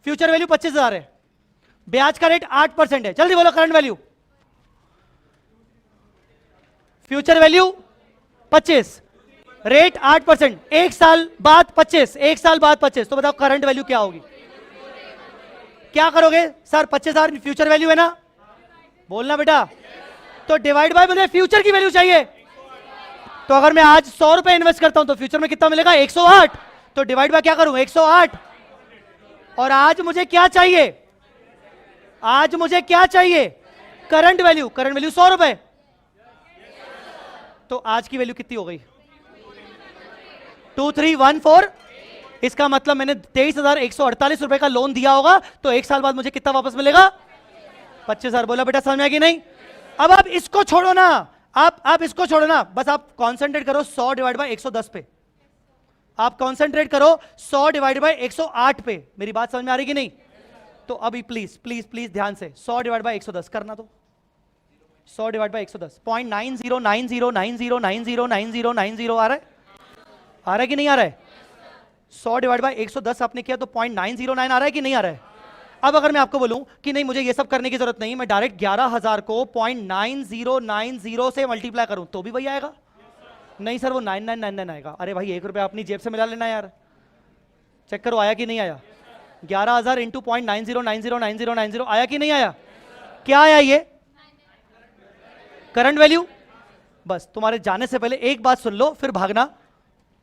फ्यूचर वैल्यू 25,000 है, ब्याज का रेट 8% है, जल्दी बोलो current value, future value 25, rate 8%, एक साल बाद 25, एक साल बाद 25, तो बताओ करंट वैल्यू क्या होगी, क्या करोगे सर, 25,000 फ्यूचर वैल्यू है ना, बोलना बेटा। तो डिवाइड बाय मुझे फ्यूचर की वैल्यू चाहिए, तो अगर मैं आज 100 रुपए इन्वेस्ट करता हूं तो फ्यूचर में कितना मिलेगा 108, तो डिवाइड बाय क्या करूं 108, और आज मुझे क्या चाहिए, आज मुझे क्या चाहिए, करंट वैल्यू, करंट वैल्यू 100 रुपए, तो आज की वैल्यू कितनी हो गई 2314। इसका मतलब मैंने 23,148 रुपए का लोन दिया होगा, तो एक साल बाद मुझे कितना वापस मिलेगा 25,000। बोला बेटा समझ में आ गई नहीं। अब आप इसको छोड़ो ना, आप इसको छोड़ो ना, बस आप कॉन्सेंट्रेट करो 100 डिवाइड बाय 110 पे, आप कॉन्सेंट्रेट करो 100 डिवाइड बाय 108 पे। मेरी बात समझ में आ रही कि नहीं। तो अभी प्लीज प्लीज प्लीज ध्यान से 100 डिवाइड बाय 110 करना, तो 100 डिवाइड बाय 110 0.9090909090 आ रहा है, आ रहा है कि नहीं आ रहा है। 100 डिवाइड बाय 110 आपने किया तो 0.909 आ रहा है कि नहीं आ रहा है। अब अगर मैं आपको बोलूं कि नहीं मुझे ये सब करने की जरूरत नहीं, मैं डायरेक्ट 11,000 को 0.9090 से मल्टीप्लाई करूं तो भी वही आएगा, नहीं सर वो 9999 आएगा। अरे भाई 1 रुपया अपनी जेब से मिला लेना यार, चेक करो आया कि नहीं आया। 11,000 इंटू 0.90909090 आया कि नहीं आया, क्या आया ये करंट वैल्यू। बस तुम्हारे जाने से पहले एक बात सुन लो फिर भागना,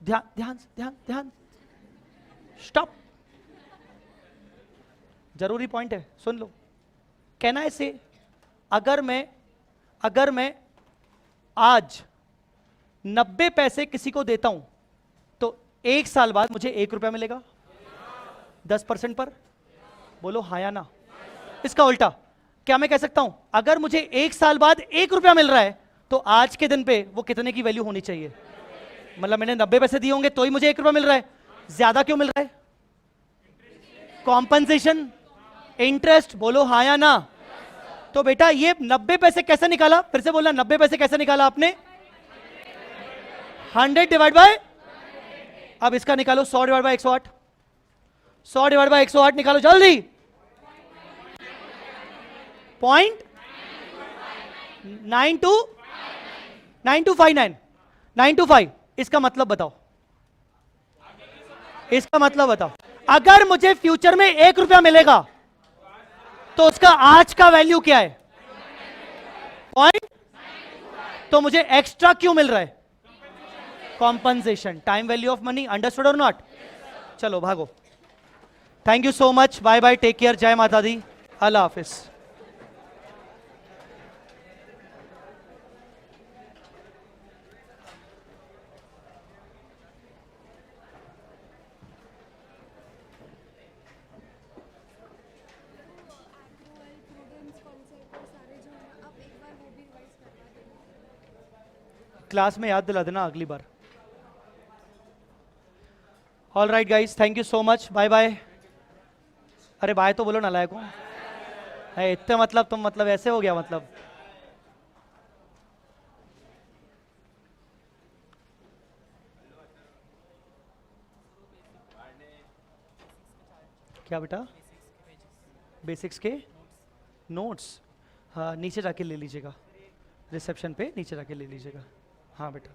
ध्यान ध्यान ध्यान ध्यान, स्टॉप, जरूरी पॉइंट है सुन लो। कहना ऐसे, अगर मैं आज 90 पैसे किसी को देता हूं तो एक साल बाद मुझे 1 रुपया मिलेगा 10% पर, बोलो हाँ या ना। इसका उल्टा क्या मैं कह सकता हूं, अगर मुझे एक साल बाद 1 रुपया मिल रहा है तो आज के दिन पे वो कितने की वैल्यू होनी चाहिए, मतलब मैंने 90 पैसे दिए होंगे तो ही मुझे 1 रुपया मिल रहा है, ज्यादा क्यों मिल रहा है, कॉम्पनसेशन, इंटरेस्ट, बोलो हाँ या ना। तो बेटा ये 90 पैसे कैसे निकाला, फिर से बोलना 90 पैसे कैसे निकाला आपने, 100 डिवाइड बाय, अब इसका निकालो 100 डिवाइड बाय 108, 100 डिवाइड बाय 108 निकालो जल्दी, 0.9259, इसका मतलब बताओ, इसका मतलब बताओ। अगर मुझे फ्यूचर में 1 रुपया मिलेगा तो उसका आज का वैल्यू क्या है, पॉइंट, तो मुझे एक्स्ट्रा क्यों मिल रहा है, compensation, time value of money, understood और नॉट? चलो भागो। Thank you so much, bye bye, take care, जय माता दी, अल्लाह हाफिज। क्लास में याद दिला देना अगली बार। All right guys, thank you so much, bye bye. अरे बाय तो बोलो नालायक हूँ, इतने मतलब तुम मतलब ऐसे हो गया मतलब। क्या बेटा? बेसिक्स के नोट्स? हाँ नीचे जाके ले लीजिएगा, रिसेप्शन पे नीचे जाके ले लीजिएगा। हाँ बेटा।